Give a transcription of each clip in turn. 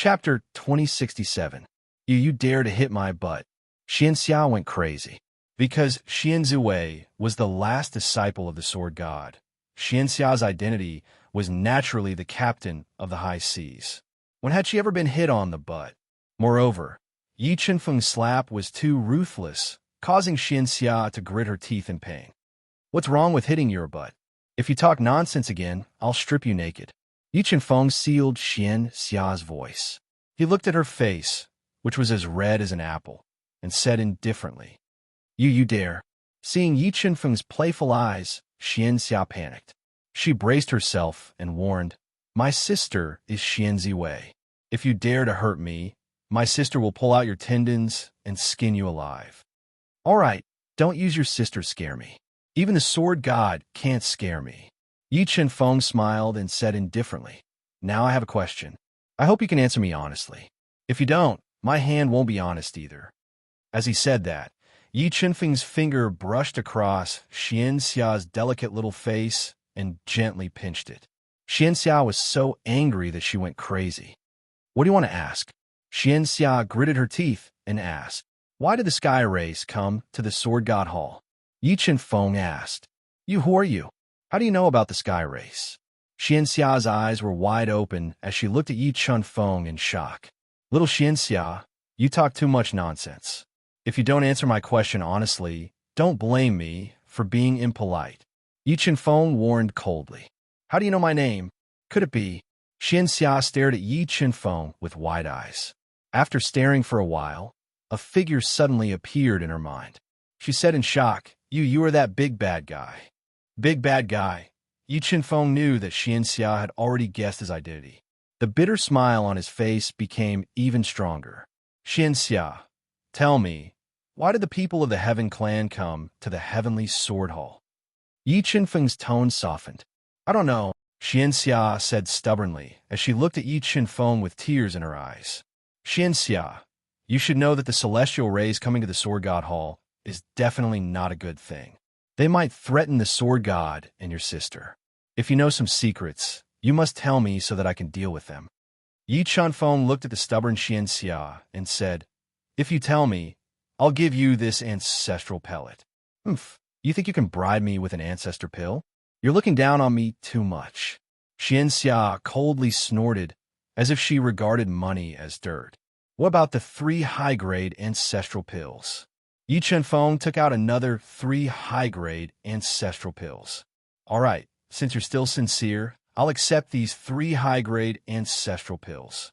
Chapter 2067. You dare to hit my butt. Xianxia went crazy. Because Xianzue was the last disciple of the sword god, Xianxia's identity was naturally the captain of the high seas. When had she ever been hit on the butt? Moreover, Yi Chenfeng's slap was too ruthless, causing Xianxia to grit her teeth in pain. What's wrong with hitting your butt? If you talk nonsense again, I'll strip you naked. Yi Chenfeng sealed Xianxia's voice. He looked at her face, which was as red as an apple, and said indifferently, You dare. Seeing Yi Chenfeng's playful eyes, Xianxia panicked. She braced herself and warned, My sister is Xianzue. If you dare to hurt me, my sister will pull out your tendons and skin you alive. All right, don't use your sister to scare me. Even the sword god can't scare me. Yi Chenfeng smiled and said indifferently, Now I have a question. I hope you can answer me honestly. If you don't, my hand won't be honest either. As he said that, Yi Chenfeng's finger brushed across Xianxia's delicate little face and gently pinched it. Xianxia was so angry that she went crazy. What do you want to ask? Xianxia gritted her teeth and asked, Why did the sky race come to the sword god hall? Yi Chenfeng asked, Who are you? How do you know about the sky race? Xianxia's eyes were wide open as she looked at Yi Chenfeng in shock. Little Xianxia, you talk too much nonsense. If you don't answer my question honestly, don't blame me for being impolite. Yi Chenfeng warned coldly. How do you know my name? Could it be? Xianxia stared at Yi Chenfeng with wide eyes. After staring for a while, a figure suddenly appeared in her mind. She said in shock, You are that big bad guy. Big bad guy. Yi Chenfeng knew that Xianxia had already guessed his identity. The bitter smile on his face became even stronger. Xianxia, tell me, why did the people of the Heaven clan come to the Heavenly Sword Hall? Yi Chenfeng's tone softened. I don't know, Xianxia said stubbornly as she looked at Yi Chenfeng with tears in her eyes. Xianxia, you should know that the celestial rays coming to the Sword God Hall is definitely not a good thing. They might threaten the Sword God and your sister. If you know some secrets, you must tell me so that I can deal with them. Yi Chenfeng looked at the stubborn Xianxia and said, If you tell me, I'll give you this ancestral pellet. You think you can bribe me with an ancestor pill? You're looking down on me too much. Xianxia coldly snorted as if she regarded money as dirt. What about the 3 high-grade ancestral pills? Yi Chenfeng took out another 3 high-grade ancestral pills. All right, since you're still sincere, I'll accept these 3 high-grade ancestral pills.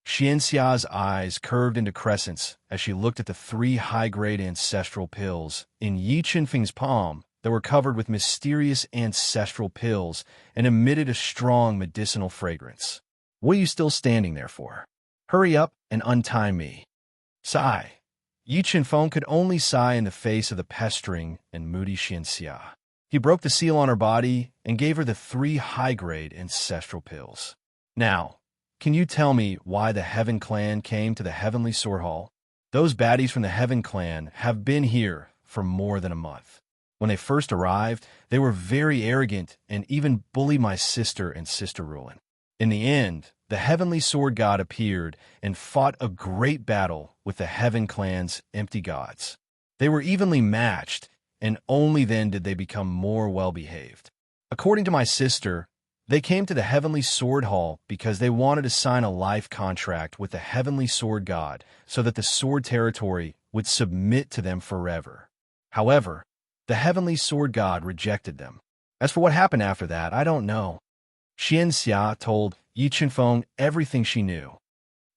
Xianxia's eyes curved into crescents as she looked at the 3 high-grade ancestral pills in Yi Chenfeng's palm that were covered with mysterious ancestral pills and emitted a strong medicinal fragrance. What are you still standing there for? Hurry up and untie me. Sigh. Yi Chenfeng could only sigh in the face of the pestering and moody Xianxia. He broke the seal on her body and gave her the 3 high-grade ancestral pills. Now, can you tell me why the Heaven clan came to the Heavenly Sword Hall? Those baddies from the Heaven clan have been here for more than a month. When they first arrived, they were very arrogant and even bullied my sister and Sister Rulin. In the end, the Heavenly Sword God appeared and fought a great battle with the Heaven clan's empty gods. They were evenly matched, and only then did they become more well-behaved. According to my sister, they came to the Heavenly Sword Hall because they wanted to sign a life contract with the Heavenly Sword God so that the Sword Territory would submit to them forever. However, the Heavenly Sword God rejected them. As for what happened after that, I don't know. Xianxia told Yi Chenfeng everything she knew.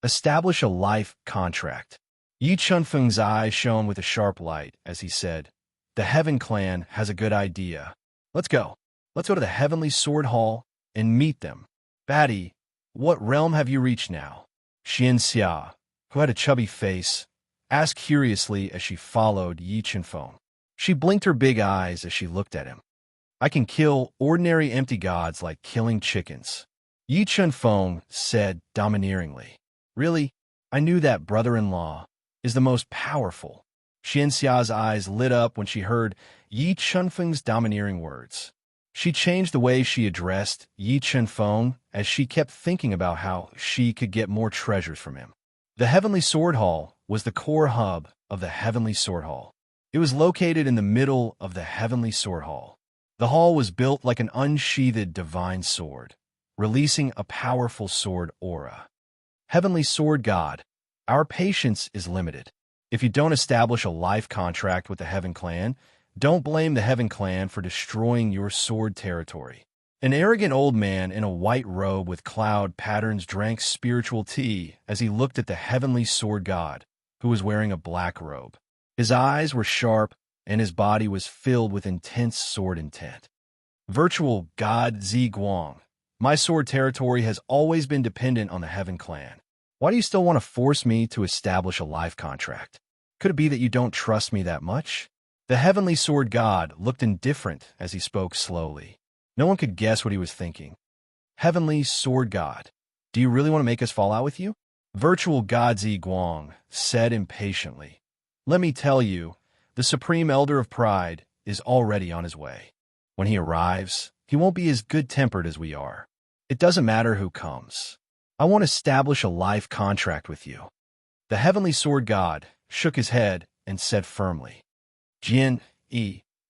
Establish a life contract. Yi Chenfeng's eyes shone with a sharp light as he said, The Heaven clan has a good idea. Let's go. Let's go to the Heavenly Sword Hall and meet them. Baddie, what realm have you reached now? Xianxia, who had a chubby face, asked curiously as she followed Yi Chenfeng. She blinked her big eyes as she looked at him. I can kill ordinary empty gods like killing chickens. Yi Chenfeng said domineeringly. Really? I knew that brother-in-law is the most powerful. Xianxia's eyes lit up when she heard Yi Chenfeng's domineering words. She changed the way she addressed Yi Chen-feng as she kept thinking about how she could get more treasures from him. The Heavenly Sword Hall was the core hub of the Heavenly Sword Hall. It was located in the middle of the Heavenly Sword Hall. The hall was built like an unsheathed divine sword, releasing a powerful sword aura. Heavenly Sword God, our patience is limited. If you don't establish a life contract with the Heaven Clan, don't blame the Heaven Clan for destroying your sword territory. An arrogant old man in a white robe with cloud patterns drank spiritual tea as he looked at the Heavenly Sword God, who was wearing a black robe. His eyes were sharp, and his body was filled with intense sword intent. Virtual God Zi Guang, my sword territory has always been dependent on the Heaven Clan. Why do you still want to force me to establish a life contract? Could it be that you don't trust me that much? The Heavenly Sword God looked indifferent as he spoke slowly. No one could guess what he was thinking. Heavenly Sword God, do you really want to make us fall out with you? Virtual God Zi Guang said impatiently. Let me tell you, the Supreme Elder of Pride is already on his way. When he arrives, he won't be as good-tempered as we are. It doesn't matter who comes. I want to establish a life contract with you. The Heavenly Sword God shook his head and said firmly, Jin,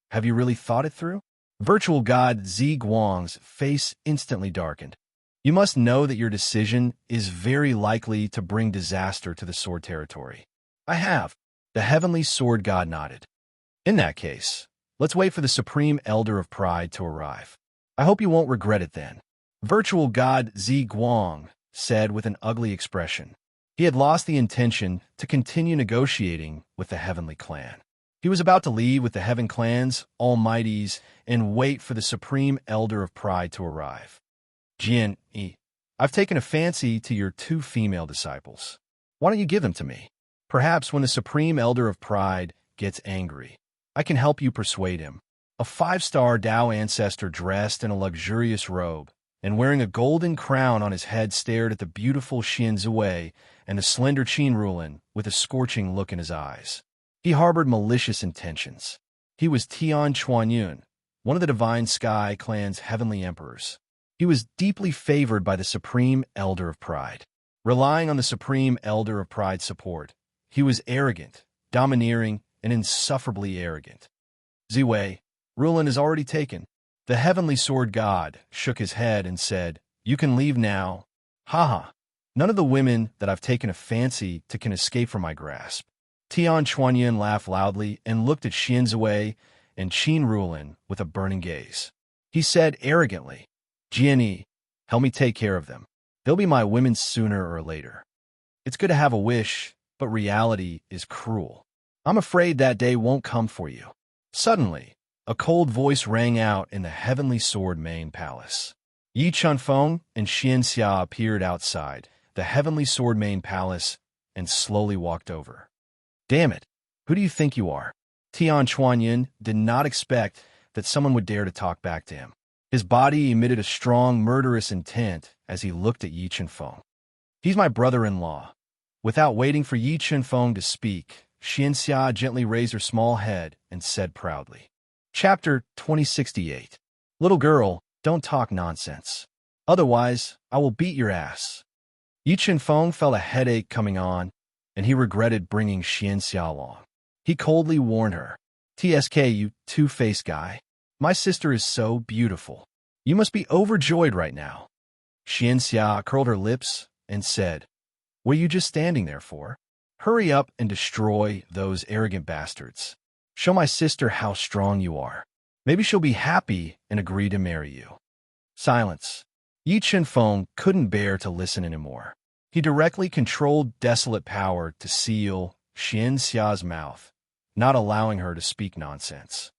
have you really thought it through? Virtual God Zi Guang's face instantly darkened. You must know that your decision is very likely to bring disaster to the sword territory. I have. The Heavenly Sword God nodded. In that case, let's wait for the Supreme Elder of Pride to arrive. I hope you won't regret it then. Virtual God Zi Guang said with an ugly expression. He had lost the intention to continue negotiating with the Heavenly Clan. He was about to leave with the Heaven Clans, Almighties, and wait for the Supreme Elder of Pride to arrive. Jin, I've taken a fancy to your 2 female disciples. Why don't you give them to me? Perhaps when the Supreme Elder of Pride gets angry, I can help you persuade him. A 5-star Dao ancestor dressed in a luxurious robe and wearing a golden crown on his head stared at the beautiful Xian Zui and the slender Qin Rulin with a scorching look in his eyes. He harbored malicious intentions. He was Tian Chuanyun, one of the Divine Sky Clan's heavenly emperors. He was deeply favored by the Supreme Elder of Pride. Relying on the Supreme Elder of Pride's support, he was arrogant, domineering, and insufferably arrogant. Ziwei, Rulin is already taken. The Heavenly Sword God shook his head and said, You can leave now. Haha. None of the women that I've taken a fancy to can escape from my grasp. Tian Chuanyun laughed loudly and looked at Xian Zui and Qin Rulin with a burning gaze. He said arrogantly, Jianyi, help me take care of them. They'll be my women sooner or later. It's good to have a wish, but reality is cruel. I'm afraid that day won't come for you. Suddenly, a cold voice rang out in the Heavenly Sword Main Palace. Yi Chen-feng and Xian Xia appeared outside the Heavenly Sword Main Palace and slowly walked over. Damn it, who do you think you are? Tian Chuanyun did not expect that someone would dare to talk back to him. His body emitted a strong, murderous intent as he looked at Yi Chen-feng. He's my brother-in-law. Without waiting for Yi Chen-feng to speak, Xian Xia gently raised her small head and said proudly. Chapter 2068. Little girl, don't talk nonsense. Otherwise, I will beat your ass. Yi Chen-feng felt a headache coming on, and he regretted bringing Xian Xia along. He coldly warned her, TSK, you two-faced guy. My sister is so beautiful. You must be overjoyed right now. Xian Xia curled her lips and said, What are you just standing there for? Hurry up and destroy those arrogant bastards. Show my sister how strong you are. Maybe she'll be happy and agree to marry you. Silence. Yi Chen-feng couldn't bear to listen anymore. He directly controlled Desolate power to seal Xian Xia's mouth, not allowing her to speak nonsense.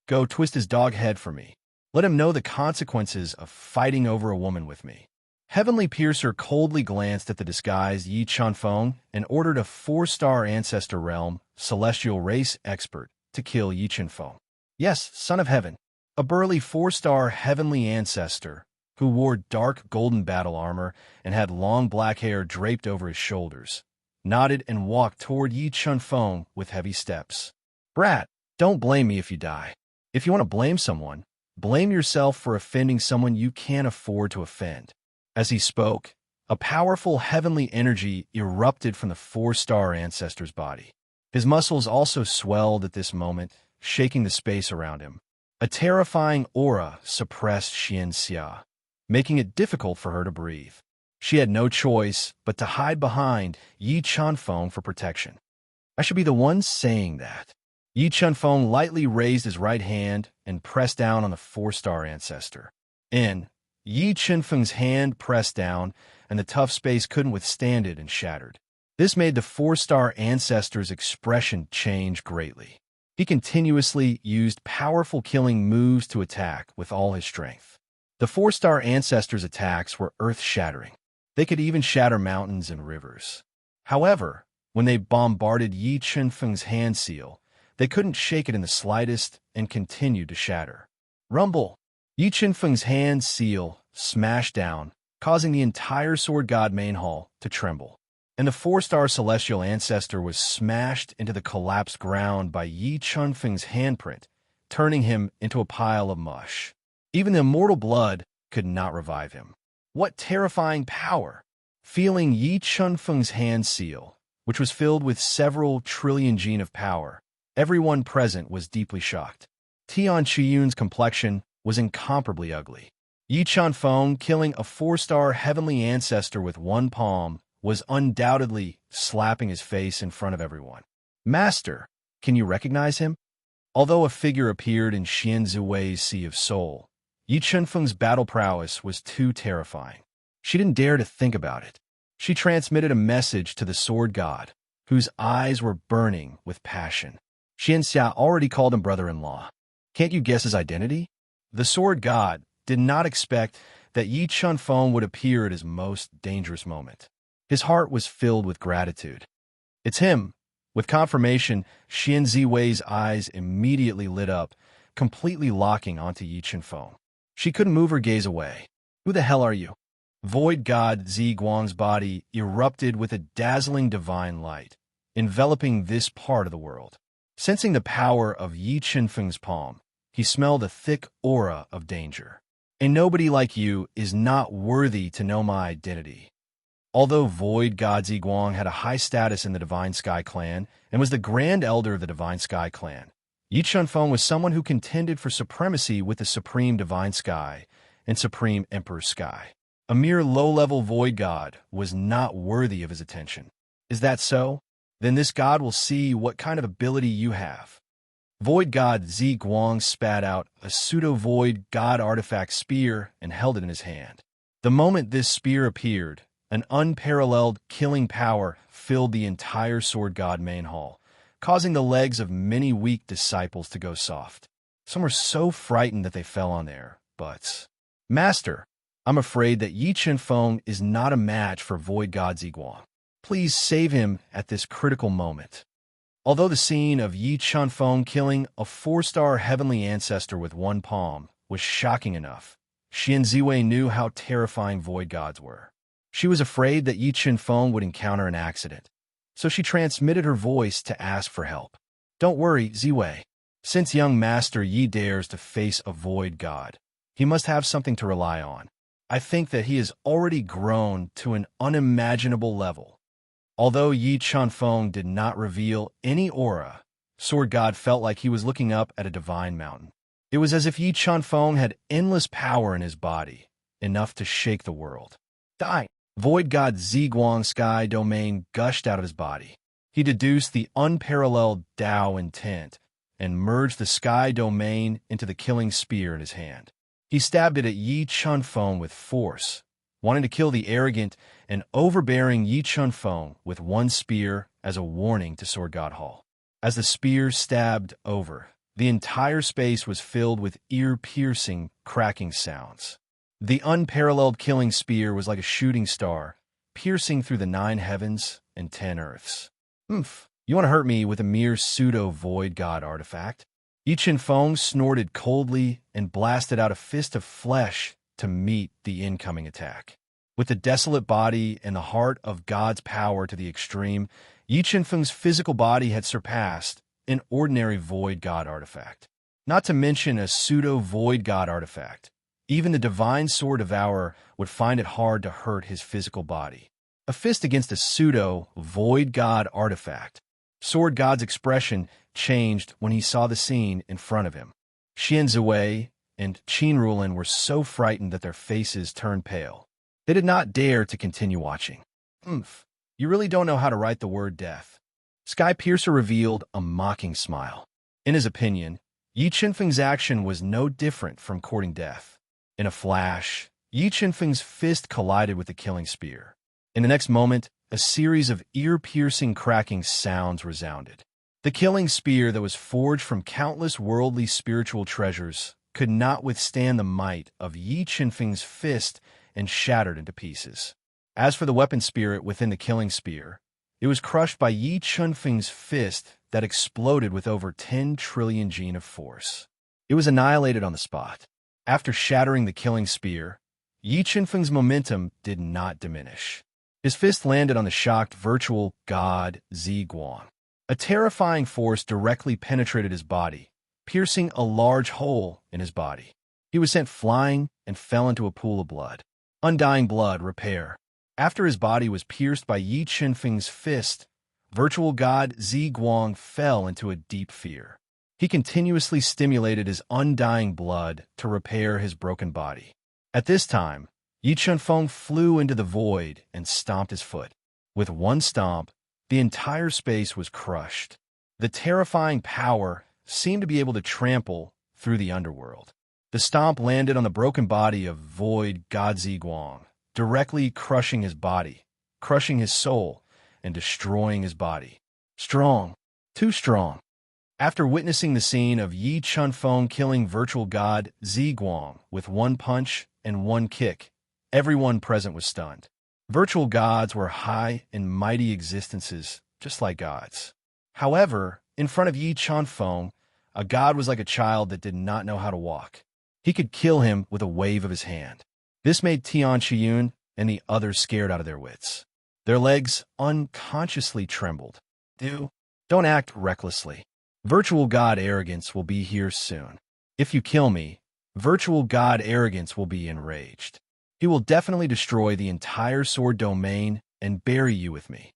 Go twist his dog head for me. Let him know the consequences of fighting over a woman with me. Heavenly Piercer coldly glanced at the disguised Yi Chen-feng and ordered a 4-star ancestor realm celestial race expert to kill Yi Chen-feng. Yes, son of heaven, a burly 4-star heavenly ancestor who wore dark golden battle armor and had long black hair draped over his shoulders, nodded and walked toward Yi Chen-feng with heavy steps. Brat, don't blame me if you die. If you want to blame someone, Blame yourself for offending someone you can't afford to offend. As he spoke, a powerful heavenly energy erupted from the four-star ancestor's body. His muscles also swelled at this moment, shaking the space around him. A terrifying aura suppressed Xianxia, making it difficult for her to breathe. She had no choice but to hide behind Yi Chunfeng for protection. I should be the one saying that. Yi Chunfeng lightly raised his right hand and pressed down on the four-star ancestor. Yi Chunfeng's hand pressed down, and the tough space couldn't withstand it and shattered. This made the four-star ancestor's expression change greatly. He continuously used powerful killing moves to attack with all his strength. The four-star ancestor's attacks were earth-shattering. They could even shatter mountains and rivers. However, when they bombarded Yi Chunfeng's hand seal, they couldn't shake it in the slightest and continued to shatter. Rumble! Yi Chunfeng's hand seal smashed down, causing the entire Sword God main hall to tremble. And the four-star celestial ancestor was smashed into the collapsed ground by Yi Chunfeng's handprint, turning him into a pile of mush. Even the immortal blood could not revive him. What terrifying power! Feeling Yi Chunfeng's hand seal, which was filled with several trillion gene of power, everyone present was deeply shocked. Tian Qiyun's complexion was incomparably ugly. Yi Chunfeng killing a four-star heavenly ancestor with one palm was undoubtedly slapping his face in front of everyone. Master, can you recognize him? Although a figure appeared in Xian Ziwei's Sea of Soul, Yi Chunfeng's battle prowess was too terrifying. She didn't dare to think about it. She transmitted a message to the Sword God, whose eyes were burning with passion. Xianxia already called him brother-in-law. Can't you guess his identity? The Sword God did not expect that Yi Chunfeng would appear at his most dangerous moment. His heart was filled with gratitude. It's him. With confirmation, Xian Ziwei's eyes immediately lit up, completely locking onto Yi Chunfeng. She couldn't move her gaze away. Who the hell are you? Void God Zi Guang's body erupted with a dazzling divine light, enveloping this part of the world. Sensing the power of Yi Chunfeng's palm, he smelled a thick aura of danger. And nobody like you is not worthy to know my identity. Although Void God Zi Guang had a high status in the Divine Sky Clan and was the Grand Elder of the Divine Sky Clan, Yi Chunfeng was someone who contended for supremacy with the Supreme Divine Sky and Supreme Emperor Sky. A mere low-level Void God was not worthy of his attention. Is that so? Then this God will see what kind of ability you have. Void God Zi Guang spat out a pseudo-Void God artifact spear and held it in his hand. The moment this spear appeared, an unparalleled killing power filled the entire Sword God main hall, causing the legs of many weak disciples to go soft. Some were so frightened that they fell on their butts. Master, I'm afraid that Yi Chunfeng is not a match for Void God Zi Guang. Please save him at this critical moment. Although the scene of Yi Chunfeng killing a four-star heavenly ancestor with one palm was shocking enough, Xian Ziwei knew how terrifying Void Gods were. She was afraid that Yi Chunfeng would encounter an accident, so she transmitted her voice to ask for help. Don't worry, Ziwei. Since young Master Yi dares to face a Void God, he must have something to rely on. I think that he has already grown to an unimaginable level. Although Yi Chunfeng did not reveal any aura, Sword God felt like he was looking up at a divine mountain. It was as if Yi Chunfeng had endless power in his body, enough to shake the world. Die! Void God Zi Guang's sky domain gushed out of his body. He deduced the unparalleled Tao intent and merged the sky domain into the killing spear in his hand. He stabbed it at Yi Chunfeng with force, wanting to kill the arrogant and overbearing Yi Chunfeng with one spear as a warning to Sword God Hall. As the spear stabbed over, the entire space was filled with ear-piercing, cracking sounds. The unparalleled killing spear was like a shooting star, piercing through the 9 heavens and 10 earths. You want to hurt me with a mere pseudo-Void God artifact? Yi Chunfeng snorted coldly and blasted out a fist of flesh to meet the incoming attack. With the desolate body and the heart of God's power to the extreme, Yi Chunfeng's physical body had surpassed an ordinary Void God artifact. not to mention a pseudo-void god artifact. Even the divine sword devourer would find it hard to hurt his physical body. A fist against a pseudo-void god artifact. Sword God's expression changed when he saw the scene in front of him. Xian Ziwei and Qin Rulin were so frightened that their faces turned pale. They did not dare to continue watching. You really don't know how to write the word death. Sky Piercer revealed a mocking smile. In his opinion, Yi Qinfeng's action was no different from courting death. In a flash, Yi Qinfeng's fist collided with the killing spear. In the next moment, a series of ear-piercing cracking sounds resounded. The killing spear that was forged from countless worldly spiritual treasures could not withstand the might of Yi Qinfeng's fist and shattered into pieces. As for the weapon spirit within the killing spear, it was crushed by Yi Qinfeng's fist that exploded with over 10 trillion gene of force. It was annihilated on the spot. After shattering the killing spear, Yi Qinfeng's momentum did not diminish. His fist landed on the shocked virtual god Zi Guang. A terrifying force directly penetrated his body, piercing a large hole in his body. He was sent flying and fell into a pool of blood. Undying blood, repair. After his body was pierced by Yi Qinfeng's fist, virtual god Zi Guang fell into a deep fear. He continuously stimulated his undying blood to repair his broken body. At this time, Yi Qinfeng flew into the void and stomped his foot. With one stomp, the entire space was crushed. The terrifying power seemed to be able to trample through the underworld. The stomp landed on the broken body of void god Zi Guang, directly crushing his body, crushing his soul, and destroying his body. Strong. Too strong. After witnessing the scene of Yi Qinfeng killing virtual god Zi Guang with one punch and one kick, everyone present was stunned. Virtual gods were high and mighty existences, just like gods. However, in front of Yi Qinfeng, a god was like a child that did not know how to walk. He could kill him with a wave of his hand. This made Tian Qiyun and the others scared out of their wits. Their legs unconsciously trembled. Don't act recklessly. Virtual god arrogance will be here soon. If you kill me, virtual god arrogance will be enraged. He will definitely destroy the entire sword domain and bury you with me.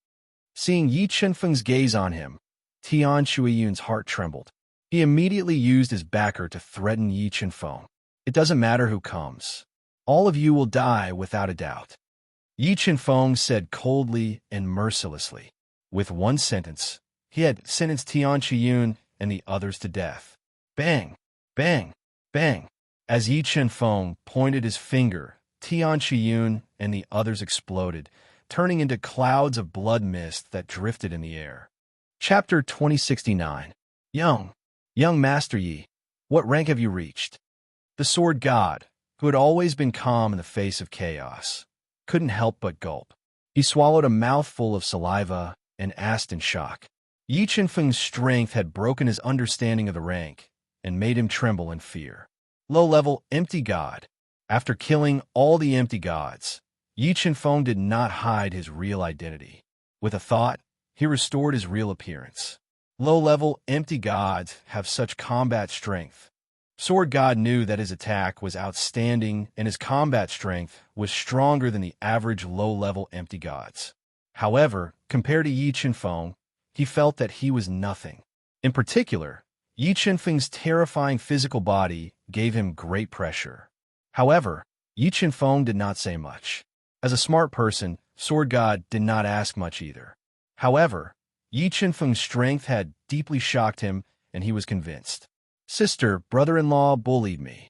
Seeing Yi Qinfeng's gaze on him, Tian Qiyun's heart trembled. He immediately used his backer to threaten Yi Qinfeng. It doesn't matter who comes. All of you will die without a doubt. Yi Qinfeng said coldly and mercilessly. With one sentence, he had sentenced Tian Qiyun and the others to death. Bang! Bang! Bang! As Yi Qinfeng pointed his finger, Tian Qiyun and the others exploded, turning into clouds of blood mist that drifted in the air. Chapter 2069. Young Master Yi, what rank have you reached? The sword god, who had always been calm in the face of chaos, couldn't help but gulp. He swallowed a mouthful of saliva and asked in shock. Yi Qinfeng's strength had broken his understanding of the rank and made him tremble in fear. Low-level empty god. After killing all the empty gods, Yi Qinfeng did not hide his real identity. With a thought, he restored his real appearance. Low-level empty gods have such combat strength. Sword God knew that his attack was outstanding and his combat strength was stronger than the average low-level empty gods. However, compared to Yi Qinfeng, he felt that he was nothing. In particular, Yi Qinfeng's terrifying physical body gave him great pressure. However, Yi Qinfeng did not say much. As a smart person, Sword God did not ask much either. However, Yi Qinfeng's strength had deeply shocked him, and he was convinced. Sister, brother-in-law bullied me.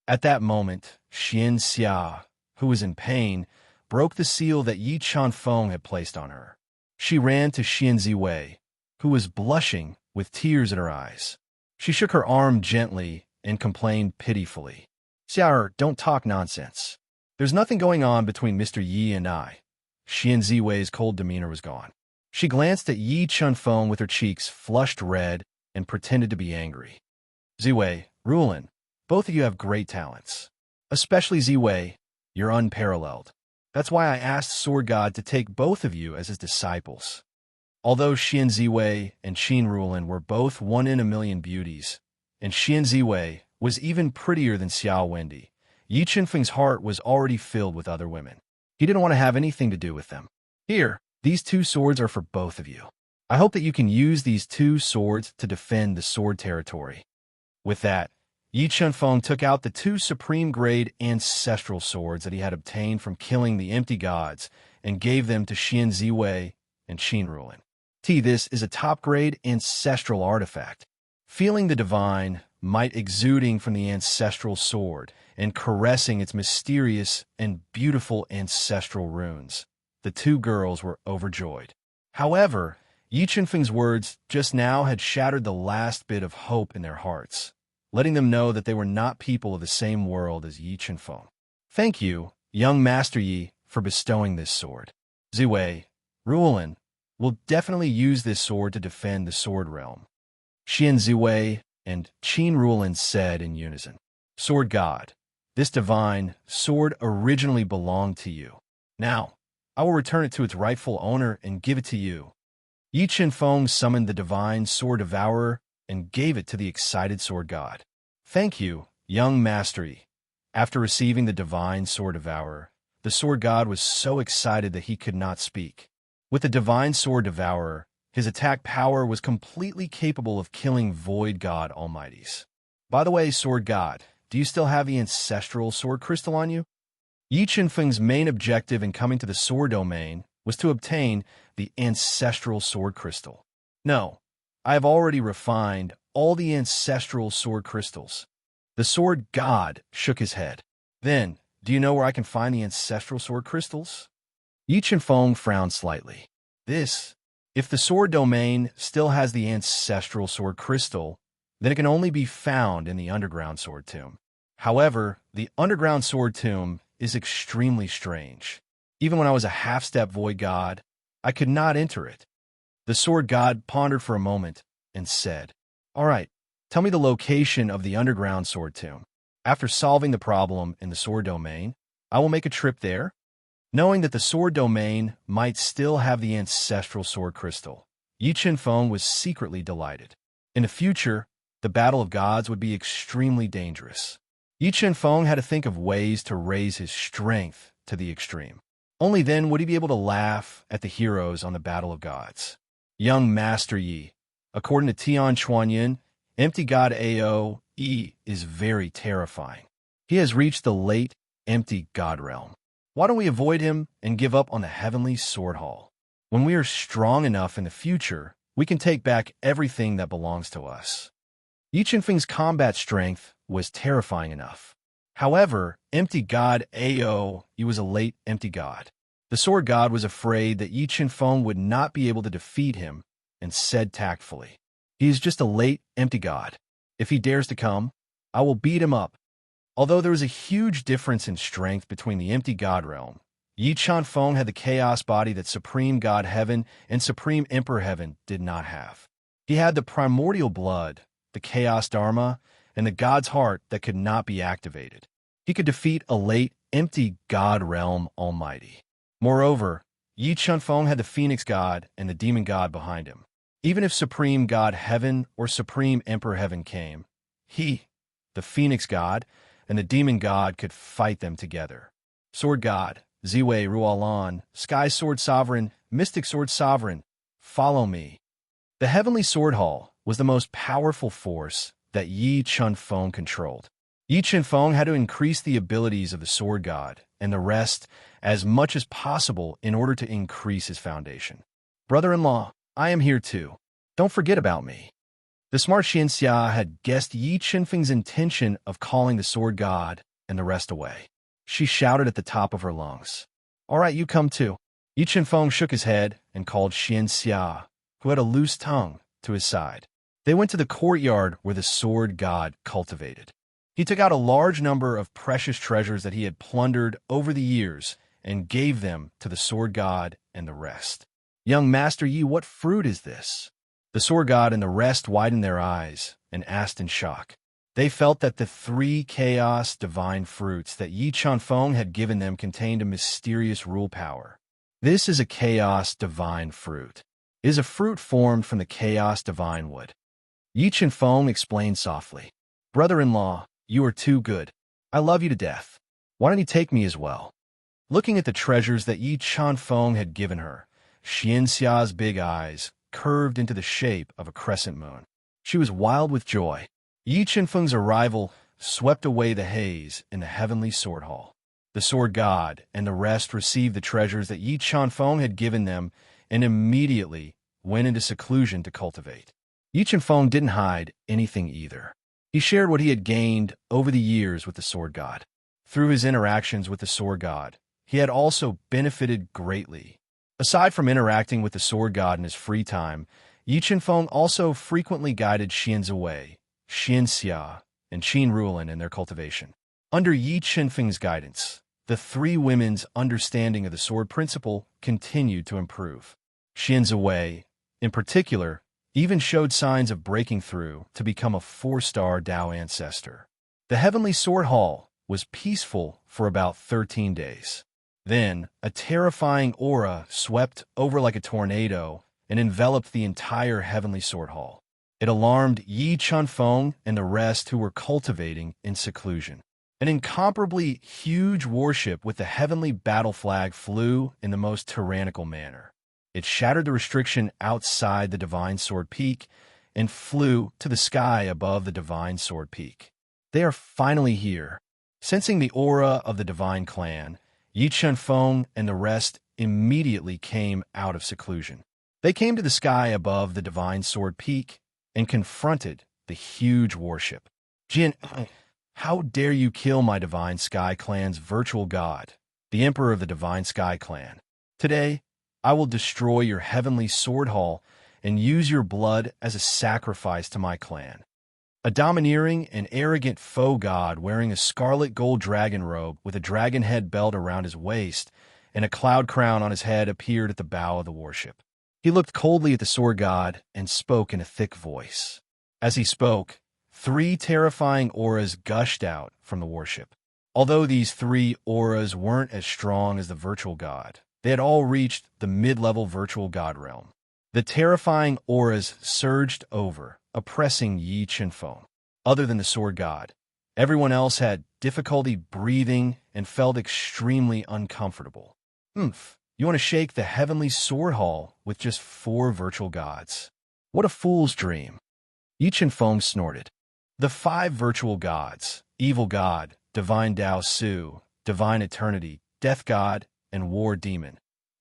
At that moment, Xian Xia, who was in pain, broke the seal that Yi Qinfeng had placed on her. She ran to Xian Ziwei, who was blushing with tears in her eyes. She shook her arm gently and complained pitifully. Xiaer, don't talk nonsense. There's nothing going on between Mr. Yi and I. Xian Ziwei's cold demeanor was gone. She glanced at Yi Qinfeng with her cheeks flushed red and pretended to be angry. Ziwei, Rulin, both of you have great talents. Especially Ziwei, you're unparalleled. That's why I asked Sword God to take both of you as his disciples. Although Xian Ziwei and Qin Rulin were both 1 in a million beauties, and Xian Ziwei was even prettier than Xiao Wendy, Yi Chenfeng's heart was already filled with other women. He didn't want to have anything to do with them. Here, these 2 swords are for both of you. I hope that you can use these 2 swords to defend the sword territory. With that, Yi Chenfeng took out the 2 supreme-grade ancestral swords that he had obtained from killing the empty gods and gave them to Xian Ziwei and Qin Rulan. This is a top-grade ancestral artifact. Feeling the divine might exuding from the ancestral sword and caressing its mysterious and beautiful ancestral runes, the 2 girls were overjoyed. However, Yi Chenfeng's words just now had shattered the last bit of hope in their hearts, letting them know that they were not people of the same world as Yi Chenfeng. Thank you, young Master Yi, for bestowing this sword. Ziwei, Rulan, will definitely use this sword to defend the sword realm. Xian Ziwei and Qin Rulan said in unison. Sword God, this divine sword originally belonged to you. Now, I will return it to its rightful owner and give it to you. Yi Chenfeng summoned the divine sword devourer and gave it to the excited sword god. Thank you, young Master Yi. After receiving the divine sword devourer, the sword god was so excited that he could not speak. With the divine sword devourer, his attack power was completely capable of killing void god almighties. By the way, sword god, do you still have the ancestral sword crystal on you? Yi Chenfeng's main objective in coming to the sword domain was to obtain the ancestral sword crystal. No, I have already refined all the ancestral sword crystals. The sword god shook his head. Then, do you know where I can find the ancestral sword crystals? Yi Chenfeng frowned slightly. If the sword domain still has the ancestral sword crystal, then it can only be found in the underground sword tomb. However, the underground sword tomb is extremely strange. Even when I was a half-step void god, I could not enter it. The sword god pondered for a moment and said, All right, tell me the location of the underground sword tomb. After solving the problem in the sword domain, I will make a trip there. Knowing that the sword domain might still have the ancestral sword crystal, Yi Chenfeng was secretly delighted. In the future, the battle of gods would be extremely dangerous. Yi Chenfeng had to think of ways to raise his strength to the extreme. Only then would he be able to laugh at the heroes on the battle of gods. Young Master Yi, according to Tian Chuanyin, empty god Ao Yi is very terrifying. He has reached the late empty god realm. Why don't we avoid him and give up on the heavenly sword hall? When we are strong enough in the future, we can take back everything that belongs to us. Yi Chenfeng's combat strength was terrifying enough. However, empty god Ao Yi was a late empty god. The sword god was afraid that Yi Chenfeng would not be able to defeat him and said tactfully, He is just a late empty god. If he dares to come, I will beat him up. Although there was a huge difference in strength between the empty god realm, Yi Chenfeng had the chaos body that Supreme God Heaven and Supreme Emperor Heaven did not have. He had the primordial blood, the chaos dharma, and the god's heart that could not be activated. He could defeat a late empty god realm almighty. Moreover, Yi Chenfeng had the phoenix god and the demon god behind him. Even if Supreme God Heaven or Supreme Emperor Heaven came, he, the phoenix god, and the demon god could fight them together. Sword God, Ziwei Rualan, Sky Sword Sovereign, Mystic Sword Sovereign, follow me. The Heavenly Sword Hall was the most powerful force that Yi Chenfeng controlled. Yi Chenfeng had to increase the abilities of the Sword God and the rest as much as possible in order to increase his foundation. Brother-in-law, I am here too. Don't forget about me. The smart Xianxia had guessed Yi Chenfeng's intention of calling the Sword God and the rest away. She shouted at the top of her lungs. All right, you come too. Yi Chenfeng shook his head and called Xianxia, who had a loose tongue, to his side. They went to the courtyard where the Sword God cultivated. He took out a large number of precious treasures that he had plundered over the years and gave them to the Sword God and the rest. Young Master Yi, what fruit is this? The Sword God and the rest widened their eyes and asked in shock. They felt that the 3 chaos divine fruits that Yi Chenfeng had given them contained a mysterious rule power. This is a chaos divine fruit. It is a fruit formed from the chaos divine wood. Yi Chen-feng explained softly. Brother-in-law, you are too good. I love you to death. Why don't you take me as well? Looking at the treasures that Yi Chen-feng had given her, Xianxia's big eyes curved into the shape of a crescent moon. She was wild with joy. Yi Chen-feng's arrival swept away the haze in the heavenly sword hall. The sword god and the rest received the treasures that Yi Chen-feng had given them and immediately went into seclusion to cultivate. Yi Chen-feng didn't hide anything either. He shared what he had gained over the years with the sword god. Through his interactions with the sword god, he had also benefited greatly. Aside from interacting with the sword god in his free time, Yi Chen-feng also frequently guided Xian Ziwei, Xianxia, and Qin Ruolin in their cultivation. Under Yi Chen-feng's guidance, the three women's understanding of the sword principle continued to improve. Xian Ziwei, in particular, even showed signs of breaking through to become a 4-star Dao ancestor. The heavenly sword hall was peaceful for about 13 days. Then, a terrifying aura swept over like a tornado and enveloped the entire heavenly sword hall. It alarmed Yi Chen-feng and the rest who were cultivating in seclusion. An incomparably huge warship with the heavenly battle flag flew in the most tyrannical manner. It shattered the restriction outside the Divine Sword Peak and flew to the sky above the Divine Sword Peak. They are finally here. Sensing the aura of the Divine Clan, Yi Chen-feng and the rest immediately came out of seclusion. They came to the sky above the Divine Sword Peak and confronted the huge warship. Jin, how dare you kill my Divine Sky Clan's virtual god, the Emperor of the Divine Sky Clan? Today, I will destroy your heavenly sword hall and use your blood as a sacrifice to my clan. A domineering and arrogant faux god wearing a scarlet gold dragon robe with a dragon head belt around his waist and a cloud crown on his head appeared at the bow of the warship. He looked coldly at the sword god and spoke in a thick voice. As he spoke, 3 terrifying auras gushed out from the warship. Although these 3 auras weren't as strong as the virtual god, they had all reached the mid-level virtual god realm. The terrifying auras surged over, oppressing Yi Chen-feng. Other than the sword god, everyone else had difficulty breathing and felt extremely uncomfortable. You want to shake the heavenly sword hall with just 4 virtual gods? What a fool's dream. Yi Chen-feng snorted. The 5 virtual gods, evil god, divine Dao Su, divine eternity, death god, and war demon,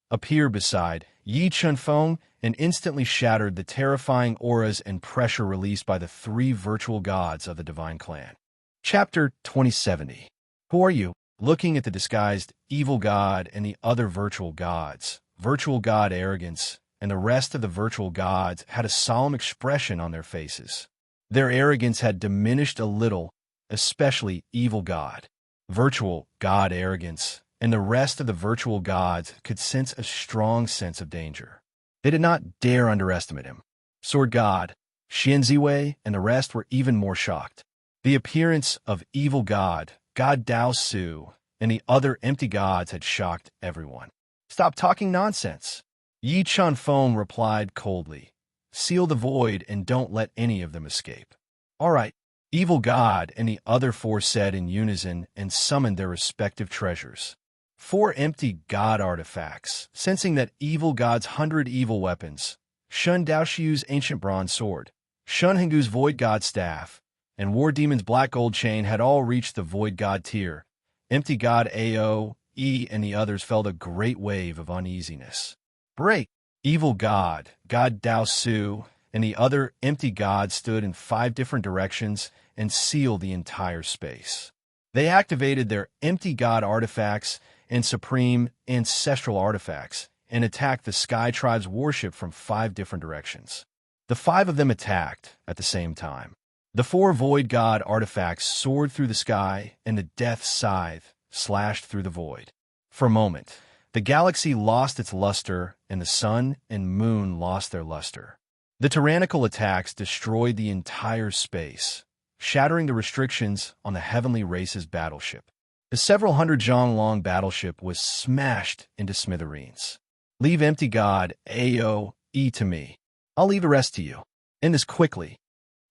appeared beside Yi Chen-feng and instantly shattered the terrifying auras and pressure released by the 3 virtual gods of the Divine Clan. Chapter 2070. Who are you? Looking at the disguised evil god and the other virtual gods, virtual god arrogance, and the rest of the virtual gods had a solemn expression on their faces. Their arrogance had diminished a little, especially evil god, virtual god arrogance, and the rest of the virtual gods could sense a strong sense of danger. They did not dare underestimate him. Sword god, Xian Ziwei, and the rest were even more shocked. The appearance of evil god, God Dao Su, and the other empty gods had shocked everyone. Stop talking nonsense. Yi Chen-feng replied coldly. Seal the void and don't let any of them escape. All right, evil god and the other 4 said in unison and summoned their respective treasures. 4 empty god artifacts, sensing that evil god's 100 evil weapons, Shun Daoxiu's ancient bronze sword, Shun Hengu's void god staff, and War Demon's black gold chain had all reached the void god tier. Empty god Ao, E, and the others felt a great wave of uneasiness. Break! Evil god, God Dao Su, and the other empty gods stood in 5 different directions and sealed the entire space. They activated their empty god artifacts and supreme ancestral artifacts and attacked the Sky Tribe's warship from 5 different directions. The 5 of them attacked at the same time. The 4 void god artifacts soared through the sky and the death scythe slashed through the void. For a moment, the galaxy lost its luster and the sun and moon lost their luster. The tyrannical attacks destroyed the entire space, shattering the restrictions on the heavenly race's battleship. The several hundred zhong-long battleship was smashed into smithereens. Leave empty god Ao, E to me. I'll leave the rest to you. End this quickly.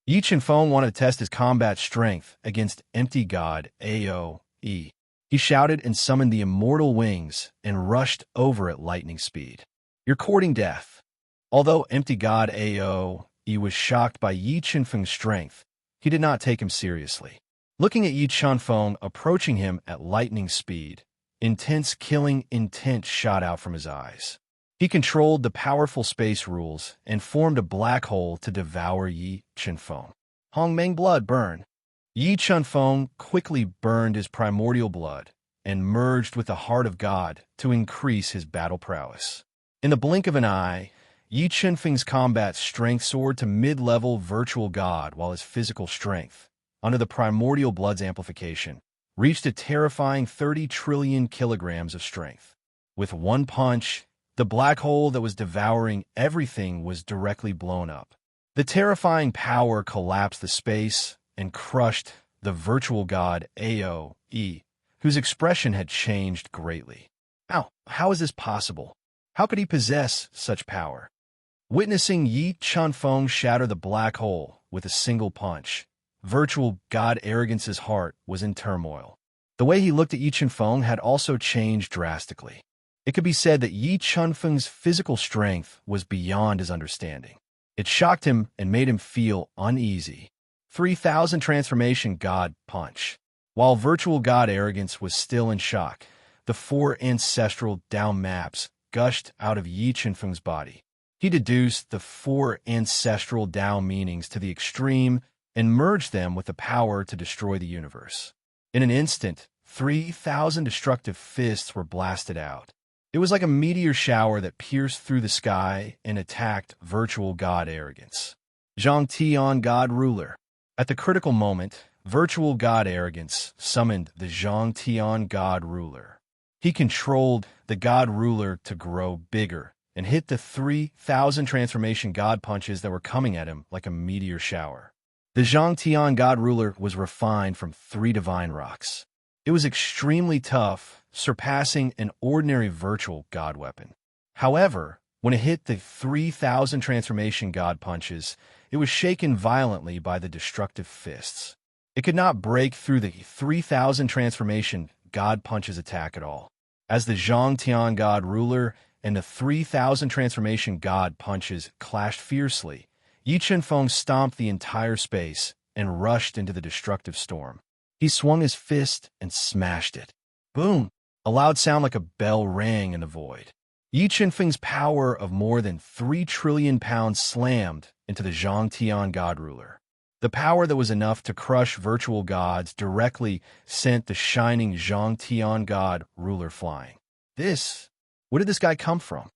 Yi Chenfeng wanted to test his combat strength against empty god Aoe. He shouted and summoned the immortal wings and rushed over at lightning speed. "You're courting death." Although empty god Aoe was shocked by Yi Chenfeng's strength, he did not take him seriously. Looking at Yi Chenfeng approaching him at lightning speed, intense killing intent shot out from his eyes. He controlled the powerful space rules and formed a black hole to devour Yi Chenfeng. Hongmeng blood burn. Yi Chenfeng quickly burned his primordial blood and merged with the heart of God to increase his battle prowess. In the blink of an eye, Yi Chenfeng's combat strength soared to mid-level virtual god, while his physical strength, under the primordial blood's amplification, reached a terrifying 30 trillion kilograms of strength. With one punch, the black hole that was devouring everything was directly blown up. The terrifying power collapsed the space and crushed the virtual god Aoe, whose expression had changed greatly. How is this possible? How could he possess such power? Witnessing Yi Chenfeng shatter the black hole with a single punch, virtual god Arrogance's heart was in turmoil. The way he looked at Yi Chenfeng had also changed drastically. It could be said that Yi Chenfeng's physical strength was beyond his understanding. It shocked him and made him feel uneasy. 3,000 transformation god punch. While virtual god Arrogance was still in shock, the 4 ancestral down maps gushed out of Yi Chenfeng's body. He deduced the 4 ancestral down meanings to the extreme and merged them with the power to destroy the universe. In an instant, 3,000 destructive fists were blasted out. It was like a meteor shower that pierced through the sky and attacked virtual god Arrogance. Zhang Tian, God Ruler. At the critical moment, virtual god Arrogance summoned the Zhang Tian, God Ruler. He controlled the god ruler to grow bigger and hit the 3,000 transformation god punches that were coming at him like a meteor shower. The Zhang Tian, God Ruler, was refined from 3 divine rocks. It was extremely tough, surpassing an ordinary virtual god weapon. However, when it hit the 3,000 transformation god punches, it was shaken violently by the destructive fists. It could not break through the 3,000 transformation god punches attack at all. As the Zhang Tian, God Ruler, and the 3,000 transformation god punches clashed fiercely, Yi Chenfeng stomped the entire space and rushed into the destructive storm. He swung his fist and smashed it. Boom! A loud sound like a bell rang in the void. Yi Chenfeng's power of more than 3 trillion pounds slammed into the Zhang Tian, God Ruler. The power that was enough to crush virtual gods directly sent the shining Zhang Tian, God Ruler flying. Where did this guy come from?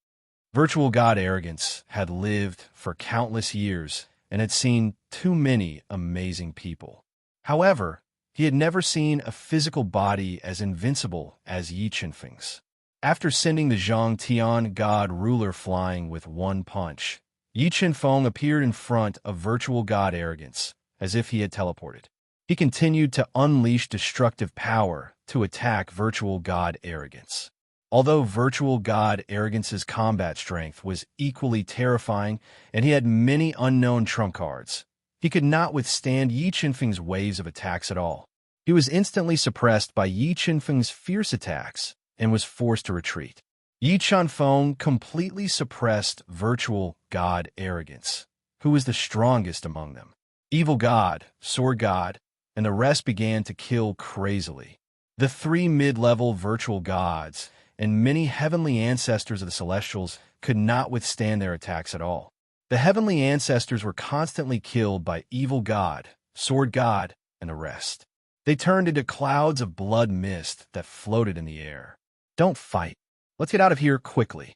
Virtual god Arrogance had lived for countless years and had seen too many amazing people. However, he had never seen a physical body as invincible as Yi Chenfeng's. After sending the Zhang Tian, God Ruler flying with one punch, Yi Chenfeng appeared in front of virtual god Arrogance, as if he had teleported. He continued to unleash destructive power to attack virtual god Arrogance. Although virtual god Arrogance's combat strength was equally terrifying and he had many unknown trump cards, he could not withstand Yi Chenfeng's waves of attacks at all. He was instantly suppressed by Yi Chenfeng's fierce attacks and was forced to retreat. Yi Chenfeng completely suppressed virtual god Arrogance, who was the strongest among them. Evil God, Sword God, and the rest began to kill crazily. The 3 mid-level virtual gods and many heavenly ancestors of the Celestials could not withstand their attacks at all. The heavenly ancestors were constantly killed by Evil God, Sword God, and the rest. They turned into clouds of blood mist that floated in the air. Don't fight. Let's get out of here quickly.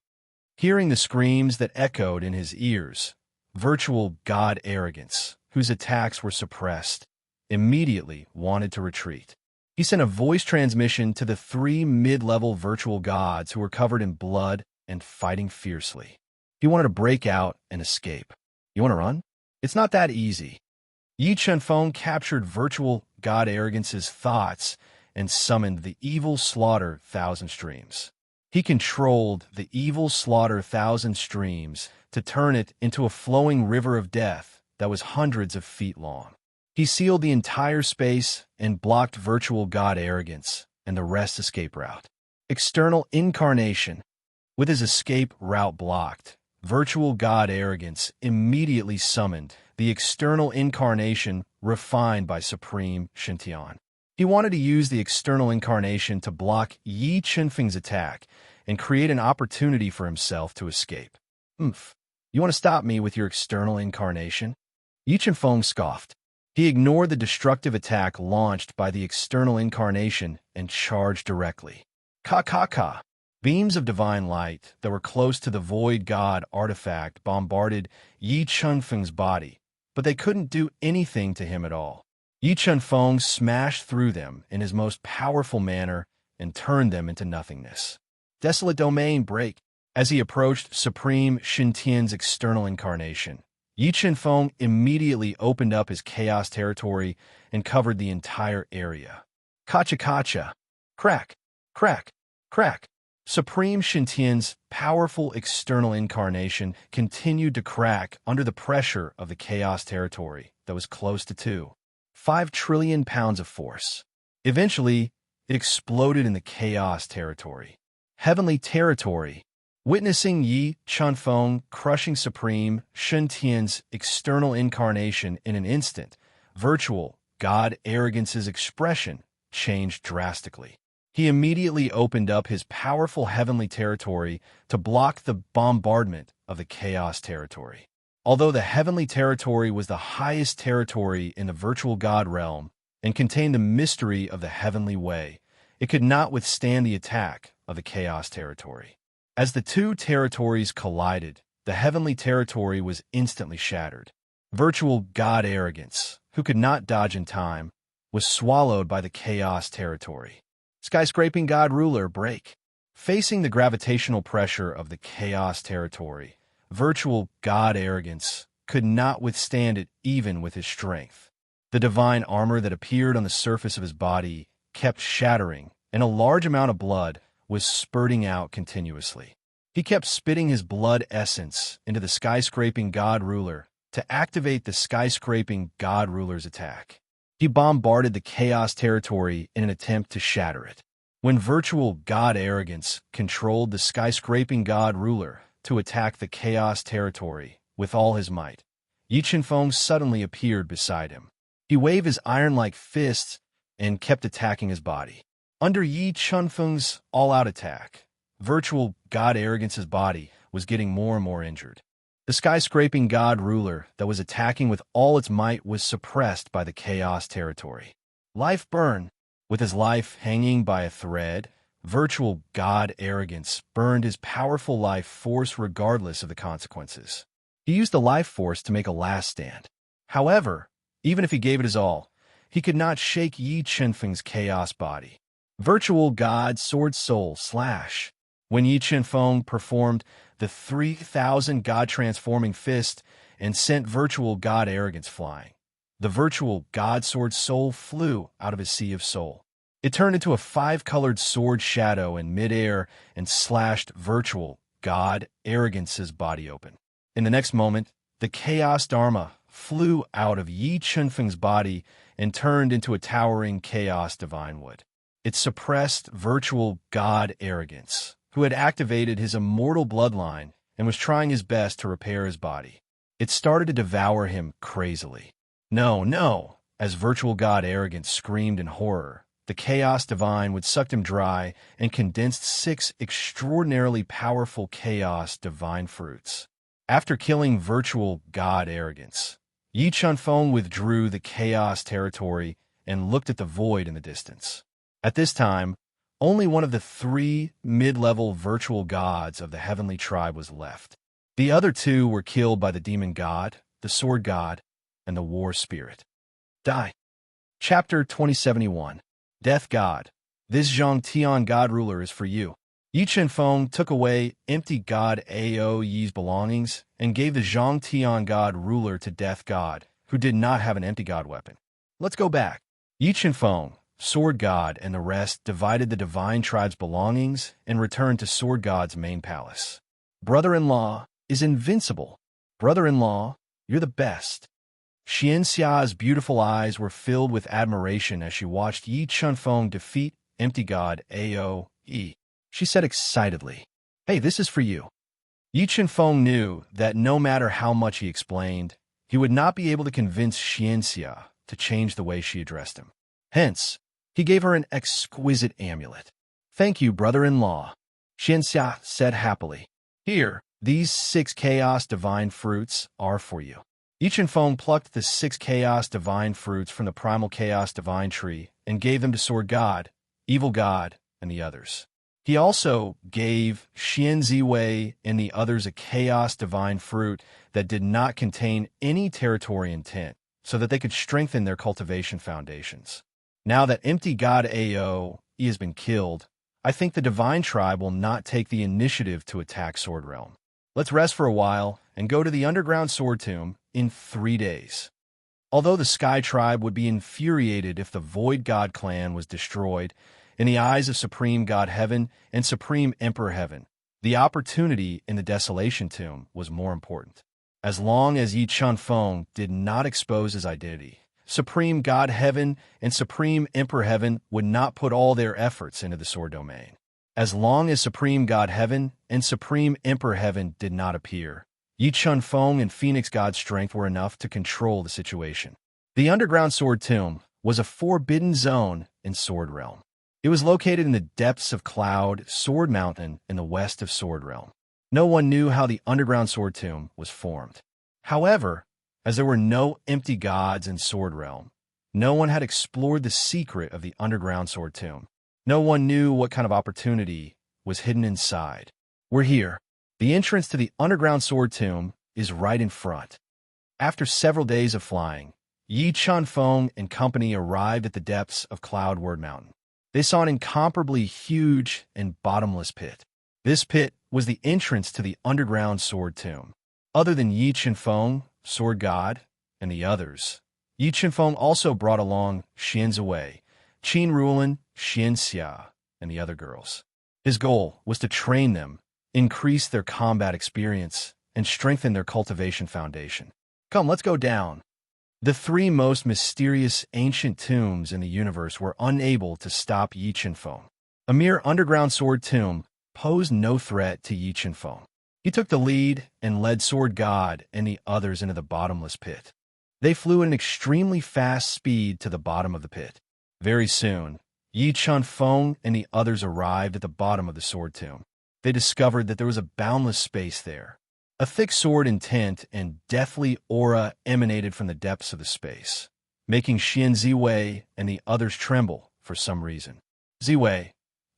Hearing the screams that echoed in his ears, virtual god Arrogance, whose attacks were suppressed, immediately wanted to retreat. He sent a voice transmission to the 3 mid-level virtual gods who were covered in blood and fighting fiercely. He wanted to break out and escape. You want to run? It's not that easy. Yi Chenfeng captured virtual god Arrogance's thoughts and summoned the evil slaughter thousand streams. He controlled the evil slaughter thousand streams to turn it into a flowing river of death that was hundreds of feet long. He sealed the entire space and blocked virtual god arrogance and the rest escape route. External incarnation. With his escape route blocked, virtual god arrogance immediately summoned the external incarnation refined by Supreme Shintian. He wanted to use the external incarnation to block Yi Qinfeng's attack and create an opportunity for himself to escape. "Oomph. You want to stop me with your external incarnation?" Yi Qinfeng scoffed. He ignored the destructive attack launched by the external incarnation and charged directly. Ka ka ka! Beams of divine light that were close to the void god artifact bombarded Yi Qinfeng's body, but they couldn't do anything to him at all. Yi Qinfeng smashed through them in his most powerful manner and turned them into nothingness. Desolate domain break. As he approached Supreme Shintian's external incarnation, Yi Qinfeng immediately opened up his chaos territory and covered the entire area. Kacha kacha! Crack! Crack! Crack! Supreme Shintian's powerful external incarnation continued to crack under the pressure of the chaos territory that was close to 2.5 trillion pounds of force. Eventually, it exploded in the chaos territory. Heavenly territory. Witnessing Yi Qinfeng crushing Supreme Shintian's external incarnation in an instant, virtual god arrogance's expression changed drastically. He immediately opened up his powerful heavenly territory to block the bombardment of the chaos territory. Although the heavenly territory was the highest territory in the virtual god realm and contained the mystery of the heavenly way, it could not withstand the attack of the chaos territory. As the two territories collided, the heavenly territory was instantly shattered. Virtual god arrogance, who could not dodge in time, was swallowed by the chaos territory. Skyscraping god ruler break. Facing the gravitational pressure of the chaos territory, virtual god arrogance could not withstand it even with his strength. The divine armor that appeared on the surface of his body kept shattering, and a large amount of blood was spurting out continuously. He kept spitting his blood essence into the skyscraping god ruler to activate the skyscraping god ruler's attack. He bombarded the chaos territory in an attempt to shatter it. When virtual god arrogance controlled the skyscraping god ruler to attack the chaos territory with all his might, Yi Qinfeng suddenly appeared beside him. He waved his iron-like fists and kept attacking his body. Under Yi Qinfeng's all-out attack, virtual god arrogance's body was getting more and more injured. The skyscraping god ruler that was attacking with all its might was suppressed by the chaos territory. Life burn. With his life hanging by a thread, virtual god arrogance burned his powerful life force regardless of the consequences. He used the life force to make a last stand. However, even if he gave it his all, he could not shake Yi Qinfeng's chaos body. Virtual god sword soul slash. When Yi Qinfeng performed the 3,000 god-transforming fist and sent virtual god arrogance flying, the virtual god sword soul flew out of his sea of soul. It turned into a 5-colored sword shadow in midair and slashed virtual god arrogance's body open. In the next moment, the chaos dharma flew out of Yi Qinfeng's body and turned into a towering chaos divine wood. It suppressed virtual god arrogance, who had activated his immortal bloodline and was trying his best to repair his body. It started to devour him crazily. No, no! As virtual god arrogance screamed in horror, the chaos divine would suck him dry and condensed 6 extraordinarily powerful chaos divine fruits. After killing virtual god arrogance, Yi Qinfeng withdrew the chaos territory and looked at the void in the distance. At this time, only one of the 3 mid-level virtual gods of the heavenly tribe was left. The other 2 were killed by the demon god, the sword god, and the war spirit. Die. Chapter 2071. Death God. This Zhang Tian God ruler is for you. Yi Qinfeng took away empty god Ao Yi's belongings and gave the Zhang Tian God ruler to Death God, who did not have an empty god weapon. Let's go back. Yi Qinfeng, Sword God, and the rest divided the divine tribe's belongings and returned to Sword God's main palace. Brother-in-law is invincible. Brother-in-law, you're the best. Xianxia's beautiful eyes were filled with admiration as she watched Yi Chunfeng defeat Empty God Aoe. She said excitedly, "Hey, this is for you." Yi Chunfeng knew that no matter how much he explained, he would not be able to convince Xianxia to change the way she addressed him. Hence, he gave her an exquisite amulet. "Thank you, brother-in-law," Xianxia said happily. "Here, these 6 chaos divine fruits are for you." Yi Chunfeng plucked the 6 chaos divine fruits from the primal chaos divine tree and gave them to Sword God, Evil God, and the others. He also gave Xian Ziwei and the others a chaos divine fruit that did not contain any territory intent, so that they could strengthen their cultivation foundations. Now that Empty God Aoe has been killed, I think the divine tribe will not take the initiative to attack Sword Realm. Let's rest for a while and go to the underground sword tomb in 3 days. Although the Sky Tribe would be infuriated if the Void God clan was destroyed, in the eyes of Supreme God Heaven and Supreme Emperor Heaven, the opportunity in the Desolation Tomb was more important. As long as Yi Chunfeng did not expose his identity, Supreme God Heaven and Supreme Emperor Heaven would not put all their efforts into the sword domain. As long as Supreme God Heaven and Supreme Emperor Heaven did not appear, Yi Chunfeng and Phoenix God's strength were enough to control the situation. The underground sword tomb was a forbidden zone in Sword Realm. It was located in the depths of Cloud Sword Mountain in the west of Sword Realm. No one knew how the underground sword tomb was formed. However, as there were no empty gods in Sword Realm, no one had explored the secret of the underground sword tomb. No one knew what kind of opportunity was hidden inside. We're here. The entrance to the underground sword tomb is right in front. After several days of flying, Yi Chunfeng and company arrived at the depths of Cloudward Mountain. They saw an incomparably huge and bottomless pit. This pit was the entrance to the underground sword tomb. Other than Yi Chunfeng, Sword God, and the others, Yi Chunfeng also brought along Xian Ziwei, Qin Ruolin, Xianxia, and the other girls. His goal was to train them, increase their combat experience, and strengthen their cultivation foundation. Come, let's go down. The 3 most mysterious ancient tombs in the universe were unable to stop Yi Chunfeng. A mere underground sword tomb posed no threat to Yi Chunfeng. He took the lead and led Sword God and the others into the bottomless pit. They flew at an extremely fast speed to the bottom of the pit. Very soon, Yi Chunfeng and the others arrived at the bottom of the sword tomb. They discovered that there was a boundless space there. A thick sword intent and deathly aura emanated from the depths of the space, making Xian Ziwei and the others tremble for some reason. "Ziwei,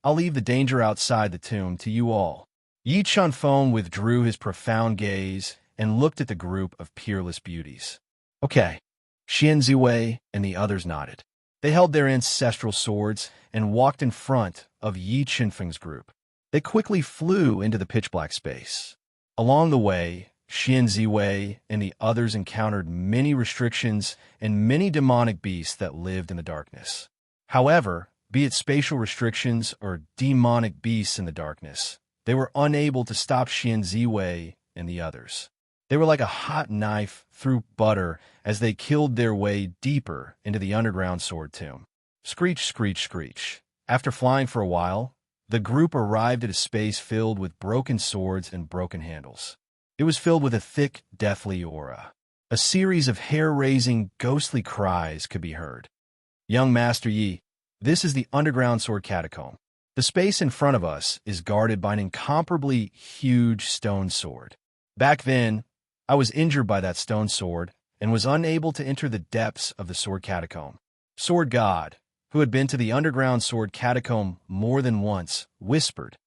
I'll leave the danger outside the tomb to you all." Yi Chunfeng withdrew his profound gaze and looked at the group of peerless beauties. "Okay." Xian Ziwei and the others nodded. They held their ancestral swords and walked in front of Yi Chunfeng's group. They quickly flew into the pitch-black space. Along the way, Xian Ziwei and the others encountered many restrictions and many demonic beasts that lived in the darkness. However, be it spatial restrictions or demonic beasts in the darkness, they were unable to stop Xian Ziwei and the others. They were like a hot knife through butter as they killed their way deeper into the underground sword tomb. Screech, screech, screech. After flying for a while, the group arrived at a space filled with broken swords and broken handles. It was filled with a thick, deathly aura. A series of hair-raising, ghostly cries could be heard. "Young Master Yi, this is the underground sword catacomb. The space in front of us is guarded by an incomparably huge stone sword. Back then, I was injured by that stone sword and was unable to enter the depths of the sword catacomb." Sword God, who had been to the underground sword catacomb more than once, whispered,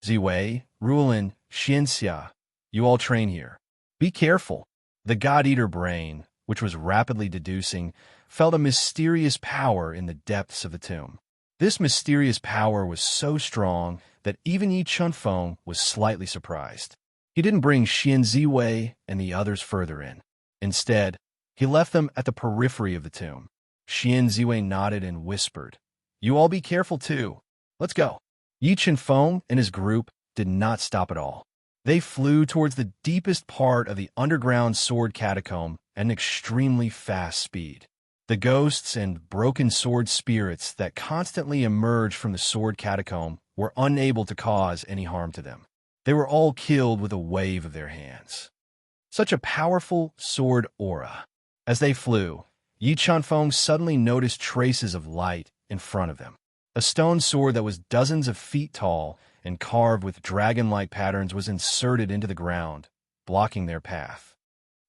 "Ziwei, Ruolin, Xianxia, you all train here. Be careful." The God-Eater brain, which was rapidly deducing, felt a mysterious power in the depths of the tomb. This mysterious power was so strong that even Yi Chunfeng was slightly surprised. He didn't bring Xian Ziwei and the others further in. Instead, he left them at the periphery of the tomb. Xian Ziwei nodded and whispered, "You all be careful too. Let's go." Yi Chunfeng and his group did not stop at all. They flew towards the deepest part of the underground sword catacomb at an extremely fast speed. The ghosts and broken sword spirits that constantly emerged from the sword catacomb were unable to cause any harm to them. They were all killed with a wave of their hands. Such a powerful sword aura. As they flew, Yi Chunfeng suddenly noticed traces of light in front of them. A stone sword that was dozens of feet tall and carved with dragon-like patterns was inserted into the ground, blocking their path.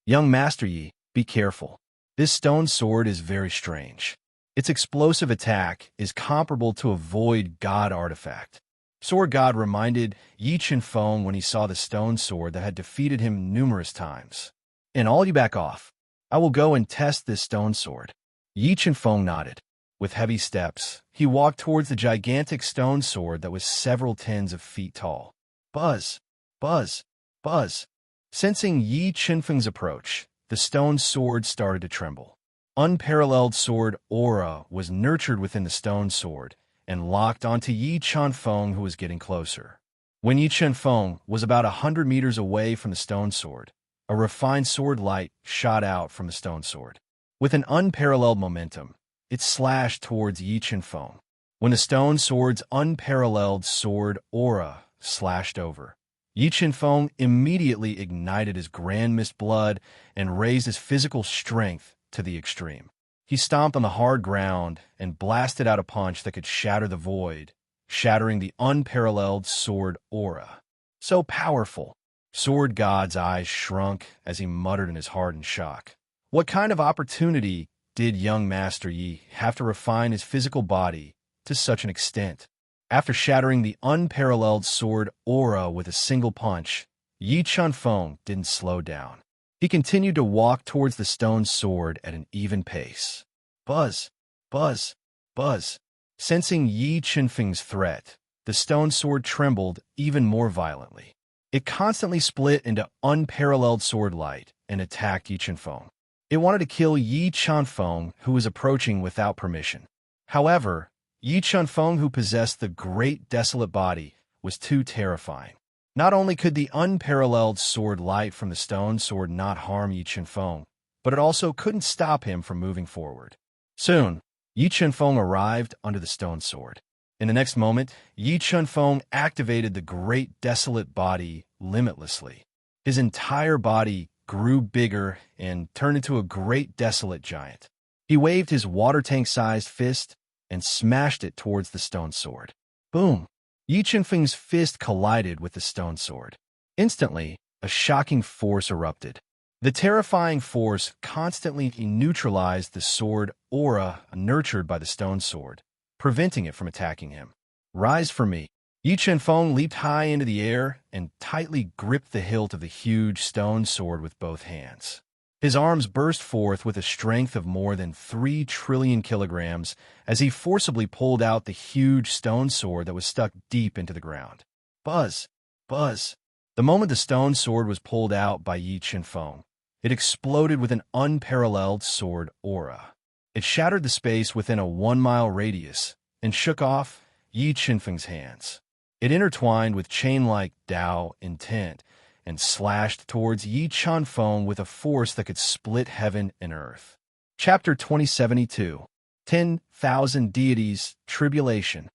Young Master Yi, be careful. This stone sword is very strange. Its explosive attack is comparable to a void god artifact. Sword God reminded Yi Chunfeng when he saw the stone sword that had defeated him numerous times. And all you back off. I will go and test this stone sword. Yi Chunfeng nodded. With heavy steps, he walked towards the gigantic stone sword that was several tens of feet tall. Buzz! Buzz! Buzz! Sensing Yi Chunfeng's approach, the stone sword started to tremble. Unparalleled sword aura was nurtured within the stone sword and locked onto Yi Chunfeng, who was getting closer. When Yi Chunfeng was about 100 meters away from the stone sword, a refined sword light shot out from the stone sword. With an unparalleled momentum, it slashed towards Yi Chunfeng. When the stone sword's unparalleled sword aura slashed over, Yi Chunfeng immediately ignited his grand mist blood and raised his physical strength to the extreme. He stomped on the hard ground and blasted out a punch that could shatter the void, shattering the unparalleled sword aura. So powerful! Sword God's eyes shrunk as he muttered in his heart in shock. What kind of opportunity did young Master Yi have to refine his physical body to such an extent? After shattering the unparalleled sword aura with a single punch, Yi Chunfeng didn't slow down. He continued to walk towards the stone sword at an even pace. Buzz! Buzz! Buzz! Sensing Yi Chunfeng's threat, the stone sword trembled even more violently. It constantly split into unparalleled sword light and attacked Yi Chunfeng. It wanted to kill Yi Chunfeng, who was approaching without permission. However, Yi Chunfeng, who possessed the great desolate body, was too terrifying. Not only could the unparalleled sword light from the stone sword not harm Yi Chunfeng, but it also couldn't stop him from moving forward. Soon, Yi Chunfeng arrived under the stone sword. In the next moment, Yi Chunfeng activated the great desolate body limitlessly. His entire body grew bigger and turned into a great desolate giant. He waved his water tank-sized fist and smashed it towards the stone sword. Boom! Yi Chunfeng's fist collided with the stone sword. Instantly, a shocking force erupted. The terrifying force constantly neutralized the sword aura nurtured by the stone sword, preventing it from attacking him. Rise for me! Yi Chunfeng leaped high into the air and tightly gripped the hilt of the huge stone sword with both hands. His arms burst forth with a strength of more than 3 trillion kilograms as he forcibly pulled out the huge stone sword that was stuck deep into the ground. Buzz! Buzz! The moment the stone sword was pulled out by Yi Chunfeng, it exploded with an unparalleled sword aura. It shattered the space within a 1-mile radius and shook off Yi Chunfeng's hands. It intertwined with chain-like Tao intent and slashed towards Yi Chunfeng with a force that could split heaven and earth. Chapter 2072. 10,000 Deities, Tribulation.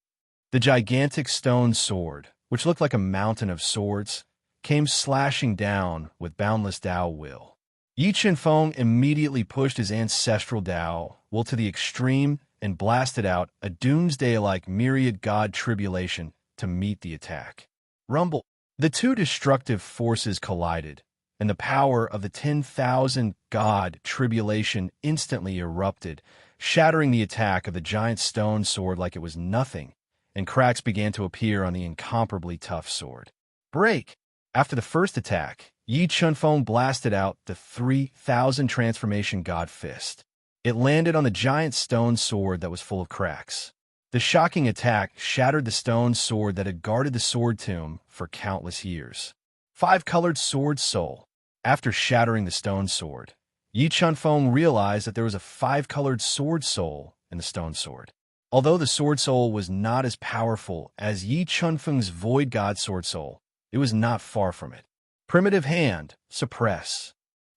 The gigantic stone sword, which looked like a mountain of swords, came slashing down with boundless Tao will. Yi Chunfeng immediately pushed his ancestral Tao will to the extreme and blasted out a doomsday-like myriad god tribulation to meet the attack. Rumble! The two destructive forces collided, and the power of the 10,000 god tribulation instantly erupted, shattering the attack of the giant stone sword like it was nothing, and cracks began to appear on the incomparably tough sword. Break! After the first attack, Yi Chunfeng blasted out the 3,000 transformation god fist. It landed on the giant stone sword that was full of cracks. The shocking attack shattered the stone sword that had guarded the sword tomb for countless years. 5-colored sword soul. After shattering the stone sword, Yi Chunfeng realized that there was a 5-colored sword soul in the stone sword. Although the sword soul was not as powerful as Yi Chunfeng's void god sword soul, it was not far from it. Primitive hand, suppress.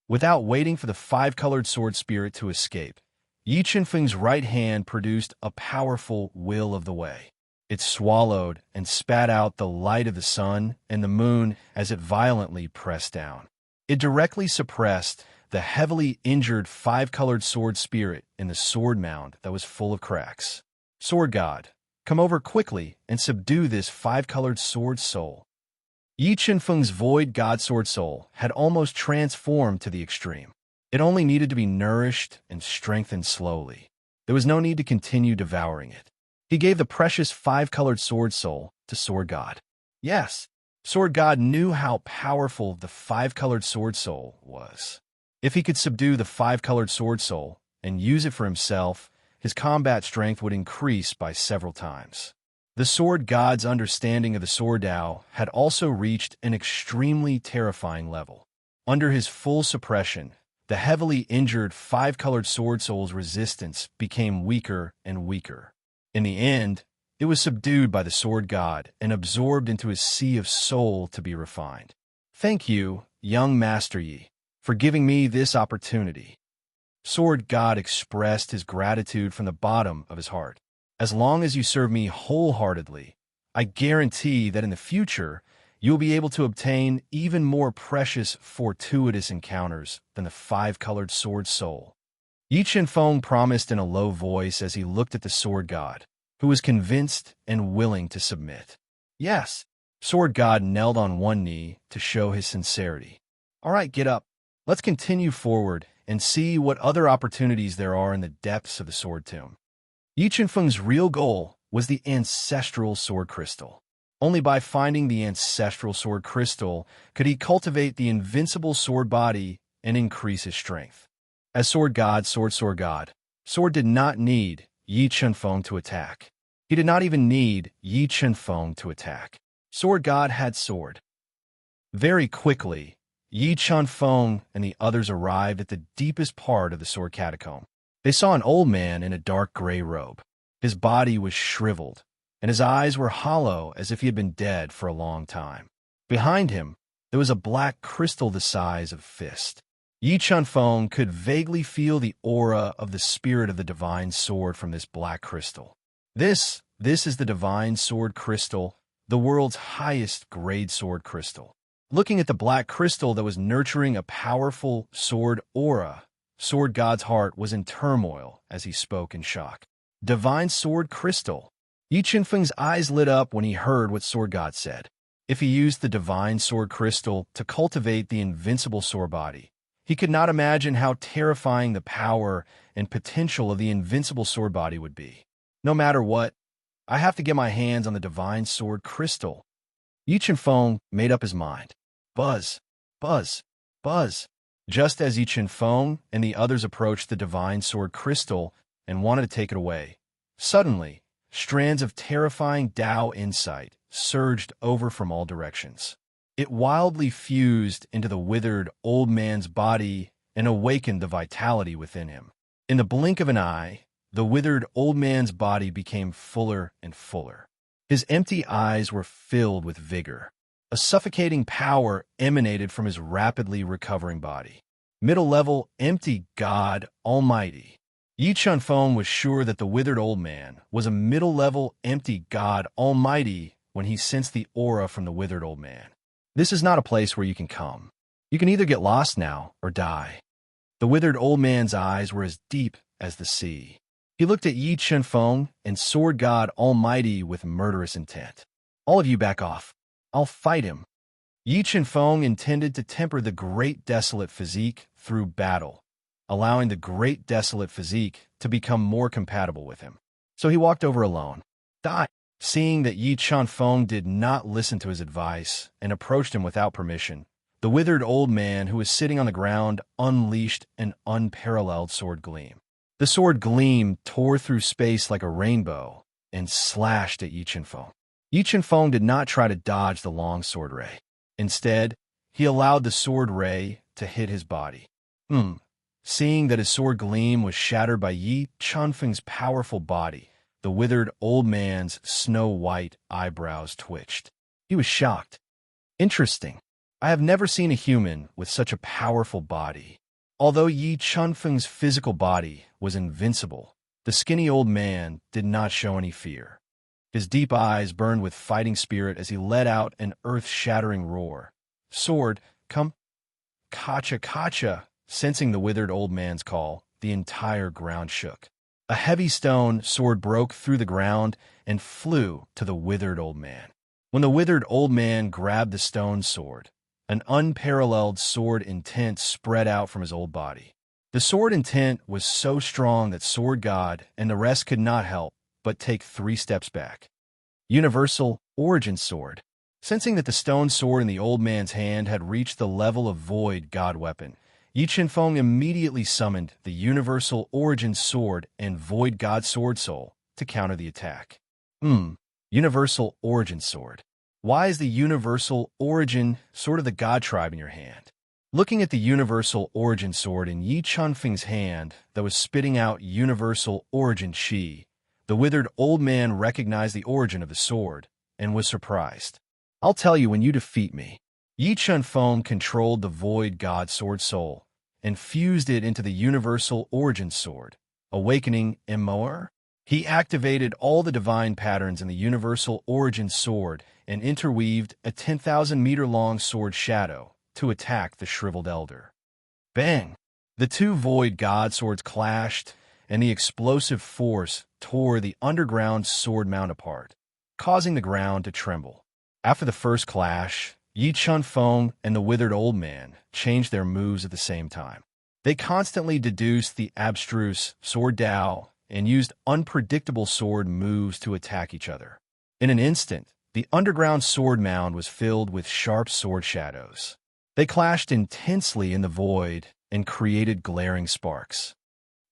Without waiting for the five-colored sword spirit to escape, Yi Qinfeng's right hand produced a powerful will of the way. It swallowed and spat out the light of the sun and the moon as it violently pressed down. It directly suppressed the heavily injured five-colored sword spirit in the sword mound that was full of cracks. Sword God, come over quickly and subdue this five-colored sword soul. Yi Qinfeng's void god sword soul had almost transformed to the extreme. It only needed to be nourished and strengthened slowly. There was no need to continue devouring it. He gave the precious five-colored sword soul to Sword God. Yes, Sword God knew how powerful the five-colored sword soul was. If he could subdue the five-colored sword soul and use it for himself, his combat strength would increase by several times. The Sword God's understanding of the Sword Tao had also reached an extremely terrifying level. Under his full suppression, the heavily injured five-colored sword soul's resistance became weaker and weaker. In the end, it was subdued by the Sword God and absorbed into his sea of soul to be refined. Thank you, young Master Yi, for giving me this opportunity. Sword God expressed his gratitude from the bottom of his heart. As long as you serve me wholeheartedly, I guarantee that in the future, you will be able to obtain even more precious, fortuitous encounters than the five-colored sword soul. Yi Qinfeng promised in a low voice as he looked at the Sword God, who was convinced and willing to submit. Yes, Sword God knelt on one knee to show his sincerity. All right, get up. Let's continue forward and see what other opportunities there are in the depths of the Sword Tomb. Yi Qinfeng's real goal was the ancestral sword crystal. Only by finding the ancestral sword crystal could he cultivate the invincible sword body and increase his strength. As Sword God, Sword God, Sword did not need Yi Qinfeng to attack. He did not even need Yi Qinfeng to attack. Sword God had sword. Very quickly, Yi Qinfeng and the others arrived at the deepest part of the sword catacomb. They saw an old man in a dark gray robe. His body was shriveled, and his eyes were hollow as if he had been dead for a long time. Behind him, there was a black crystal the size of a fist. Yi Qinfeng could vaguely feel the aura of the spirit of the divine sword from this black crystal. This is the divine sword crystal, the world's highest grade sword crystal. Looking at the black crystal that was nurturing a powerful sword aura, Sword God's heart was in turmoil as he spoke in shock. Divine sword crystal. Yi Qinfeng's eyes lit up when he heard what Sword God said. If he used the divine sword crystal to cultivate the invincible sword body, he could not imagine how terrifying the power and potential of the invincible sword body would be. No matter what, I have to get my hands on the divine sword crystal. Yi Qinfeng made up his mind. Buzz, buzz, buzz. Just as Yi Qinfeng and the others approached the divine sword crystal and wanted to take it away, suddenly, strands of terrifying Tao insight surged over from all directions. It wildly fused into the withered old man's body and awakened the vitality within him. In the blink of an eye, the withered old man's body became fuller and fuller. His empty eyes were filled with vigor. A suffocating power emanated from his rapidly recovering body. Middle-level, empty God Almighty. Yi Qinfeng was sure that the withered old man was a middle-level, empty God Almighty when he sensed the aura from the withered old man. This is not a place where you can come. You can either get lost now or die. The withered old man's eyes were as deep as the sea. He looked at Yi Qinfeng and Sword God Almighty with murderous intent. All of you back off. I'll fight him. Yi Qinfeng intended to temper the great desolate physique through battle, allowing the great desolate physique to become more compatible with him. So he walked over alone. Die. Seeing that Yi Qinfeng did not listen to his advice and approached him without permission, the withered old man who was sitting on the ground unleashed an unparalleled sword gleam. The sword gleam tore through space like a rainbow and slashed at Yi Qinfeng. Yi Qinfeng did not try to dodge the long sword ray. Instead, he allowed the sword ray to hit his body. Seeing that his sword gleam was shattered by Yi Qinfeng's powerful body, the withered old man's snow-white eyebrows twitched. He was shocked. Interesting. I have never seen a human with such a powerful body. Although Yi Chunfeng's physical body was invincible, the skinny old man did not show any fear. His deep eyes burned with fighting spirit as he let out an earth-shattering roar. Sword, come, Kacha, Kacha! Sensing the withered old man's call, the entire ground shook. A heavy stone sword broke through the ground and flew to the withered old man. When the withered old man grabbed the stone sword, an unparalleled sword intent spread out from his old body. The sword intent was so strong that Sword God and the rest could not help but take 3 steps back. Universal Origin Sword. Sensing that the stone sword in the old man's hand had reached the level of Void God weapon, Yi Chenfeng immediately summoned the Universal Origin Sword and Void God Sword Soul to counter the attack. Universal Origin Sword. Why is the Universal Origin Sword of the God Tribe in your hand? Looking at the Universal Origin Sword in Yi Chunfeng's hand that was spitting out Universal Origin Qi, the withered old man recognized the origin of the sword and was surprised. I'll tell you when you defeat me. Yi Chunfeng controlled the Void God Sword Soul and fused it into the Universal Origin Sword, awakening Emoer. He activated all the divine patterns in the Universal Origin Sword and interweaved a 10,000-meter-long sword shadow to attack the shriveled elder. Bang! The 2 Void God Swords clashed, and the explosive force tore the underground sword mount apart, causing the ground to tremble. After the first clash, Yi Chunfeng and the withered old man changed their moves at the same time. They constantly deduced the abstruse sword Dao and used unpredictable sword moves to attack each other. In an instant, the underground sword mound was filled with sharp sword shadows. They clashed intensely in the void and created glaring sparks.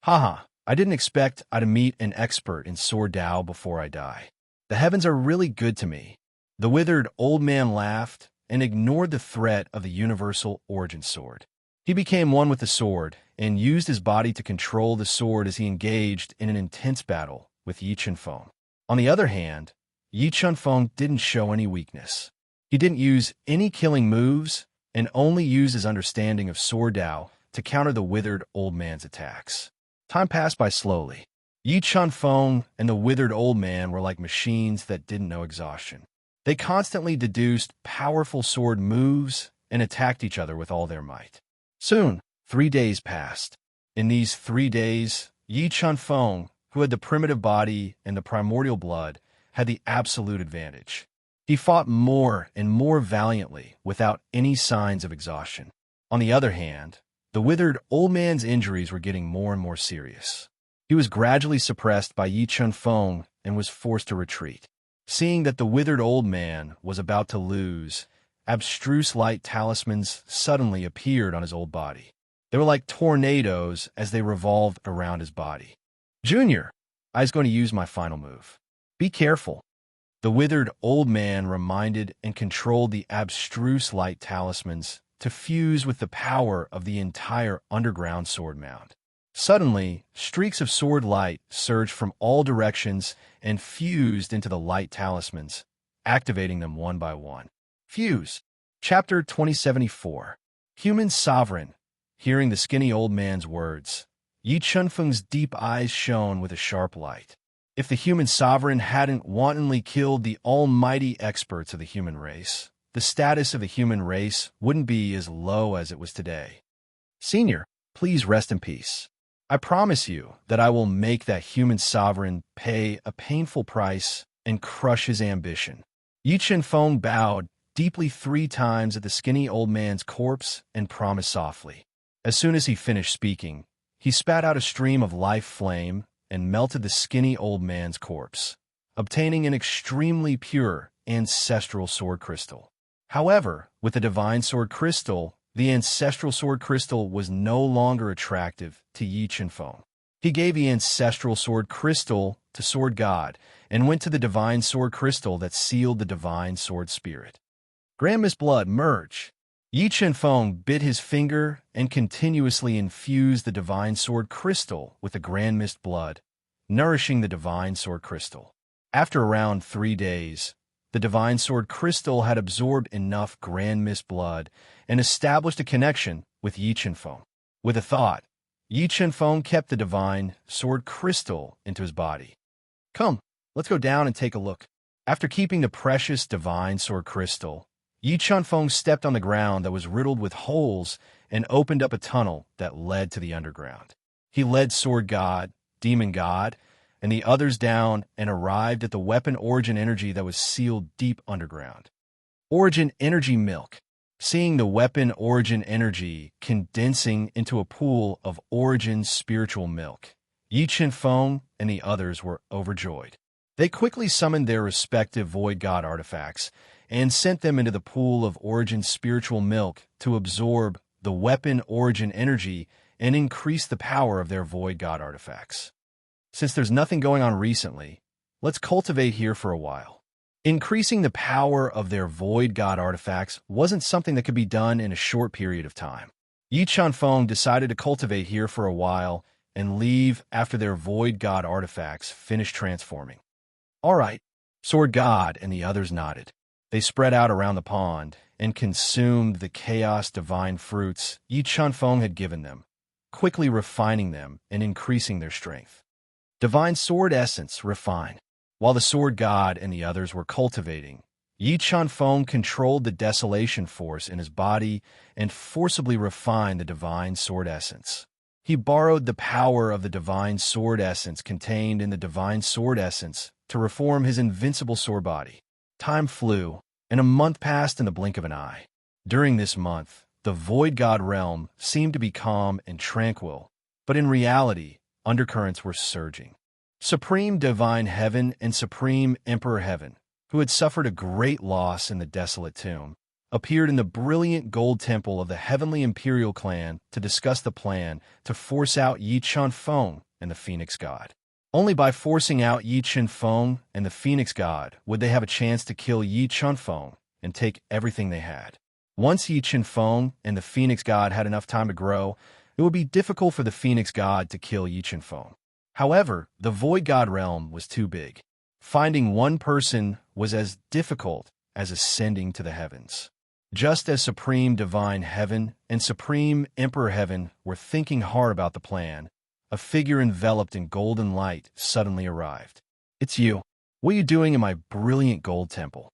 Haha, I didn't expect I'd meet an expert in sword Dao before I die. The heavens are really good to me. The withered old man laughed and ignored the threat of the Universal Origin Sword. He became one with the sword and used his body to control the sword as he engaged in an intense battle with Yi Chunfeng. On the other hand, Yi Chunfeng didn't show any weakness. He didn't use any killing moves and only used his understanding of sword Dao to counter the withered old man's attacks. Time passed by slowly. Yi Chunfeng and the withered old man were like machines that didn't know exhaustion. They constantly deduced powerful sword moves and attacked each other with all their might. Soon, 3 days passed. In these 3 days, Yi Chunfeng, who had the primitive body and the primordial blood, had the absolute advantage. He fought more and more valiantly without any signs of exhaustion. On the other hand, the withered old man's injuries were getting more and more serious. He was gradually suppressed by Yi Chunfeng and was forced to retreat. Seeing that the withered old man was about to lose, abstruse light talismans suddenly appeared on his old body. They were like tornadoes as they revolved around his body. Junior, I was going to use my final move. Be careful. The withered old man reminded and controlled the abstruse light talismans to fuse with the power of the entire underground sword mound. Suddenly, streaks of sword light surged from all directions and fused into the light talismans, activating them one by one. Fuse. Chapter 2074. Human Sovereign. Hearing the skinny old man's words, Yi Chunfeng's deep eyes shone with a sharp light. If the human sovereign hadn't wantonly killed the almighty experts of the human race, the status of the human race wouldn't be as low as it was today. Senior, please rest in peace. I promise you that I will make that human sovereign pay a painful price and crush his ambition. Yi Chunfeng bowed deeply 3 times at the skinny old man's corpse and promised softly. As soon as he finished speaking, he spat out a stream of life flame and melted the skinny old man's corpse, obtaining an extremely pure ancestral sword crystal. However, with the divine sword crystal, the ancestral sword crystal was no longer attractive to Yi Chunfeng. He gave the ancestral sword crystal to Sword God and went to the divine sword crystal that sealed the divine sword spirit. Grand Mist blood merge. Yi Chunfeng bit his finger and continuously infused the divine sword crystal with the Grand Mist blood, nourishing the divine sword crystal. After around 3 days, the divine sword crystal had absorbed enough grand mist blood and established a connection with Yi Qianfeng. With a thought, Yi Qianfeng kept the divine sword crystal into his body. Come, let's go down and take a look. After keeping the precious divine sword crystal, Yi Qianfeng stepped on the ground that was riddled with holes and opened up a tunnel that led to the underground. He led Sword God, Demon God, and the others down and arrived at the weapon origin energy that was sealed deep underground. Origin energy milk. Seeing the weapon origin energy condensing into a pool of origin spiritual milk, Yi Qianfeng and the others were overjoyed. They quickly summoned their respective void god artifacts and sent them into the pool of origin spiritual milk to absorb the weapon origin energy and increase the power of their void god artifacts. Since there's nothing going on recently, let's cultivate here for a while. Increasing the power of their void god artifacts wasn't something that could be done in a short period of time. Yi Qianfeng decided to cultivate here for a while and leave after their void god artifacts finished transforming. All right, Sword God and the others nodded. They spread out around the pond and consumed the chaos divine fruits Yi Qianfeng had given them, quickly refining them and increasing their strength. Divine sword essence refine. While the Sword God and the others were cultivating, Yi Qianfeng controlled the desolation force in his body and forcibly refined the divine sword essence. He borrowed the power of the divine sword essence contained in the divine sword essence to reform his invincible sword body. Time flew, and a month passed in the blink of an eye. During this month, the Void God realm seemed to be calm and tranquil, but in reality, undercurrents were surging. Supreme Divine Heaven and Supreme Emperor Heaven, who had suffered a great loss in the desolate tomb, appeared in the brilliant gold temple of the Heavenly Imperial Clan to discuss the plan to force out Yi Qianfeng and the Phoenix God. Only by forcing out Yi Qianfeng and the Phoenix God would they have a chance to kill Yi Qianfeng and take everything they had. Once Yi Qianfeng and the Phoenix God had enough time to grow, it would be difficult for the Phoenix God to kill Yi Qianfeng. However, the Void God realm was too big. Finding one person was as difficult as ascending to the heavens. Just as Supreme Divine Heaven and Supreme Emperor Heaven were thinking hard about the plan, a figure enveloped in golden light suddenly arrived. It's you. What are you doing in my brilliant gold temple?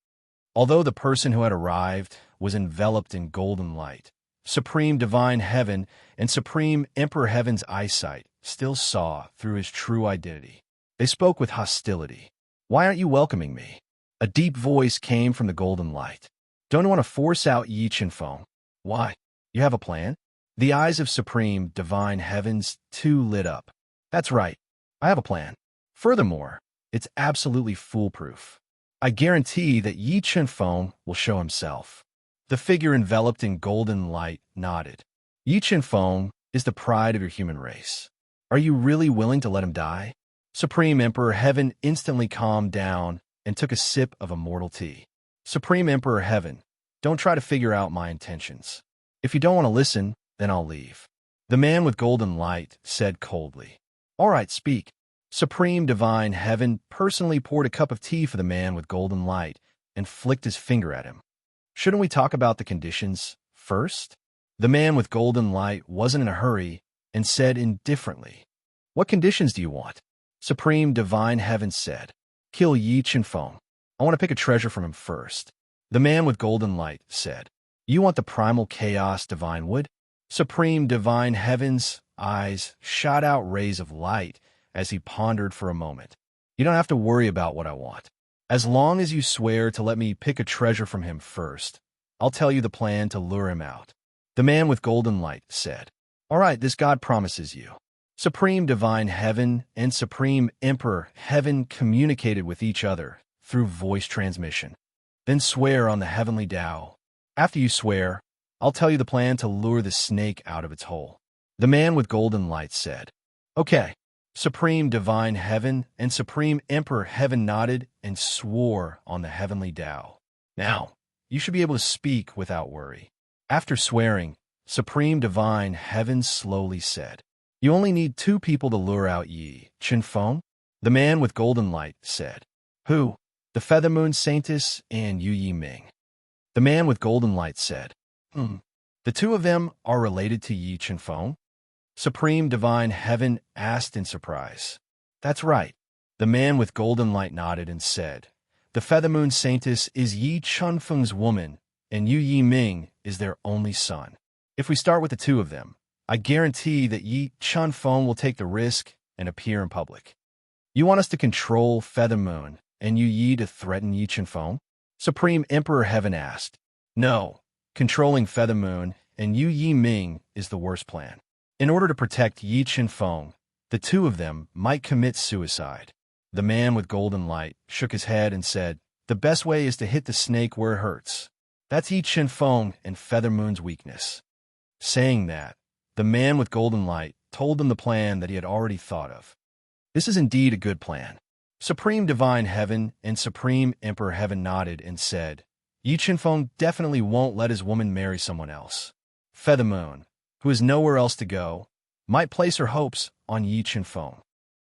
Although the person who had arrived was enveloped in golden light, Supreme Divine Heaven and Supreme Emperor Heaven's eyesight still saw through his true identity. They spoke with hostility. Why aren't you welcoming me? A deep voice came from the golden light. Don't you want to force out Yi Qianfeng? Why? You have a plan? The eyes of Supreme Divine Heavens too lit up. That's right. I have a plan. Furthermore, it's absolutely foolproof. I guarantee that Yi Qianfeng will show himself. The figure enveloped in golden light nodded. Yi Qianfeng is the pride of your human race. Are you really willing to let him die? Supreme Emperor Heaven instantly calmed down and took a sip of immortal tea. Supreme Emperor Heaven, don't try to figure out my intentions. If you don't want to listen, then I'll leave. The man with golden light said coldly. All right, speak. Supreme Divine Heaven personally poured a cup of tea for the man with golden light and flicked his finger at him. Shouldn't we talk about the conditions first? The man with golden light wasn't in a hurry and said indifferently, What conditions do you want? Supreme Divine Heaven said, Kill Yi Qianfeng. I want to pick a treasure from him first. The man with golden light said, You want the primal chaos divine wood? Supreme Divine Heaven's eyes shot out rays of light as he pondered for a moment. You don't have to worry about what I want. As long as you swear to let me pick a treasure from him first, I'll tell you the plan to lure him out. The man with golden light said, All right, this God promises you. Supreme Divine Heaven and Supreme Emperor Heaven communicated with each other through voice transmission. Then swear on the heavenly Tao. After you swear, I'll tell you the plan to lure the snake out of its hole. The man with golden light said, Okay. Supreme Divine Heaven and Supreme Emperor Heaven nodded and swore on the heavenly Tao. Now, you should be able to speak without worry. After swearing, Supreme Divine Heaven slowly said, You only need 2 people to lure out Yi Qianfeng. The man with golden light said, Who? the Feather Moon Saintess, and Yu Yi Ming. The man with golden light said, The two of them are related to Yi Chenfeng? Supreme Divine Heaven asked in surprise. That's right. The man with golden light nodded and said, The Feather Moon Saintess is Yi Chenfeng's woman, and Yu Yi Ming is their only son. If we start with the two of them, I guarantee that Yi Chenfeng will take the risk and appear in public. You want us to control Feather Moon and Yu Yi to threaten Yi Chenfeng? Supreme Emperor Heaven asked. No, controlling Feather Moon and Yu Yi Ming is the worst plan. In order to protect Yi Chenfeng, the two of them might commit suicide. The man with golden light shook his head and said, The best way is to hit the snake where it hurts. That's Yi Chenfeng and Feather Moon's weakness. Saying that, the man with golden light told them the plan that he had already thought of. This is indeed a good plan. Supreme Divine Heaven and Supreme Emperor Heaven nodded and said, Yi Chenfeng definitely won't let his woman marry someone else. Feather Moon, who has nowhere else to go, might place her hopes on Yi Chenfeng.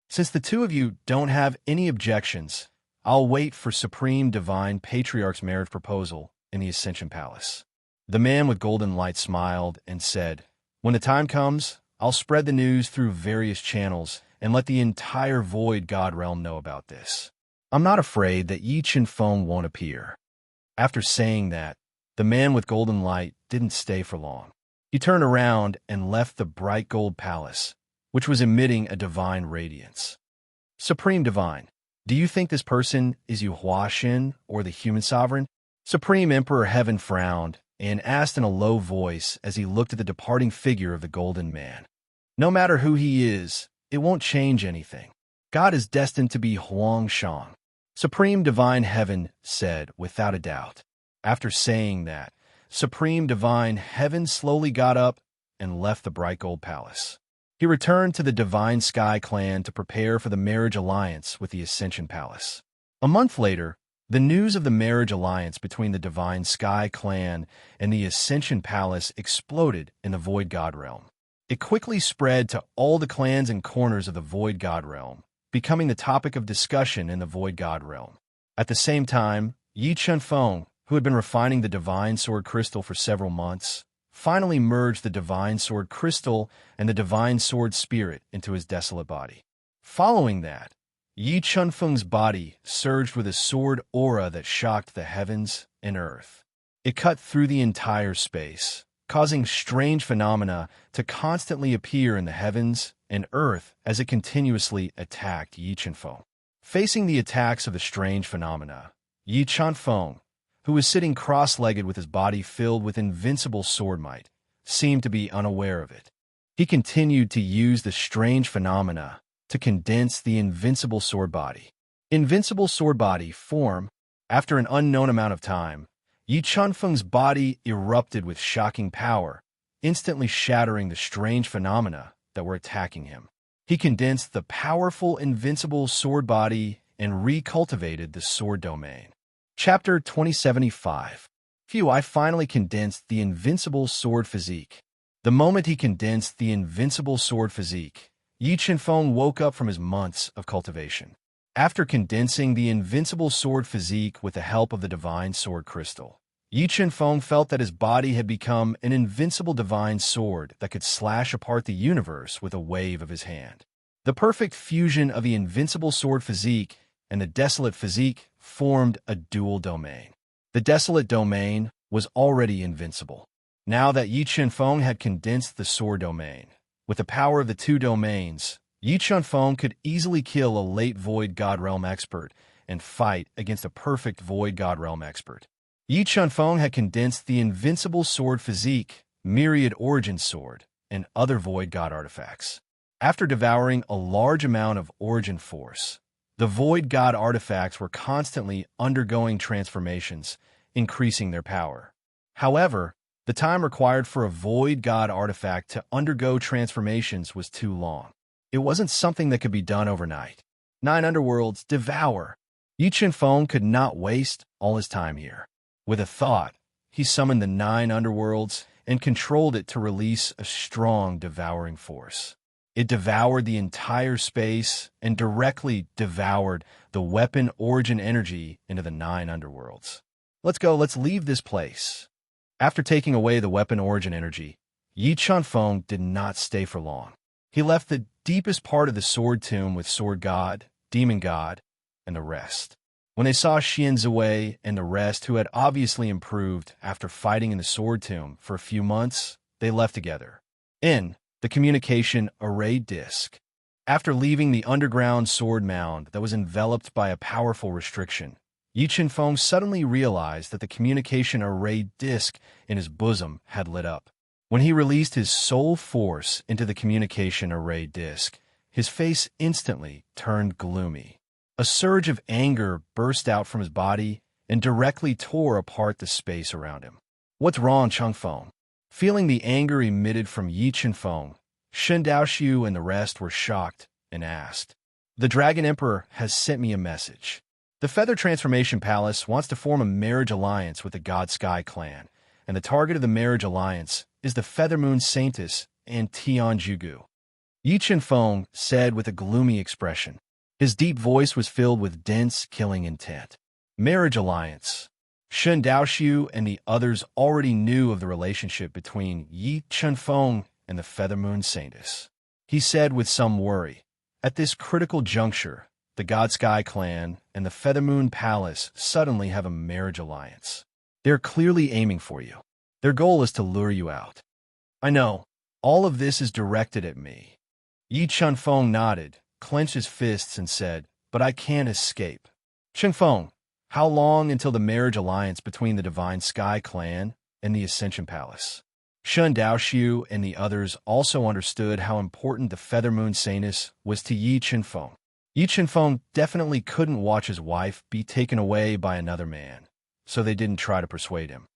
Since the two of you don't have any objections, I'll wait for Supreme Divine Patriarch's marriage proposal in the Ascension Palace. The man with golden light smiled and said, When the time comes, I'll spread the news through various channels and let the entire Void God Realm know about this. I'm not afraid that Yi Chenfeng won't appear. After saying that, the man with golden light didn't stay for long. He turned around and left the bright gold palace, which was emitting a divine radiance. Supreme Divine, do you think this person is Yu Huaxin or the human sovereign? Supreme Emperor Heaven frowned and asked in a low voice as he looked at the departing figure of the golden man. No matter who he is, it won't change anything. God is destined to be Huang Shang. Supreme Divine Heaven said without a doubt. After saying that, Supreme Divine Heaven slowly got up and left the bright gold palace. He returned to the Divine Sky clan to prepare for the marriage alliance with the Ascension Palace. A month later, the news of the marriage alliance between the Divine Sky clan and the Ascension Palace exploded in the Void God Realm. It quickly spread to all the clans and corners of the Void God Realm, becoming the topic of discussion in the Void God Realm. At the same time, Yi Chenfeng, who had been refining the Divine Sword Crystal for several months, finally merged the Divine Sword Crystal and the Divine Sword Spirit into his desolate body. Following that, Yi Chenfeng's body surged with a sword aura that shocked the heavens and earth. It cut through the entire space, causing strange phenomena to constantly appear in the heavens and earth as it continuously attacked Yi Chenfeng. Facing the attacks of the strange phenomena, Yi Chenfeng, who was sitting cross-legged with his body filled with invincible sword might, seemed to be unaware of it. He continued to use the strange phenomena to condense the invincible sword body. Invincible sword body form. After an unknown amount of time, Yi Chenfeng's body erupted with shocking power, instantly shattering the strange phenomena that were attacking him. He condensed the powerful invincible sword body and recultivated the sword domain. Chapter 2075. Phew, I finally condensed the invincible sword physique. The moment he condensed the invincible sword physique, Yi Chenfeng woke up from his months of cultivation. After condensing the invincible sword physique with the help of the Divine Sword Crystal, Yi Chenfeng felt that his body had become an invincible divine sword that could slash apart the universe with a wave of his hand. The perfect fusion of the invincible sword physique and the desolate physique formed a dual domain. The desolate domain was already invincible. Now that Yi Chenfeng had condensed the sword domain, with the power of the two domains, Yi Chenfeng could easily kill a late Void God Realm expert and fight against a perfect Void God Realm expert. Yi Chenfeng had condensed the invincible sword physique, myriad origin sword, and other Void God artifacts. After devouring a large amount of origin force, the Void God artifacts were constantly undergoing transformations, increasing their power. However, the time required for a Void God artifact to undergo transformations was too long. It wasn't something that could be done overnight. 9 underworlds, devour! Yi Chenfeng could not waste all his time here. With a thought, he summoned the 9 underworlds and controlled it to release a strong devouring force. It devoured the entire space and directly devoured the weapon origin energy into the 9 underworlds. Let's go, let's leave this place. After taking away the weapon origin energy, Yi Chunfeng did not stay for long. He left the deepest part of the sword tomb with Sword God, Demon God, and the rest. When they saw Xian Ziwei and the rest, who had obviously improved after fighting in the sword tomb for a few months, they left together. In the communication array disk. After leaving the underground sword mound that was enveloped by a powerful restriction, Yi Chunfeng suddenly realized that the communication array disk in his bosom had lit up. When he released his soul force into the communication array disk, his face instantly turned gloomy. A surge of anger burst out from his body and directly tore apart the space around him. What's wrong, Chunfeng? Feeling the anger emitted from Yi Chunfeng, Shen Daoxiu and the rest were shocked and asked, "The Dragon Emperor has sent me a message. The Feather Transformation Palace wants to form a marriage alliance with the God Sky clan, and the target of the marriage alliance is the Feather Moon Saintess and Tian Jugu." Yi Chunfeng said with a gloomy expression. His deep voice was filled with dense, killing intent. Marriage alliance. Shen Daoxiu and the others already knew of the relationship between Yi Chunfeng and the Feather Moon Saintess. He said with some worry, "At this critical juncture, the God Sky clan and the Feather Moon Palace suddenly have a marriage alliance. They're clearly aiming for you. Their goal is to lure you out." "I know. All of this is directed at me." Yi Chunfeng nodded, clenched his fists, and said, "But I can't escape." "Chunfeng, how long until the marriage alliance between the Divine Sky clan and the Ascension Palace?" Shen Daoxiu and the others also understood how important the Feather Moon Saintess was to Yi Chunfeng. Yi Chunfeng definitely couldn't watch his wife be taken away by another man, so they didn't try to persuade him.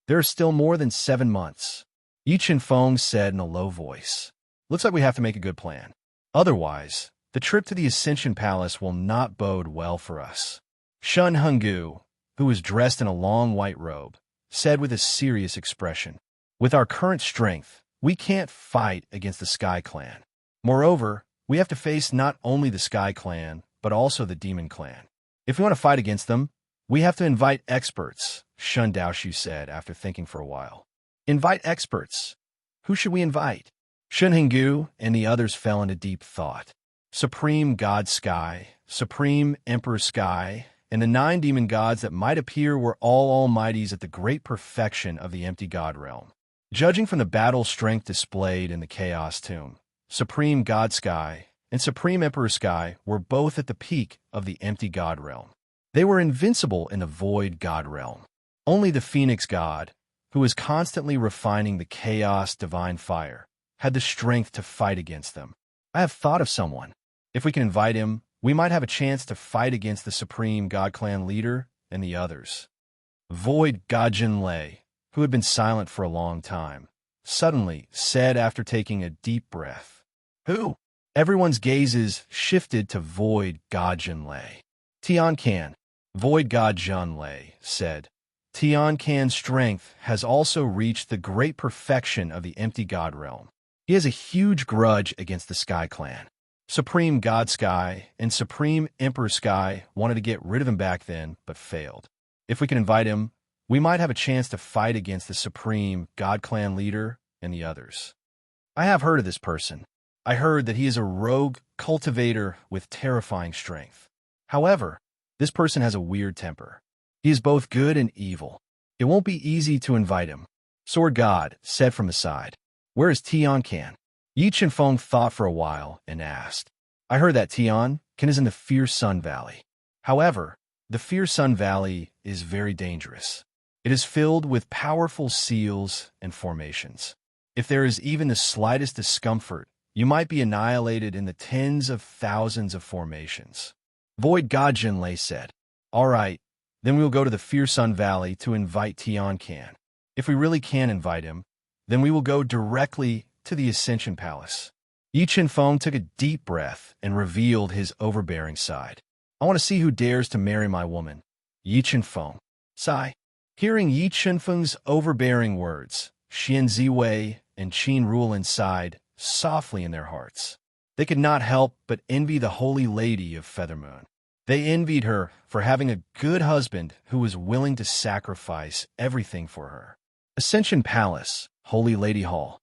"There are still more than 7 months," Yi Chunfeng said in a low voice. "Looks like we have to make a good plan. Otherwise, the trip to the Ascension Palace will not bode well for us." Shun Henggu, who was dressed in a long white robe, said with a serious expression, "With our current strength, we can't fight against the Sky Clan. Moreover, we have to face not only the Sky Clan, but also the Demon Clan. If we want to fight against them, we have to invite experts," Shun Daoxiu said after thinking for a while. "Invite experts? Who should we invite?" Shun Henggu and the others fell into deep thought. Supreme God Sky, Supreme Emperor Sky, and the 9 demon gods that might appear were all almighties at the great perfection of the empty god realm. Judging from the battle strength displayed in the Chaos Tomb, Supreme God Sky and Supreme Emperor Sky were both at the peak of the empty god realm. They were invincible in the void god realm. Only the Phoenix God, who was constantly refining the chaos divine fire, had the strength to fight against them. "I have thought of someone. If we can invite him, we might have a chance to fight against the Supreme God Clan leader and the others." Void Gajin Lei, who had been silent for a long time, suddenly said after taking a deep breath, "Who?" Everyone's gazes shifted to Void Gajin Lei. "Tian Can." Void Gajin Lei said, "Tian Can's strength has also reached the great perfection of the empty god realm. He has a huge grudge against the Sky Clan. Supreme God Sky and Supreme Emperor Sky wanted to get rid of him back then, but failed. If we can invite him, we might have a chance to fight against the Supreme God Clan leader and the others." "I have heard of this person. I heard that he is a rogue cultivator with terrifying strength. However, this person has a weird temper. He is both good and evil. It won't be easy to invite him." Sword God said from the side, "Where is Tian Can?" Yi Chunfeng thought for a while and asked, "I heard that Tian Can is in the Fierce Sun Valley. However, the Fierce Sun Valley is very dangerous. It is filled with powerful seals and formations. If there is even the slightest discomfort, you might be annihilated in the tens of thousands of formations." Void Gajin Lei said, "All right, then we will go to the Fierce Sun Valley to invite Tian Can. If we really can invite him, then we will go directly to the Ascension Palace." Yi Chunfeng took a deep breath and revealed his overbearing side. "I want to see who dares to marry my woman." Yi Chunfeng. Sigh. Hearing Yi Chunfeng's overbearing words, Xian Ziwei and Qin Ruolin sighed softly in their hearts. They could not help but envy the holy lady of Feathermoon. They envied her for having a good husband who was willing to sacrifice everything for her. Ascension Palace, Holy Lady Hall.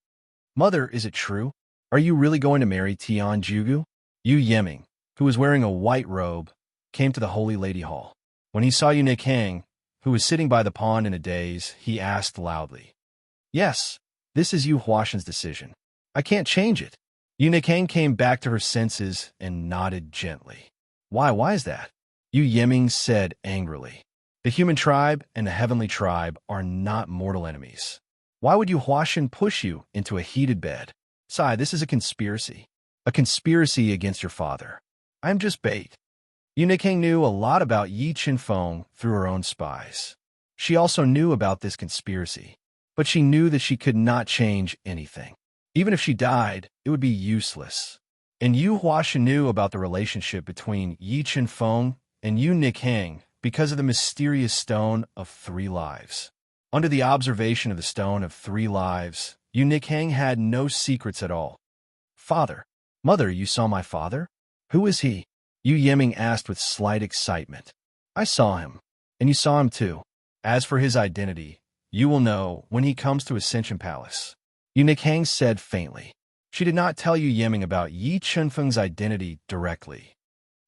Mother, is it true? Are you really going to marry Tian Jugu? Yu Yeming, who was wearing a white robe, came to the Holy Lady Hall. When he saw Yu Nikang, who was sitting by the pond in a daze, he asked loudly, "Yes, this is Yu Huashan's decision. I can't change it." Yu Nikang came back to her senses and nodded gently. Why is that? Yu Yeming said angrily. The human tribe and the heavenly tribe are not mortal enemies. Why would Yu Huashan push you into a heated bed? Sai, this is a conspiracy. A conspiracy against your father. I'm just bait. Yu Nikang knew a lot about Yi Qinfeng through her own spies. She also knew about this conspiracy, but she knew that she could not change anything. Even if she died, it would be useless. And Yu Huashan knew about the relationship between Yi Qinfeng and Yu Nikang because of the mysterious Stone of Three Lives. Under the observation of the Stone of Three Lives, Yu Nikang had no secrets at all. Father, Mother, you saw my father? Who is he? Yu Yeming asked with slight excitement. I saw him, and you saw him too. As for his identity, you will know when he comes to Ascension Palace. Yu Nikang said faintly. She did not tell Yu Yeming about Yi Qinfeng's identity directly.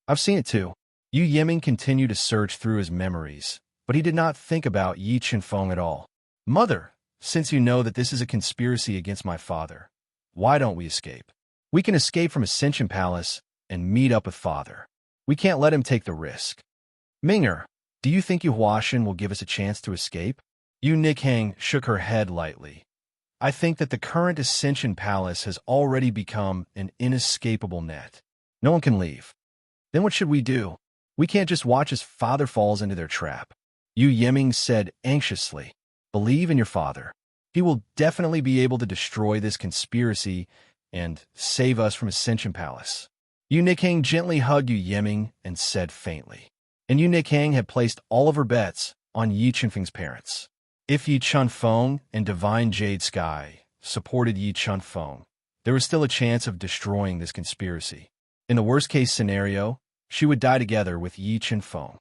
I've seen it too. Yu Yeming continued to search through his memories, but he did not think about Yi Qinfeng at all. Mother, since you know that this is a conspiracy against my father, why don't we escape? We can escape from Ascension Palace and meet up with father. We can't let him take the risk. Ming'er, do you think Yu Huashan will give us a chance to escape? Yu Nikang shook her head lightly. I think that the current Ascension Palace has already become an inescapable net. No one can leave. Then what should we do? We can't just watch as father falls into their trap. Yu Yeming said anxiously. Believe in your father. He will definitely be able to destroy this conspiracy and save us from Ascension Palace. Yu Nikang gently hugged Yu Yeming and said faintly. And Yu Nikang had placed all of her bets on Yi Qinfeng's parents. If Yi Qinfeng and Divine Jade Sky supported Yi Qinfeng, there was still a chance of destroying this conspiracy. In the worst-case scenario, she would die together with Yi Qinfeng.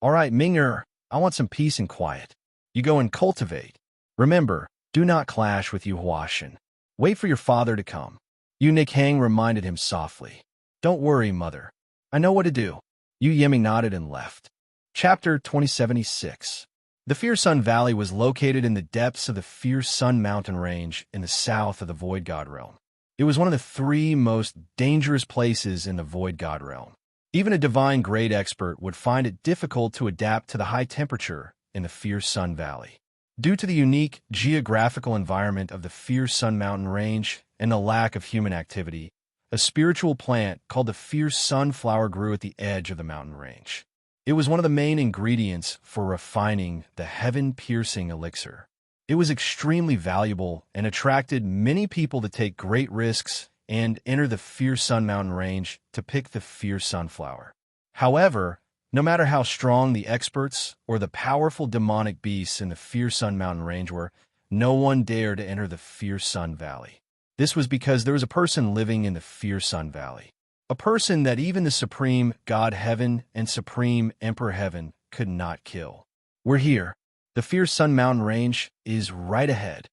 All right, Ming'er, I want some peace and quiet. You go and cultivate. Remember, do not clash with Yu Huashan. Wait for your father to come. Yu Nikang reminded him softly. Don't worry, Mother. I know what to do. Yu Yeming nodded and left. Chapter 2076. The Fierce Sun Valley was located in the depths of the Fierce Sun Mountain Range in the south of the Void God Realm. It was one of the 3 most dangerous places in the Void God Realm. Even a divine grade expert would find it difficult to adapt to the high temperature in the Fierce Sun Valley. Due to the unique geographical environment of the Fierce Sun Mountain Range and the lack of human activity, a spiritual plant called the Fierce Sunflower grew at the edge of the mountain range. It was one of the main ingredients for refining the heaven-piercing elixir. It was extremely valuable and attracted many people to take great risks and enter the Fierce Sun Mountain Range to pick the Fierce Sunflower. However, no matter how strong the experts or the powerful demonic beasts in the Fierce Sun Mountain Range were, no one dared to enter the Fierce Sun Valley. This was because there was a person living in the Fierce Sun Valley. A person that even the Supreme God Heaven and Supreme Emperor Heaven could not kill. We're here. The Fierce Sun Mountain Range is right ahead.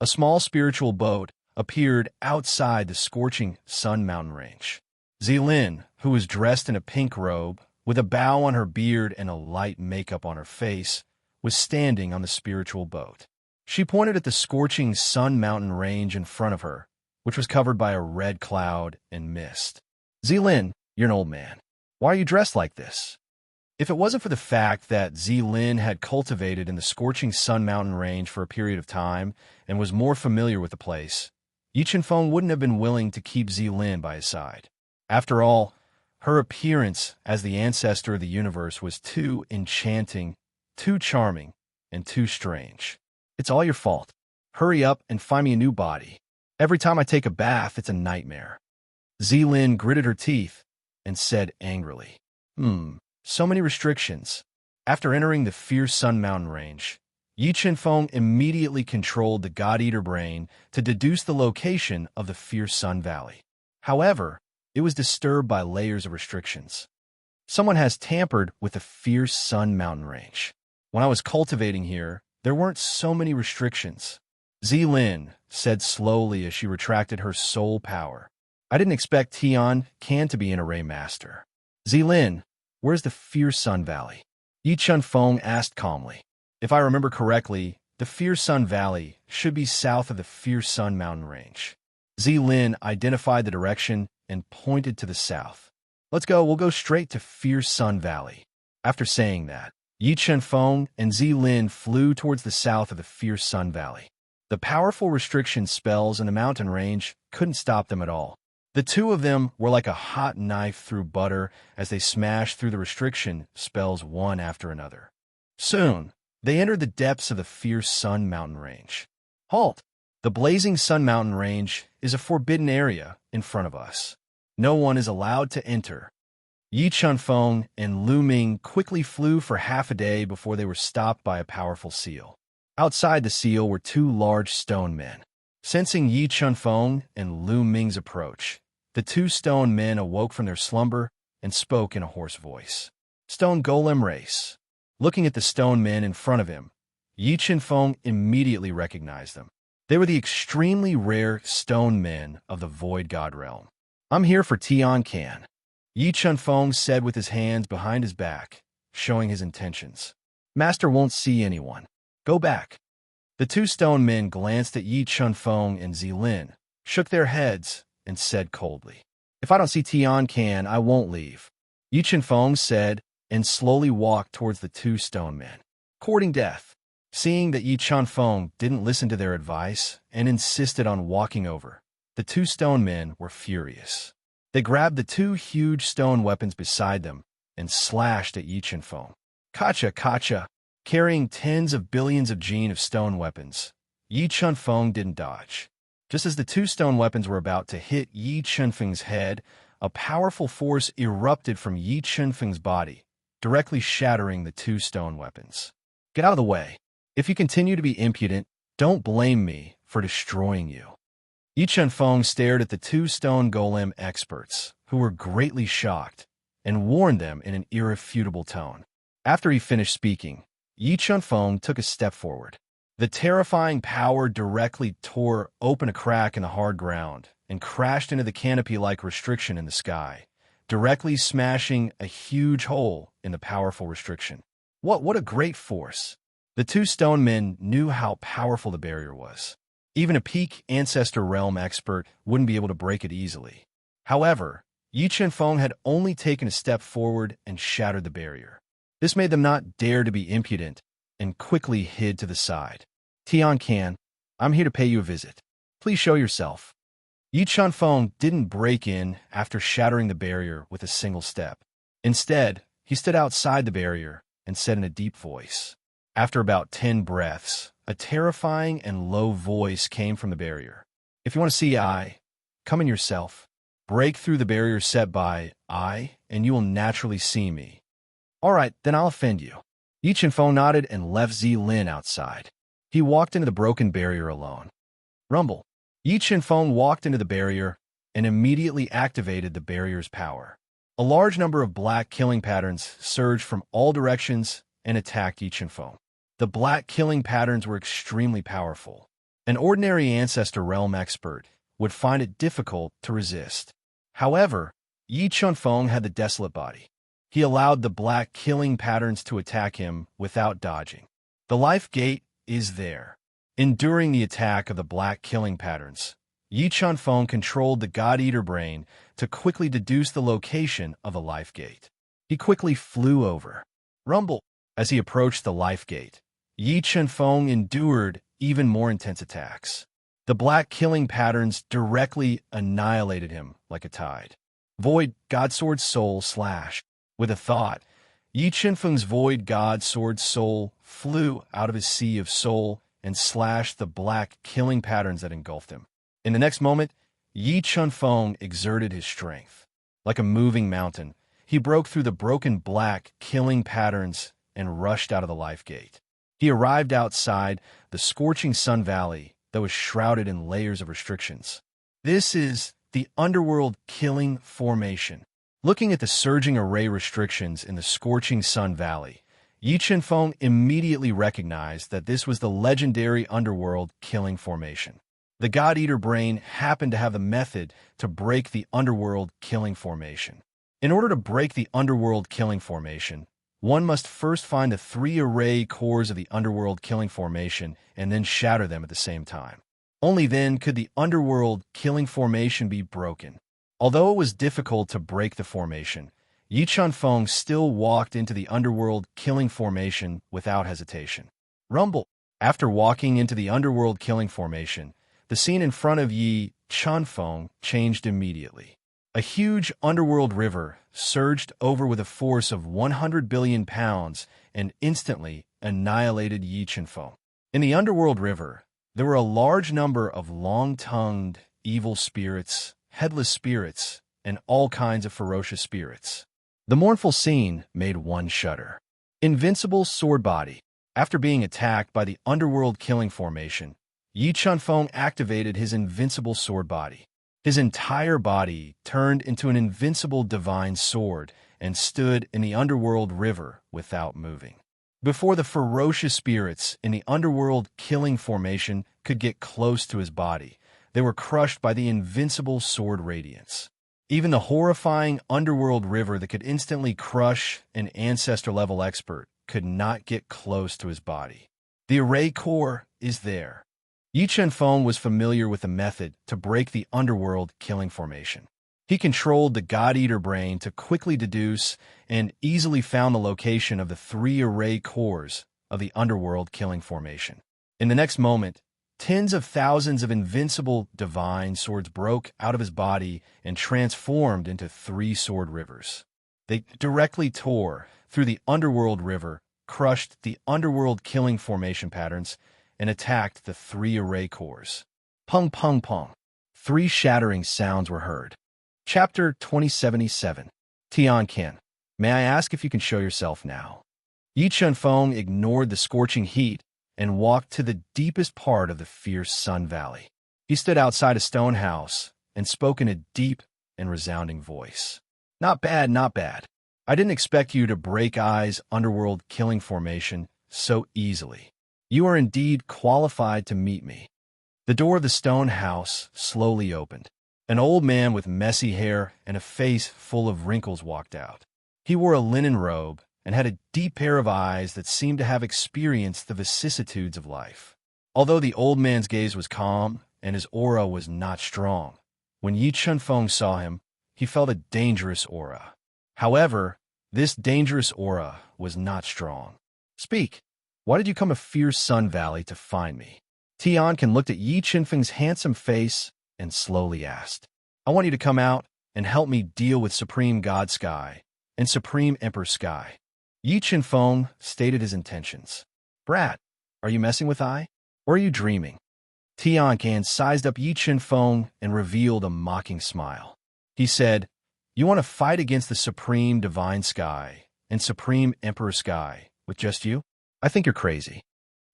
A small spiritual boat appeared outside the scorching Sun Mountain Range. Zilin, who was dressed in a pink robe, with a bow on her beard and a light makeup on her face, was standing on the spiritual boat. She pointed at the scorching Sun Mountain Range in front of her, which was covered by a red cloud and mist. Zilin, you're an old man. Why are you dressed like this? If it wasn't for the fact that Zilin had cultivated in the scorching Sun Mountain Range for a period of time and was more familiar with the place, Yi Qinfeng wouldn't have been willing to keep Zilin by his side. After all, her appearance as the ancestor of the universe was too enchanting, too charming, and too strange. It's all your fault. Hurry up and find me a new body. Every time I take a bath, it's a nightmare. Zilin gritted her teeth and said angrily, so many restrictions. After entering the Fierce Sun Mountain Range, Yi Qinfeng immediately controlled the God-Eater brain to deduce the location of the Fierce Sun Valley. However, It was disturbed by layers of restrictions. Someone has tampered with the fierce Sun Mountain range. When I was cultivating here, there weren't so many restrictions. Zilin said slowly as she retracted her soul power. I didn't expect Tian Can to be an array master. Zilin, where's the fierce Sun Valley? Yi Chunfeng asked calmly. If I remember correctly, the fierce Sun Valley should be south of the fierce Sun Mountain range. Zilin identified the direction and pointed to the south. Let's go, we'll go straight to fierce Sun Valley. After saying that, Yi Chunfeng and Zilin flew towards the south of the fierce Sun Valley. The powerful restriction spells in the mountain range couldn't stop them at all. The two of them were like a hot knife through butter as they smashed through the restriction spells one after another. Soon, they entered the depths of the fierce Sun Mountain range. Halt! The blazing Sun Mountain range is a forbidden area in front of us. No one is allowed to enter. Yi Chunfeng and Lu Ming quickly flew for half a day before they were stopped by a powerful seal. Outside the seal were two large stone men. Sensing Yi Chunfeng and Lu Ming's approach, the two stone men awoke from their slumber and spoke in a hoarse voice. Stone Golem race. Looking at the stone men in front of him, Yi Chunfeng immediately recognized them. They were the extremely rare stone men of the Void God realm. I'm here for Tian Can, Yi Chunfeng said with his hands behind his back, showing his intentions. Master won't see anyone. Go back. The two stone men glanced at Yi Chunfeng and Zilin, shook their heads, and said coldly, If I don't see Tian Can, I won't leave. Yi Chunfeng said, and slowly walked towards the two stone men, courting death. Seeing that Yi Chunfeng didn't listen to their advice and insisted on walking over, the two stone men were furious. They grabbed the two huge stone weapons beside them and slashed at Yi Chunfeng. Kacha, kacha! Carrying tens of billions of gene of stone weapons, Yi Chunfeng didn't dodge. Just as the two stone weapons were about to hit Yi Chunfeng's head, a powerful force erupted from Yi Chunfeng's body, directly shattering the two stone weapons. Get out of the way. If you continue to be impudent, don't blame me for destroying you. Yi Chunfeng stared at the two stone golem experts, who were greatly shocked, and warned them in an irrefutable tone. After he finished speaking, Yi Chunfeng took a step forward. The terrifying power directly tore open a crack in the hard ground and crashed into the canopy-like restriction in the sky, directly smashing a huge hole in the powerful restriction. What a great force! The two stone men knew how powerful the barrier was. Even a peak Ancestor Realm expert wouldn't be able to break it easily. However, Yi Chunfeng had only taken a step forward and shattered the barrier. This made them not dare to be impudent and quickly hid to the side. Tian Can, I'm here to pay you a visit. Please show yourself. Yi Chunfeng didn't break in after shattering the barrier with a single step. Instead, he stood outside the barrier and said in a deep voice. After about 10 breaths, a terrifying and low voice came from the barrier. If you want to see I, come in yourself. Break through the barrier set by I, and you will naturally see me. All right, then I'll offend you. Yi Chunfeng nodded and left Zilin outside. He walked into the broken barrier alone. Rumble. Yi Chunfeng walked into the barrier and immediately activated the barrier's power. A large number of black killing patterns surged from all directions and attacked Yi Chunfeng. The black killing patterns were extremely powerful. An ordinary Ancestor Realm expert would find it difficult to resist. However, Yi Chunfeng had the Desolate body. He allowed the black killing patterns to attack him without dodging. The life gate is there. Enduring the attack of the black killing patterns, Yi Chunfeng controlled the God-Eater brain to quickly deduce the location of the life gate. He quickly flew over. Rumble. As he approached the life gate, Yi Chunfeng endured even more intense attacks. The black killing patterns directly annihilated him like a tide. Void God Sword Soul slash. With a thought, Yi Chunfeng's Void God Sword Soul flew out of his sea of soul and slashed the black killing patterns that engulfed him. In the next moment, Yi Chunfeng exerted his strength. Like a moving mountain, he broke through the broken black killing patterns and rushed out of the life gate. He arrived outside the scorching Sun Valley that was shrouded in layers of restrictions. This is the underworld killing formation. Looking at the surging array restrictions in the scorching sun valley, Yi Chenfeng immediately recognized that this was the legendary underworld killing formation. The God-Eater brain happened to have the method to break the underworld killing formation. In order to break the underworld killing formation, one must first find the 3 array cores of the underworld killing formation and then shatter them at the same time. Only then could the underworld killing formation be broken. Although it was difficult to break the formation, Yi Chenfeng still walked into the underworld killing formation without hesitation. Rumble. After walking into the underworld killing formation, the scene in front of Yi Chenfeng changed immediately. A huge underworld river surged over with a force of 100 billion pounds and instantly annihilated Yi Chenfeng. In the underworld river, there were a large number of long-tongued, evil spirits, headless spirits, and all kinds of ferocious spirits. The mournful scene made one shudder. Invincible sword body. After being attacked by the underworld killing formation, Yi Chenfeng activated his invincible sword body. His entire body turned into an invincible divine sword and stood in the underworld river without moving. Before the ferocious spirits in the underworld killing formation could get close to his body, they were crushed by the invincible sword radiance. Even the horrifying underworld river that could instantly crush an ancestor-level expert could not get close to his body. The array core is there. Yi Chenfeng was familiar with the method to break the underworld killing formation. He controlled the God-Eater brain to quickly deduce and easily found the location of the 3 array cores of the underworld killing formation. In the next moment, tens of thousands of invincible divine swords broke out of his body and transformed into 3 sword rivers. They directly tore through the underworld river, crushed the underworld killing formation patterns, and attacked the 3 array cores. Pung pung pung. 3 shattering sounds were heard. Chapter 2077. Tianqian. May I ask if you can show yourself now? Yi Chenfeng ignored the scorching heat and walked to the deepest part of the fierce sun valley. He stood outside a stone house and spoke in a deep and resounding voice. Not bad, not bad. I didn't expect you to break I's underworld killing formation so easily. You are indeed qualified to meet me. The door of the stone house slowly opened. An old man with messy hair and a face full of wrinkles walked out. He wore a linen robe and had a deep pair of eyes that seemed to have experienced the vicissitudes of life. Although the old man's gaze was calm and his aura was not strong, when Yi Chenfeng saw him, he felt a dangerous aura. However, this dangerous aura was not strong. Speak. Why did you come to Fierce Sun Valley to find me? Tianqian looked at Yi Chenfeng's handsome face and slowly asked, I want you to come out and help me deal with Supreme God Sky and Supreme Emperor Sky. Yi Chenfeng stated his intentions. Brat, are you messing with I? Or are you dreaming? Tianqian sized up Yi Chenfeng and revealed a mocking smile. He said, You want to fight against the Supreme Divine Sky and Supreme Emperor Sky with just you? I think you're crazy.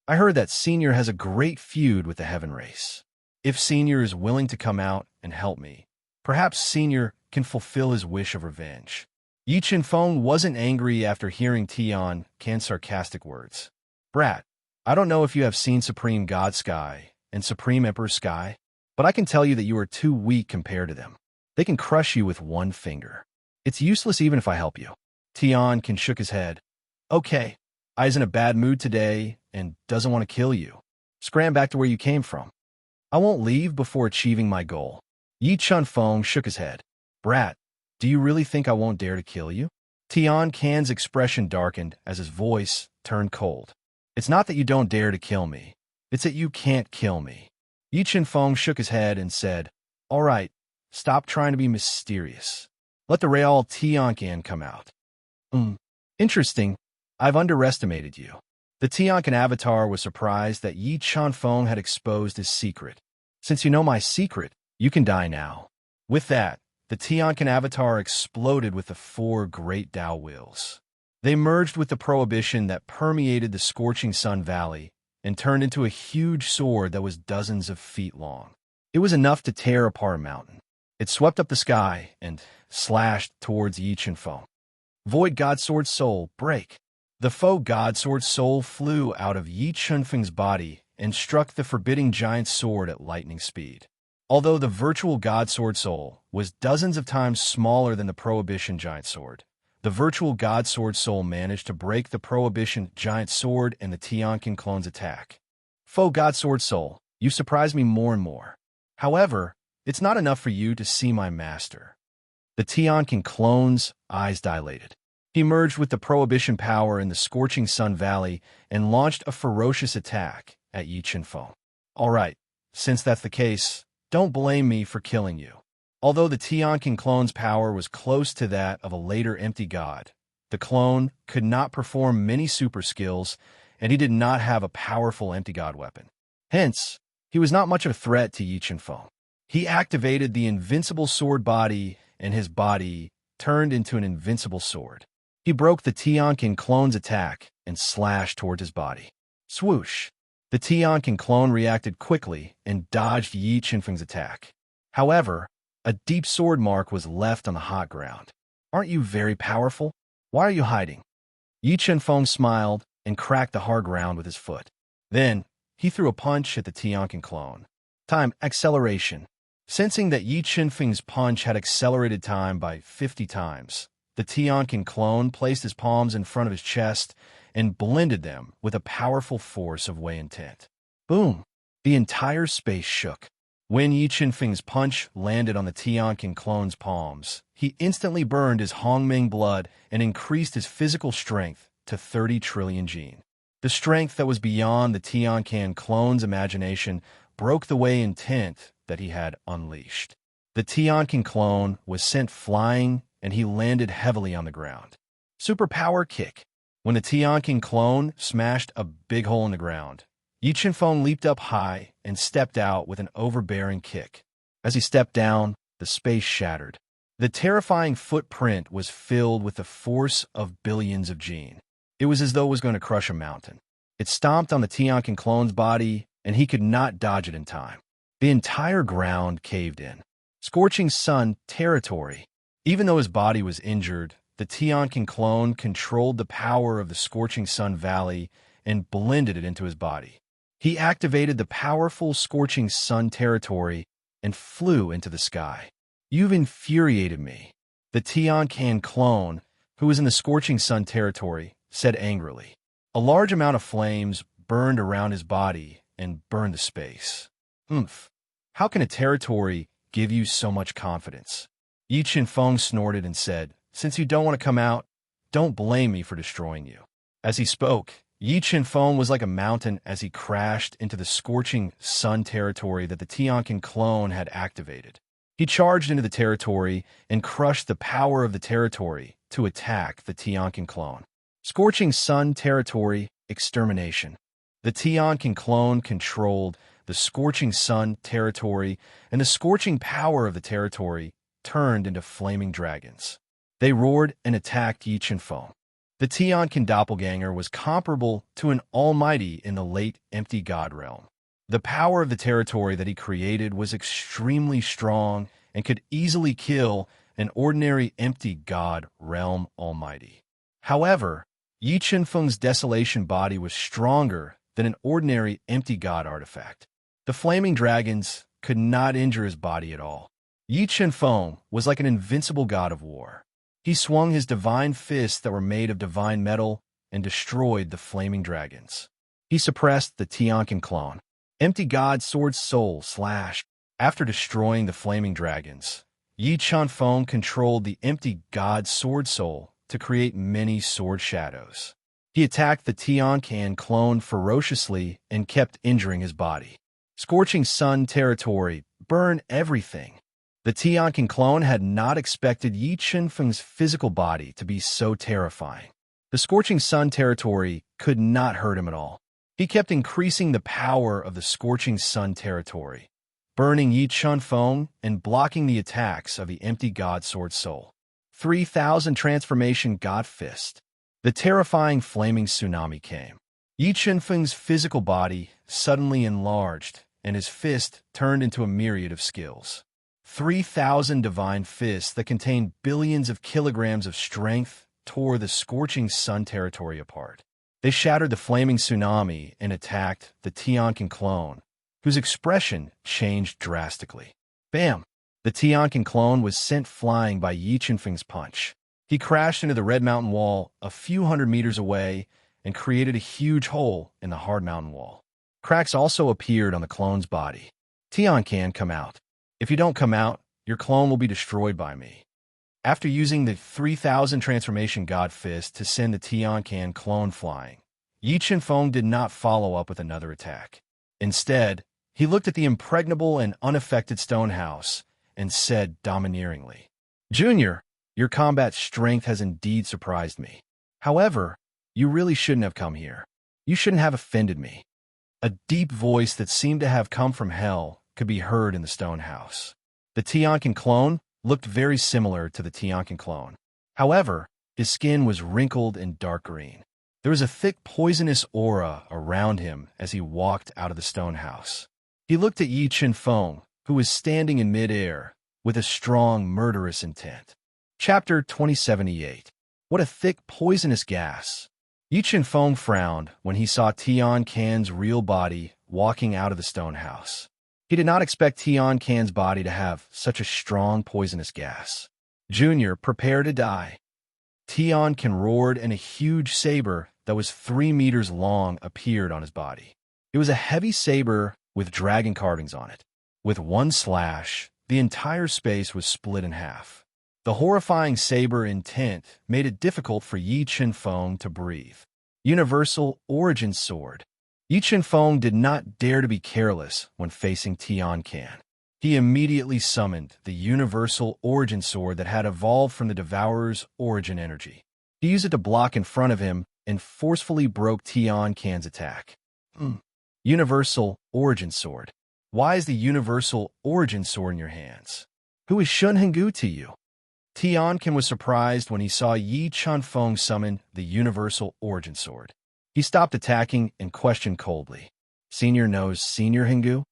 I heard that Senior has a great feud with the Heaven Race. If Senior is willing to come out and help me, perhaps Senior can fulfill his wish of revenge. Yi Chenfeng wasn't angry after hearing Tianqian's sarcastic words. Brat, I don't know if you have seen Supreme God Sky and Supreme Emperor Sky, but I can tell you that you are too weak compared to them. They can crush you with one finger. It's useless even if I help you. Tianqian shook his head. Okay, I's in a bad mood today and doesn't want to kill you. Scram back to where you came from. I won't leave before achieving my goal. Yi Chenfeng shook his head. Brat, do you really think I won't dare to kill you? Tianqian's expression darkened as his voice turned cold. It's not that you don't dare to kill me. It's that you can't kill me. Yi Chenfeng shook his head and said, All right, stop trying to be mysterious. Let the real Tianqian come out. Interesting. I've underestimated you. The Tianqian avatar was surprised that Yi Chenfeng had exposed his secret. Since you know my secret, you can die now. With that, the Tianqian avatar exploded with the 4 great Tao wheels. They merged with the prohibition that permeated the scorching sun valley and turned into a huge sword that was dozens of feet long. It was enough to tear apart a mountain. It swept up the sky and slashed towards Yi Qianfeng. Void God Sword Soul, break! The faux God Sword Soul flew out of Yi Qianfeng's body and struck the forbidding giant sword at lightning speed. Although the virtual God Sword Soul was dozens of times smaller than the Prohibition giant sword, the virtual God Sword Soul managed to break the Prohibition giant sword and the Tianqin clone's attack. Faux God Sword Soul, you surprise me more and more. However, it's not enough for you to see my master. The Tianqin clone's eyes dilated. He merged with the Prohibition power in the Scorching Sun Valley and launched a ferocious attack at Yi Qianfeng. All right, since that's the case, don't blame me for killing you. Although the Tianqin clone's power was close to that of a later empty god, the clone could not perform many super skills, and he did not have a powerful empty god weapon. Hence, he was not much of a threat to Yi Qianfeng. He activated the invincible sword body, and his body turned into an invincible sword. He broke the Tianqin clone's attack and slashed towards his body. Swoosh! The Tianqin clone reacted quickly and dodged Yi Qianfeng's attack. However, a deep sword mark was left on the hot ground. Aren't you very powerful? Why are you hiding? Yi Qianfeng smiled and cracked the hard ground with his foot. Then, he threw a punch at the Tianqin clone. Time acceleration. Sensing that Yi Qianfeng's punch had accelerated time by 50 times, the Tianqin clone placed his palms in front of his chest and blended them with a powerful force of Wei intent. Boom! The entire space shook. When Yi Qianfeng's punch landed on the Tianqin clone's palms, he instantly burned his Hongming blood and increased his physical strength to 30 trillion Jin. The strength that was beyond the Tianqin clone's imagination broke the Wei intent that he had unleashed. The Tianqin clone was sent flying, and he landed heavily on the ground. Superpower kick. When the Tianqin clone smashed a big hole in the ground, Yi Qianfeng leaped up high and stepped out with an overbearing kick. As he stepped down, the space shattered. The terrifying footprint was filled with the force of billions of Jin. It was as though it was going to crush a mountain. It stomped on the Tianqin clone's body, and he could not dodge it in time. The entire ground caved in. Scorching Sun territory. Even though his body was injured, the Tianqin clone controlled the power of the Scorching Sun Valley and blended it into his body. He activated the powerful Scorching Sun territory and flew into the sky. You've infuriated me. The Tianqin clone, who was in the Scorching Sun territory, said angrily. A large amount of flames burned around his body and burned the space. Oomph. How can a territory give you so much confidence? Yi Qianfeng snorted and said, Since you don't want to come out, don't blame me for destroying you. As he spoke, Yi Qianfeng was like a mountain as he crashed into the Scorching Sun territory that the Tianqin clone had activated. He charged into the territory and crushed the power of the territory to attack the Tianqin clone. Scorching Sun territory extermination. The Tianqin clone controlled the Scorching Sun territory, and the scorching power of the territory turned into flaming dragons. They roared and attacked Yi Qianfeng. The Tianqin doppelganger was comparable to an almighty in the late empty god realm. The power of the territory that he created was extremely strong and could easily kill an ordinary empty god realm almighty. However, Yi Qianfeng's desolation body was stronger than an ordinary empty god artifact. The flaming dragons could not injure his body at all. Yi Qianfeng was like an invincible god of war. He swung his divine fists that were made of divine metal and destroyed the flaming dragons. He suppressed the Tianqin clone. Empty god sword soul slash. After destroying the flaming dragons, Yi Qianfeng controlled the empty god sword soul to create many sword shadows. He attacked the Tianqin clone ferociously and kept injuring his body. Scorching Sun territory, burn everything. The Tianqin clone had not expected Yi Qianfeng's physical body to be so terrifying. The Scorching Sun territory could not hurt him at all. He kept increasing the power of the Scorching Sun territory, burning Yi Qianfeng and blocking the attacks of the empty god sword soul. 3,000 transformation god fist. The terrifying flaming tsunami came. Yi Qianfeng's physical body suddenly enlarged, and his fist turned into a myriad of skills. 3,000 divine fists that contained billions of kilograms of strength tore the scorching sun territory apart. They shattered the flaming tsunami and attacked the Tianqian clone, whose expression changed drastically. Bam! The Tianqian clone was sent flying by Yi Qinfeng's punch. He crashed into the Red Mountain Wall a few hundred meters away and created a huge hole in the hard mountain wall. Cracks also appeared on the clone's body. Tianqian, come out. If you don't come out, your clone will be destroyed by me. After using the 3,000 Transformation God Fist to send the Tianqian clone flying, Yi Qinfeng did not follow up with another attack. Instead, he looked at the impregnable and unaffected stone house and said domineeringly, "Junior, your combat strength has indeed surprised me. However, you really shouldn't have come here. You shouldn't have offended me." A deep voice that seemed to have come from hell could be heard in the stone house. The Tianqian clone looked very similar to the Tianqian clone. However, his skin was wrinkled and dark green. There was a thick poisonous aura around him as he walked out of the stone house. He looked at Yi Qinfeng, who was standing in midair, with a strong, murderous intent. Chapter 2078. What a thick, poisonous gas. Yi Qinfeng frowned when he saw Tianqian's real body walking out of the stone house. He did not expect Tianqian's body to have such a strong, poisonous gas. "Junior, prepare to die." Tianqian roared, and a huge saber that was 3 meters long appeared on his body. It was a heavy saber with dragon carvings on it. With one slash, the entire space was split in half. The horrifying saber intent made it difficult for Yi Qinfeng to breathe. Universal Origin Sword. Yi Qinfeng did not dare to be careless when facing Tianqian. He immediately summoned the Universal Origin Sword that had evolved from the Devourer's origin energy. He used it to block in front of him and forcefully broke Tianqian's attack. Universal Origin Sword. Why is the Universal Origin Sword in your hands? Who is Shun Henggu to you? Tianqian was surprised when he saw Yi Qinfeng summon the Universal Origin Sword. He stopped attacking and questioned coldly, "Senior knows Senior Henggu?"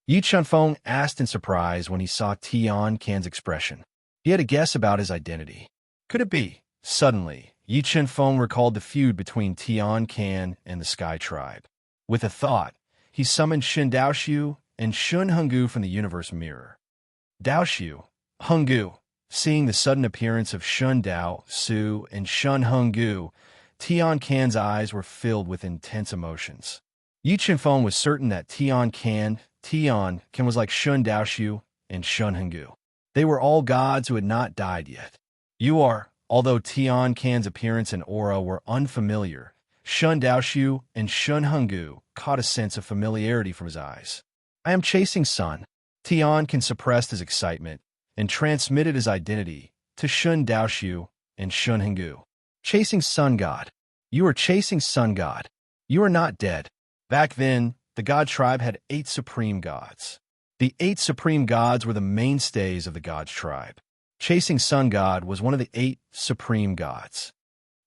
Yi Qinfeng asked in surprise when he saw Tianqian's expression. He had a guess about his identity. Could it be? Suddenly, Yi Qinfeng recalled the feud between Tianqian and the Sky Tribe. With a thought, he summoned Shin Daoxiu and Shun Henggu from the Universe Mirror. Daoxiu, Henggu. Seeing the sudden appearance of Shun Daoxiu and Shun Henggu, Tianqian's eyes were filled with intense emotions. Yi Qinfeng was certain that Tianqian was like Shun Daoxiu and Shun Henggu. They were all gods who had not died yet. Although Tianqian's appearance and aura were unfamiliar, Shun Daoxiu and Shun Henggu caught a sense of familiarity from his eyes. "I am chasing Sun." Tianqian suppressed his excitement and transmitted his identity to Shun Daoxiu and Shun Henggu. "Chasing Sun God. You are chasing Sun God. You are not dead." Back then, the God tribe had 8 supreme gods. The 8 supreme gods were the mainstays of the God's tribe. Chasing Sun God was one of the 8 supreme gods.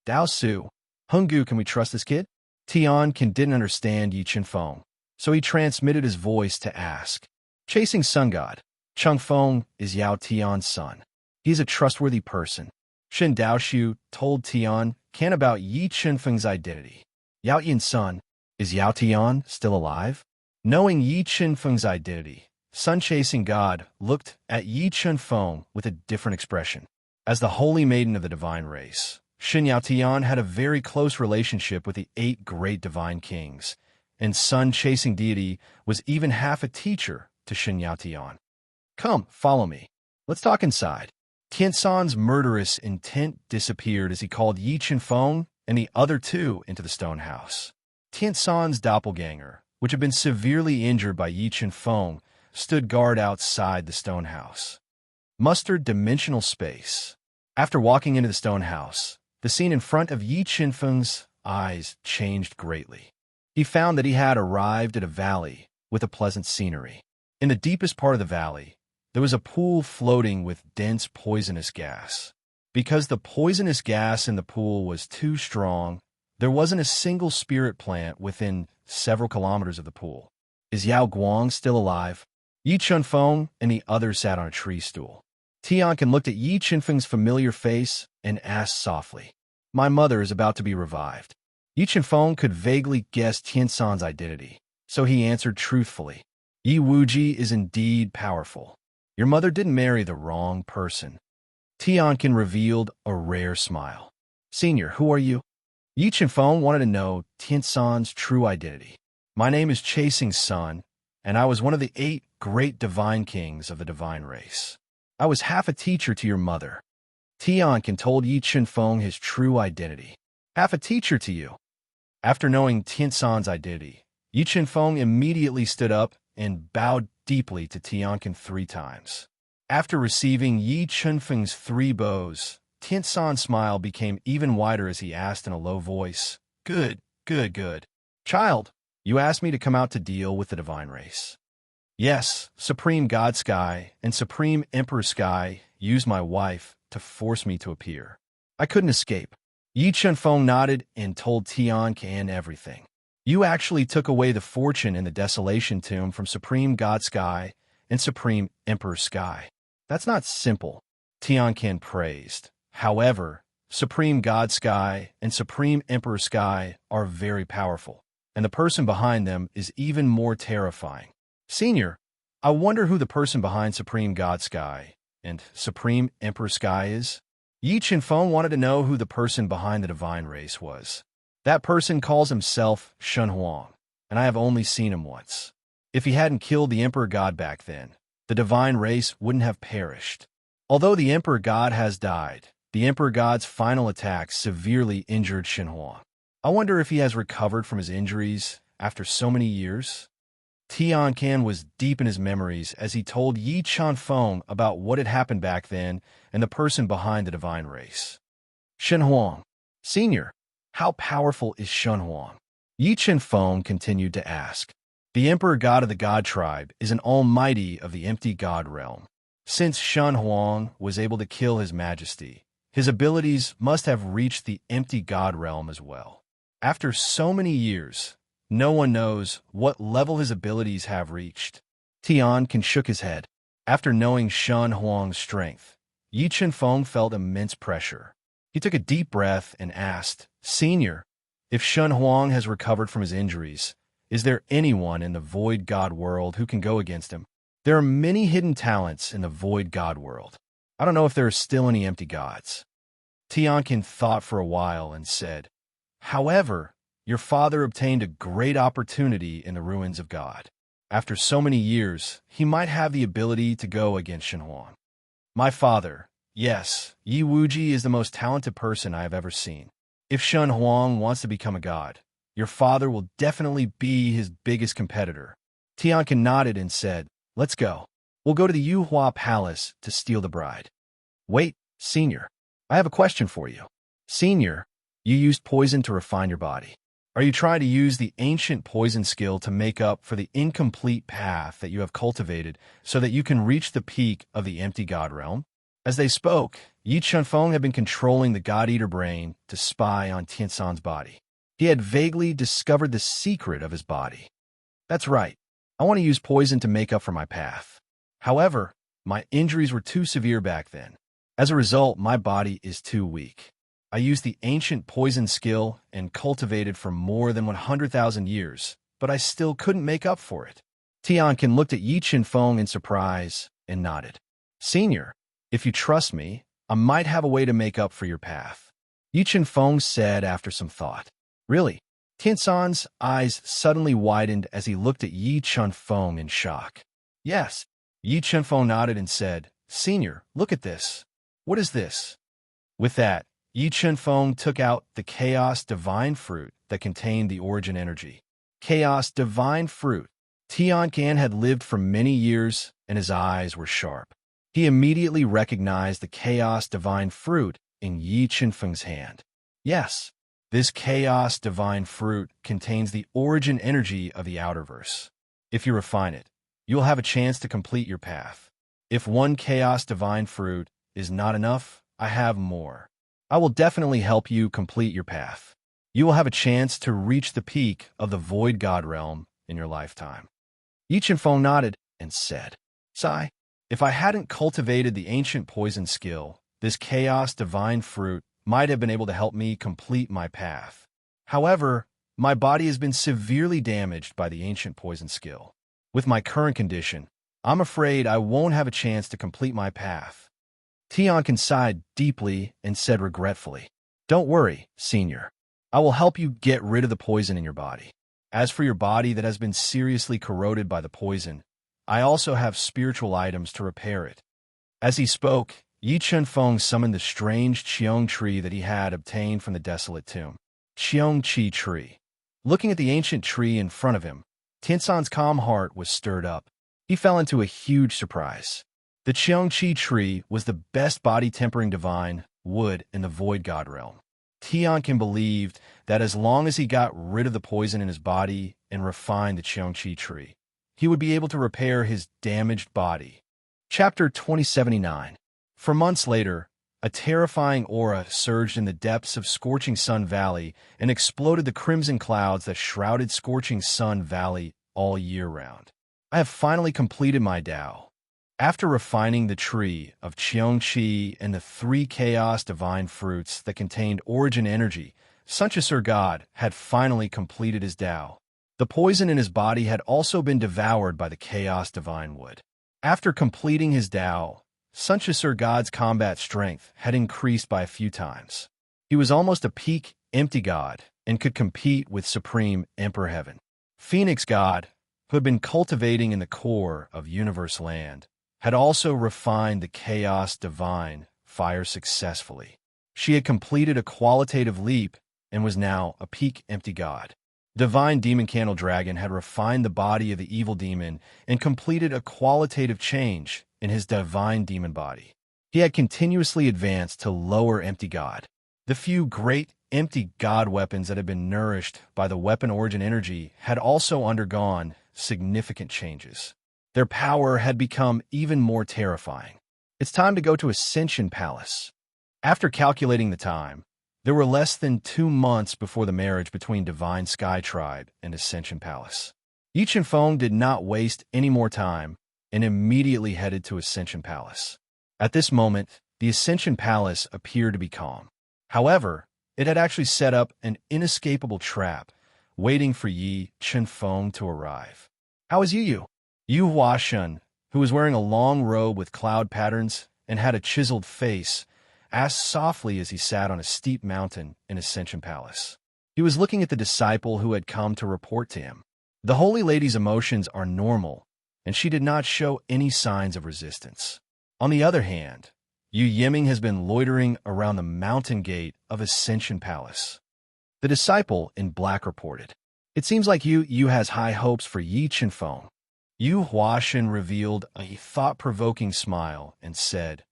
"Daoxiu, Henggu, can we trust this kid?" Tianqian didn't understand Yi Qinfeng, so he transmitted his voice to ask. "Chasing Sun God. Changfeng is Yao Tian's son. He is a trustworthy person." Shin Daoxiu told Tianqian about Yi Qinfeng's identity. "Yao Yin's son, is Yao Tian still alive?" Knowing Yi Qinfeng's identity, Sun-chasing God looked at Yi Qinfeng with a different expression. As the holy maiden of the divine race, Shin Yao Tian had a very close relationship with the 8 great divine kings, and Sun-chasing deity was even half a teacher to Shin Yao Tian. "Come, follow me. Let's talk inside." Tiansan's murderous intent disappeared as he called Yi Qinfeng and the other 2 into the stone house. Tiansan's doppelganger, which had been severely injured by Yi Qinfeng, stood guard outside the stone house. Mustered dimensional space. After walking into the stone house, the scene in front of Yi Qinfeng's eyes changed greatly. He found that he had arrived at a valley with a pleasant scenery. In the deepest part of the valley, there was a pool floating with dense poisonous gas. Because the poisonous gas in the pool was too strong, there wasn't a single spirit plant within several kilometers of the pool. "Is Yao Guang still alive?" Yi Chunfeng and the others sat on a tree stool. Tianqian looked at Yi Chunfeng's familiar face and asked softly, "My mother is about to be revived." Yi Chunfeng could vaguely guess Tiansan's identity, so he answered truthfully, "Yi Wuji is indeed powerful. Your mother didn't marry the wrong person." Tianqian revealed a rare smile. "Senior, who are you?" Yi Chunfeng wanted to know Tiansan's true identity. "My name is Chasing Sun, and I was one of the 8 great divine kings of the divine race. I was half a teacher to your mother." Tianqian told Yi Chunfeng his true identity. "Half a teacher to you?" After knowing Tiansan's identity, Yi Chunfeng immediately stood up and bowed deeply to Tianqian 3 times. After receiving Yi Chunfeng's 3 bows, Tiansan's smile became even wider as he asked in a low voice, "Good, good, good. Child, you asked me to come out to deal with the divine race." "Yes, Supreme God Sky and Supreme Emperor Sky used my wife to force me to appear. I couldn't escape." Yi Chunfeng nodded and told Tianqian everything. "You actually took away the fortune in the Desolation tomb from Supreme God Sky and Supreme Emperor Sky. That's not simple," Tianqian praised. "However, Supreme God Sky and Supreme Emperor Sky are very powerful, and the person behind them is even more terrifying. Senior, I wonder who the person behind Supreme God Sky and Supreme Emperor Sky is?" Yi Chunfeng wanted to know who the person behind the divine race was. "That person calls himself Shen Huang, and I have only seen him once. If he hadn't killed the Emperor God back then, the divine race wouldn't have perished. Although the Emperor God has died, the Emperor God's final attack severely injured Shen Huang. I wonder if he has recovered from his injuries after so many years." Tianqian was deep in his memories as he told Yi Chunfeng about what had happened back then and the person behind the divine race. "Shen Huang. Senior, how powerful is Shen Huang?" Yi Chunfeng continued to ask. "The Emperor God of the God Tribe is an almighty of the empty God realm. Since Shen Huang was able to kill His Majesty, his abilities must have reached the empty God realm as well. After so many years, no one knows what level his abilities have reached." Tianqian shook his head. After knowing Shen Huang's strength, Yi Chunfeng felt immense pressure. He took a deep breath and asked, "Senior, if Shen Huang has recovered from his injuries, is there anyone in the Void God world who can go against him? There are many hidden talents in the Void God world. I don't know if there are still any empty gods." Tianqian thought for a while and said, "However, your father obtained a great opportunity in the ruins of God. After so many years, he might have the ability to go against Shen Huang." "My father, yes, Yi Wuji is the most talented person I have ever seen. If Shen Huang wants to become a god, your father will definitely be his biggest competitor." Tianqian nodded and said, "Let's go. We'll go to the Yuhua Palace to steal the bride." "Wait, Senior. I have a question for you. Senior, you used poison to refine your body. Are you trying to use the ancient poison skill to make up for the incomplete path that you have cultivated so that you can reach the peak of the empty God realm?" As they spoke, Yi Chunfeng had been controlling the God-Eater brain to spy on Tiansan's body. He had vaguely discovered the secret of his body. "That's right. I want to use poison to make up for my path. However, my injuries were too severe back then. As a result, my body is too weak. I used the ancient poison skill and cultivated for more than 100,000 years, but I still couldn't make up for it." Tianqian looked at Yi Chunfeng in surprise and nodded. "Senior, if you trust me, I might have a way to make up for your path," Yi Chunfeng said after some thought. "Really?" Tiansan's eyes suddenly widened as he looked at Yi Chunfeng in shock. "Yes." Yi Chunfeng nodded and said, "Senior, look at this. What is this?" With that, Yi Chunfeng took out the Chaos Divine Fruit that contained the origin energy. Chaos Divine Fruit. Tianqian had lived for many years, and his eyes were sharp. He immediately recognized the Chaos Divine Fruit in Yi Chunfeng's hand. Yes, this Chaos Divine Fruit contains the origin energy of the Outerverse. If you refine it, you'll have a chance to complete your path. If one Chaos Divine Fruit is not enough, I have more. I will definitely help you complete your path. You will have a chance to reach the peak of the Void God realm in your lifetime." Yi Chunfeng nodded. and said, "Sigh, if I hadn't cultivated the ancient poison skill, this chaos divine fruit might have been able to help me complete my path. However, my body has been severely damaged by the ancient poison skill. With my current condition, I'm afraid I won't have a chance to complete my path." Tiankin sighed deeply and said regretfully, "Don't worry, Senior. I will help you get rid of the poison in your body. As for your body that has been seriously corroded by the poison, I also have spiritual items to repair it." As he spoke, Yi Chunfeng summoned the strange Qiong tree that he had obtained from the Desolate tomb. Qiong Qi tree. Looking at the ancient tree in front of him, Tiansan's calm heart was stirred up. He fell into a huge surprise. The Qiong Qi tree was the best body-tempering divine wood in the Void God realm. Tiankin believed that as long as he got rid of the poison in his body and refined the Qiong Qi tree, he would be able to repair his damaged body. Chapter 2079. For months later, a terrifying aura surged in the depths of Scorching Sun Valley and exploded the crimson clouds that shrouded Scorching Sun Valley all year round. I have finally completed my Tao. After refining the tree of Qiong Qi and the 3 chaos divine fruits that contained origin energy, Sunchasur God had finally completed his Tao. The poison in his body had also been devoured by the chaos divine wood. After completing his Tao, Sunchasur God's combat strength had increased by a few times. He was almost a peak empty god and could compete with Supreme Emperor Heaven. Phoenix God, who had been cultivating in the core of Universe Land, had also refined the chaos divine fire successfully. She had completed a qualitative leap and was now a peak empty god. Divine Demon Candle Dragon had refined the body of the evil demon and completed a qualitative change in his divine demon body. He had continuously advanced to lower empty god. The few great empty god weapons that had been nourished by the weapon origin energy had also undergone significant changes. Their power had become even more terrifying. It's time to go to Ascension Palace. After calculating the time, there were less than 2 months before the marriage between Divine Sky Tribe and Ascension Palace. Yi Chunfeng did not waste any more time and immediately headed to Ascension Palace. At this moment, the Ascension Palace appeared to be calm. However, it had actually set up an inescapable trap, waiting for Yi Chunfeng to arrive. "How is Yu? Yu Huashen, who was wearing a long robe with cloud patterns and had a chiseled face, asked softly as he sat on a steep mountain in Ascension Palace. He was looking at the disciple who had come to report to him. The Holy Lady's emotions are normal, and she did not show any signs of resistance. On the other hand, Yu Yiming has been loitering around the mountain gate of Ascension Palace." The disciple in black reported, "It seems like Yu has high hopes for Yi Chunfeng." Yu Huashen revealed a thought-provoking smile and said,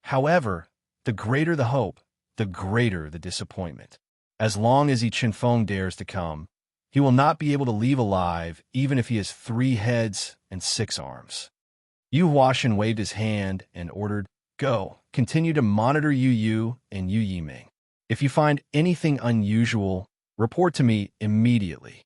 "However, the greater the hope, the greater the disappointment. As long as Yi Chunfeng dares to come, he will not be able to leave alive even if he has 3 heads and 6 arms." Yu Huashen waved his hand and ordered, "Go, continue to monitor Yu and Yu Yiming. If you find anything unusual, report to me immediately."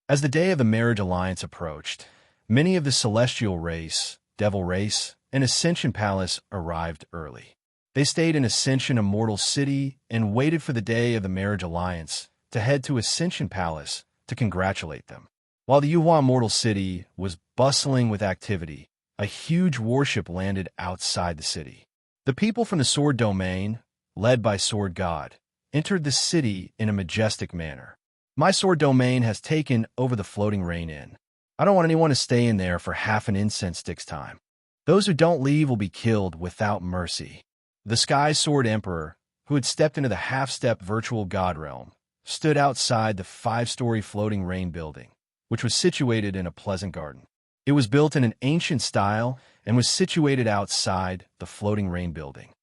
As the day of the marriage alliance approached, many of the celestial race, devil race, and Ascension Palace arrived early. They stayed in Ascension Immortal City and waited for the day of the marriage alliance to head to Ascension Palace to congratulate them. While the Yuhua Immortal City was bustling with activity, a huge warship landed outside the city. The people from the Sword Domain, led by Sword God, entered the city in a majestic manner. "My Sword Domain has taken over the Floating Rain Inn. I don't want anyone to stay in there for half an incense stick's time. Those who don't leave will be killed without mercy." The Sky Sword Emperor, who had stepped into the half-step virtual god realm, stood outside the 5-story Floating Rain building, which was situated in a pleasant garden. It was built in an ancient style and was situated outside the Floating Rain building.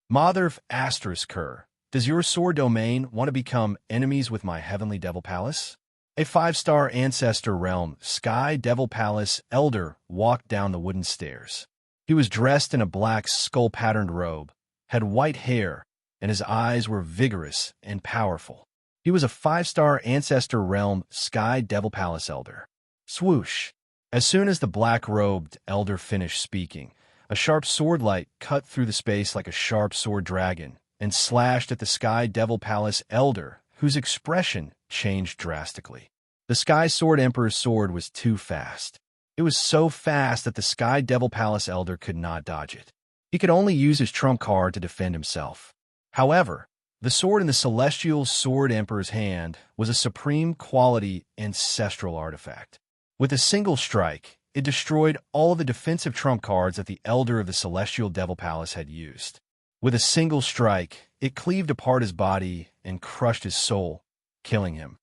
"Mother of Asterisker, does your Sword Domain want to become enemies with my Heavenly Devil Palace?" A 5-star Ancestor Realm Sky Devil Palace elder walked down the wooden stairs. He was dressed in a black skull-patterned robe, had white hair, and his eyes were vigorous and powerful. He was a 5-star Ancestor Realm Sky Devil Palace elder. Swoosh! As soon as the black-robed elder finished speaking, a sharp sword light cut through the space like a sharp sword dragon and slashed at the Sky Devil Palace elder, whose expression changed drastically. The Sky Sword Emperor's sword was too fast. It was so fast that the Sky Devil Palace elder could not dodge it. He could only use his trump card to defend himself. However, the sword in the Celestial Sword Emperor's hand was a supreme quality ancestral artifact. With a single strike, it destroyed all the defensive trump cards that the Elder of the Celestial Devil Palace had used. With a single strike, it cleaved apart his body and crushed his soul, killing him.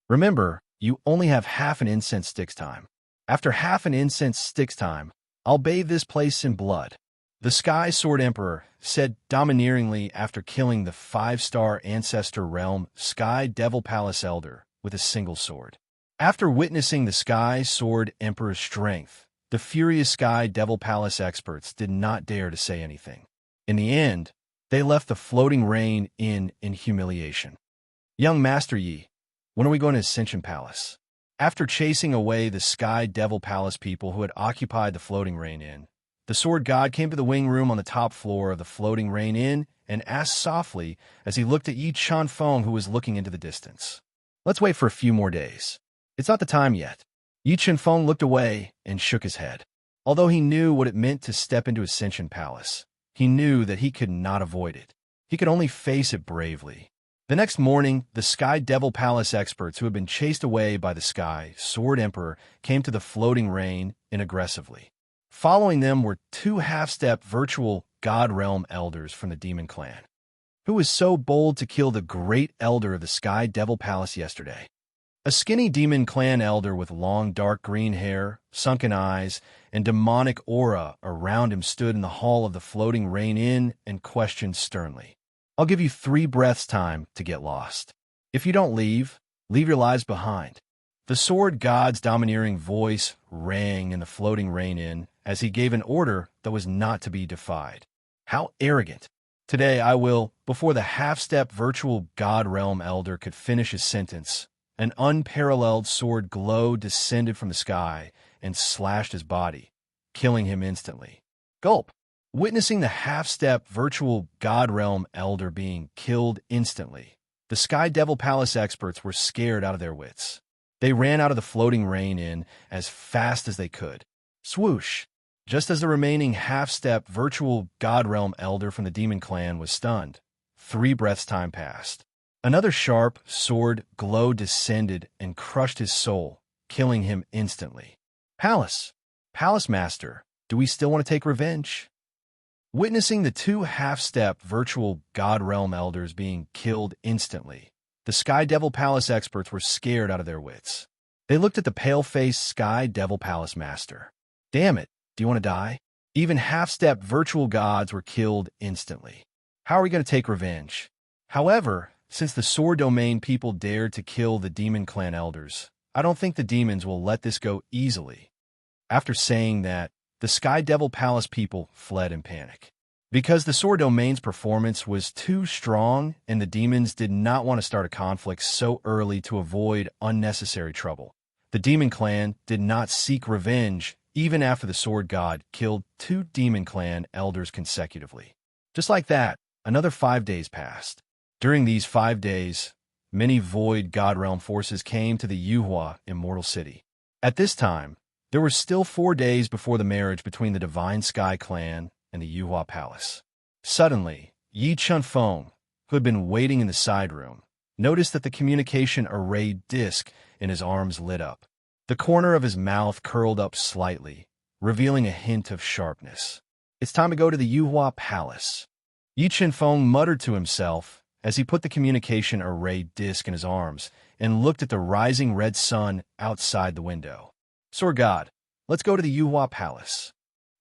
Remember, you only have half an incense stick's time. After half an incense stick's time, I'll bathe this place in blood. The Sky Sword Emperor said domineeringly after killing the 5-star Ancestor Realm Sky Devil Palace Elder with a single sword. After witnessing the Sky Sword Emperor's strength, the furious Sky Devil Palace experts did not dare to say anything. In the end, they left the Floating Rain Inn in humiliation. Young Master Yi, when are we going to Ascension Palace? After chasing away the Sky Devil Palace people who had occupied the Floating Rain Inn, the Sword God came to the wing room on the top floor of the Floating Rain Inn and asked softly as he looked at Yi Chunfeng, who was looking into the distance. Let's wait for a few more days. It's not the time yet. Yi Chunfeng looked away and shook his head. Although he knew what it meant to step into Ascension Palace, he knew that he could not avoid it. He could only face it bravely. The next morning, the Sky Devil Palace experts who had been chased away by the Sky Sword Emperor came to the Floating Rain Inn aggressively. Following them were 2 half-step virtual God Realm elders from the Demon Clan. Who was so bold to kill the great elder of the Sky Devil Palace yesterday? A skinny Demon Clan elder with long dark green hair, sunken eyes, and demonic aura around him stood in the hall of the Floating Rain Inn and questioned sternly. I'll give you 3 breaths time to get lost. If you don't leave your lives behind. The Sword God's domineering voice rang in the Floating Rain Inn as he gave an order that was not to be defied. How arrogant! Today I will, before the half-step virtual God Realm Elder could finish his sentence, an unparalleled sword glow descended from the sky and slashed his body, killing him instantly. Gulp! Witnessing the half-step virtual God Realm Elder being killed instantly, the Sky Devil Palace experts were scared out of their wits. They ran out of the Floating Rain Inn as fast as they could. Swoosh! Just as the remaining half-step virtual God Realm Elder from the Demon Clan was stunned, 3 breaths time passed. Another sharp sword glow descended and crushed his soul, killing him instantly. Palace Master, do we still want to take revenge? Witnessing the 2 half-step virtual God Realm Elders being killed instantly, the Sky Devil Palace experts were scared out of their wits. They looked at the pale-faced Sky Devil Palace Master. Damn it! Do you want to die? Even half-step virtual gods were killed instantly. How are we going to take revenge? However, since the Sword Domain people dared to kill the Demon Clan elders, I don't think the demons will let this go easily. After saying that, the Sky Devil Palace people fled in panic. Because the Sword Domain's performance was too strong and the demons did not want to start a conflict so early to avoid unnecessary trouble, the Demon Clan did not seek revenge even after the Sword God killed 2 Demon Clan elders consecutively. Just like that, another 5 days passed. During these 5 days, many Void God Realm forces came to the Yuhua Immortal City. At this time, there were still 4 days before the marriage between the Divine Sky Clan and the Yuhua Palace. Suddenly, Yi Chunfeng, who had been waiting in the side room, noticed that the communication array disc in his arms lit up. The corner of his mouth curled up slightly, revealing a hint of sharpness. It's time to go to the Yuhua Palace. Yi Chunfeng muttered to himself as he put the communication array disc in his arms and looked at the rising red sun outside the window. Sword God, let's go to the Yuhua Palace.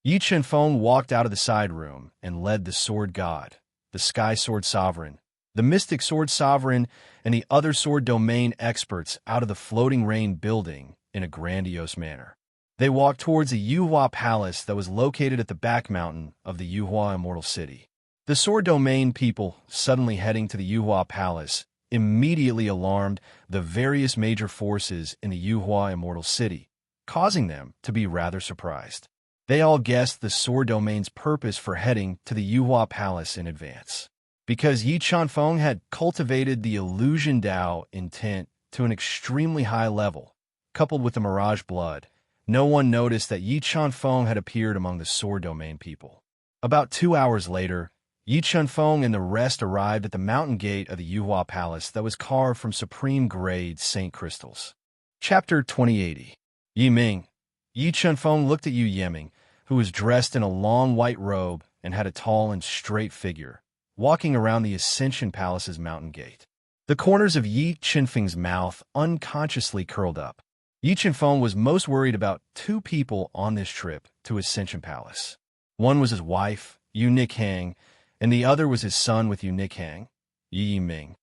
Yi Chunfeng walked out of the side room and led the Sword God, the Sky Sword Sovereign, the Mystic Sword Sovereign, and the other Sword Domain experts out of the Floating Rain building in a grandiose manner. They walked towards the Yuhua Palace that was located at the back mountain of the Yuhua Immortal City. The Sword Domain people, suddenly heading to the Yuhua Palace, immediately alarmed the various major forces in the Yuhua Immortal City, causing them to be rather surprised. They all guessed the sword domain's purpose for heading to the Yuhua Palace in advance. Because Yi Chanfeng had cultivated the illusion Dao intent to an extremely high level, coupled with the mirage blood, no one noticed that Yi Chanfeng had appeared among the sword domain people. About 2 hours later, Yi Chanfeng and the rest arrived at the mountain gate of the Yuhua Palace that was carved from supreme-grade Saint crystals. Chapter 2080. Yi Ming. Yi Chanfeng looked at Yu Yiming, who was dressed in a long white robe and had a tall and straight figure, walking around the Ascension Palace's mountain gate. The corners of Yi Chenfeng's mouth unconsciously curled up. Yi Chenfeng was most worried about two people on this trip to Ascension Palace. One was his wife, Yu Nikhang, and the other was his son with Yu Nikhang, Yi Yiming.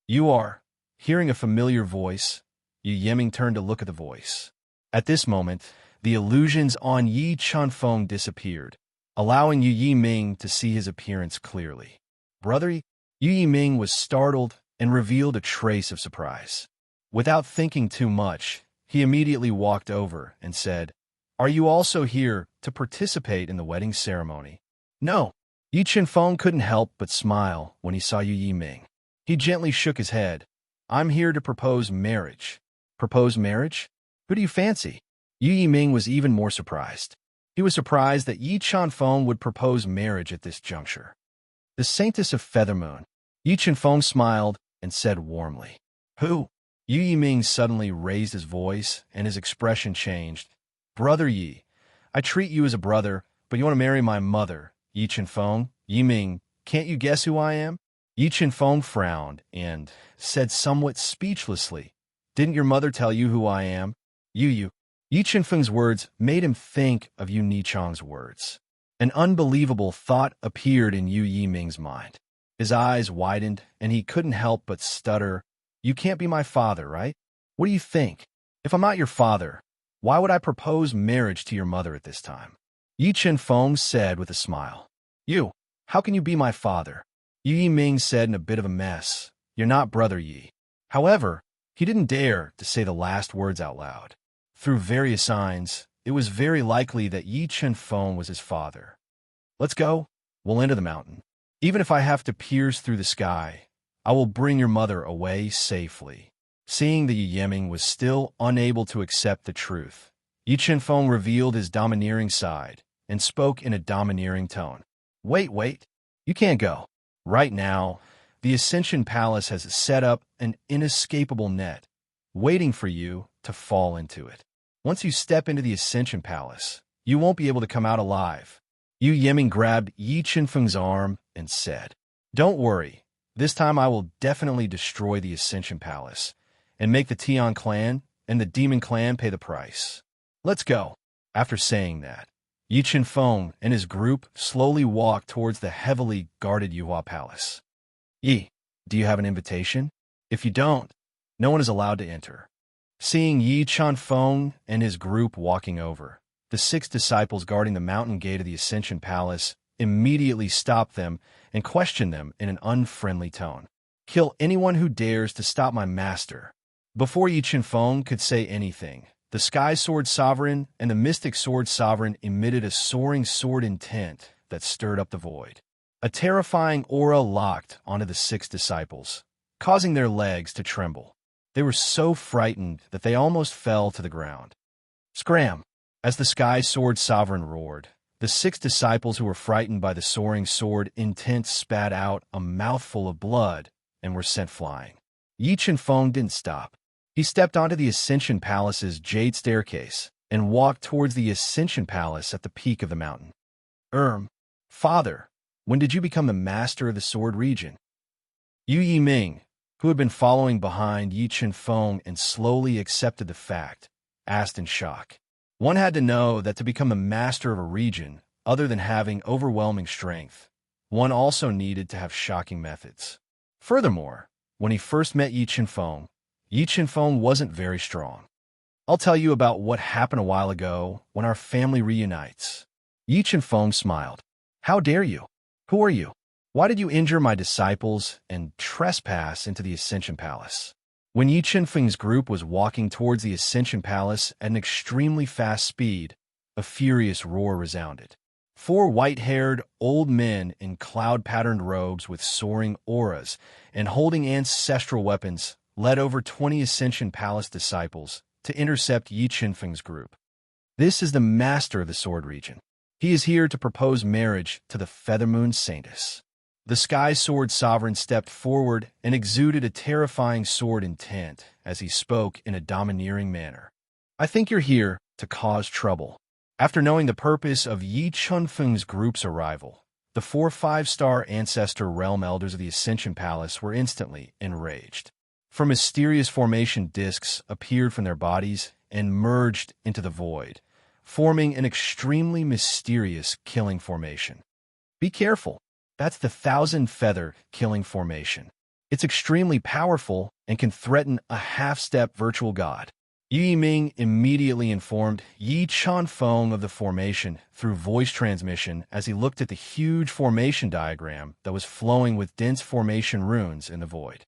You are. Hearing a familiar voice, Yu Yiming turned to look at the voice. At this moment, the illusions on Yi Chanfeng disappeared, allowing Yu Yiming to see his appearance clearly. Brother, Yu Yiming was startled and revealed a trace of surprise. Without thinking too much, he immediately walked over and said, "Are you also here to participate in the wedding ceremony?" No. Yi Chenfeng couldn't help but smile when he saw Yu Yiming. He gently shook his head. "I'm here to propose marriage." Propose marriage? Who do you fancy? Yu Yiming was even more surprised. He was surprised that Yi Chanfeng would propose marriage at this juncture. The Saintess of Feathermoon. Yi Chenfeng smiled and said warmly. Who? Yu Yiming suddenly raised his voice and his expression changed. Brother Yi, I treat you as a brother, but you want to marry my mother, Yi Chenfeng. Yiming, can't you guess who I am? Yi Chenfeng frowned and said somewhat speechlessly, Didn't your mother tell you who I am? Yi Chenfeng's words made him think of Yu Nichang's words. An unbelievable thought appeared in Yu Yiming's mind. His eyes widened, and he couldn't help but stutter, You can't be my father, right? What do you think? If I'm not your father, why would I propose marriage to your mother at this time? Yi Chenfeng said with a smile. You, how can you be my father? Yu Yiming said in a bit of a mess. You're not Brother Yi. However, he didn't dare to say the last words out loud. Through various signs, it was very likely that Yi Chenfeng was his father. Let's go. We'll enter the mountain. Even if I have to pierce through the sky, I will bring your mother away safely. Seeing that Yu Yiming was still unable to accept the truth, Yi Chenfeng revealed his domineering side and spoke in a domineering tone. Wait, you can't go. Right now, the Ascension Palace has set up an inescapable net, waiting for you to fall into it. Once you step into the Ascension Palace, you won't be able to come out alive. Yu Yiming grabbed Yi Chenfeng's arm and said, Don't worry, this time I will definitely destroy the Ascension Palace and make the Tian clan and the Demon clan pay the price. Let's go. After saying that, Yi Chenfeng and his group slowly walked towards the heavily guarded Yuhua Palace. Yi, do you have an invitation? If you don't, no one is allowed to enter. Seeing Yi Chenfeng and his group walking over, the 6 disciples guarding the mountain gate of the Ascension Palace immediately stopped them and questioned them in an unfriendly tone. Kill anyone who dares to stop my master. Before Yi Chenfeng could say anything, the Sky Sword Sovereign and the Mystic Sword Sovereign emitted a soaring sword intent that stirred up the void. A terrifying aura locked onto the 6 disciples, causing their legs to tremble. They were so frightened that they almost fell to the ground. Scram! As the Sky Sword Sovereign roared, the 6 disciples who were frightened by the soaring sword intent spat out a mouthful of blood and were sent flying. Yi Chenfeng didn't stop. He stepped onto the Ascension Palace's jade staircase and walked towards the Ascension Palace at the peak of the mountain. Father, when did you become the master of the sword region? Yu Yiming, who had been following behind Yi Chenfeng and slowly accepted the fact, asked in shock. One had to know that to become the master of a region, other than having overwhelming strength, one also needed to have shocking methods. Furthermore, when he first met Yi Chenfeng wasn't very strong. I'll tell you about what happened a while ago when our family reunites. Yi Chenfeng smiled. How dare you? Who are you? Why did you injure my disciples and trespass into the Ascension Palace? When Yi Qinfeng's group was walking towards the Ascension Palace at an extremely fast speed, a furious roar resounded. 4 white-haired old men in cloud-patterned robes with soaring auras and holding ancestral weapons led over 20 Ascension Palace disciples to intercept Yi Qinfeng's group. This is the master of the Sword Region. He is here to propose marriage to the Feathermoon Saintess. The Sky Sword Sovereign stepped forward and exuded a terrifying sword intent as he spoke in a domineering manner. I think you're here to cause trouble. After knowing the purpose of Yi Qinfeng's group's arrival, the 4 5-star Ancestor Realm Elders of the Ascension Palace were instantly enraged. For mysterious formation discs appeared from their bodies and merged into the void, forming an extremely mysterious killing formation. Be careful. That's the 1,000-feather killing formation. It's extremely powerful and can threaten a half-step virtual god. Yi Ming immediately informed Yi Qinfeng of the formation through voice transmission as he looked at the huge formation diagram that was flowing with dense formation runes in the void.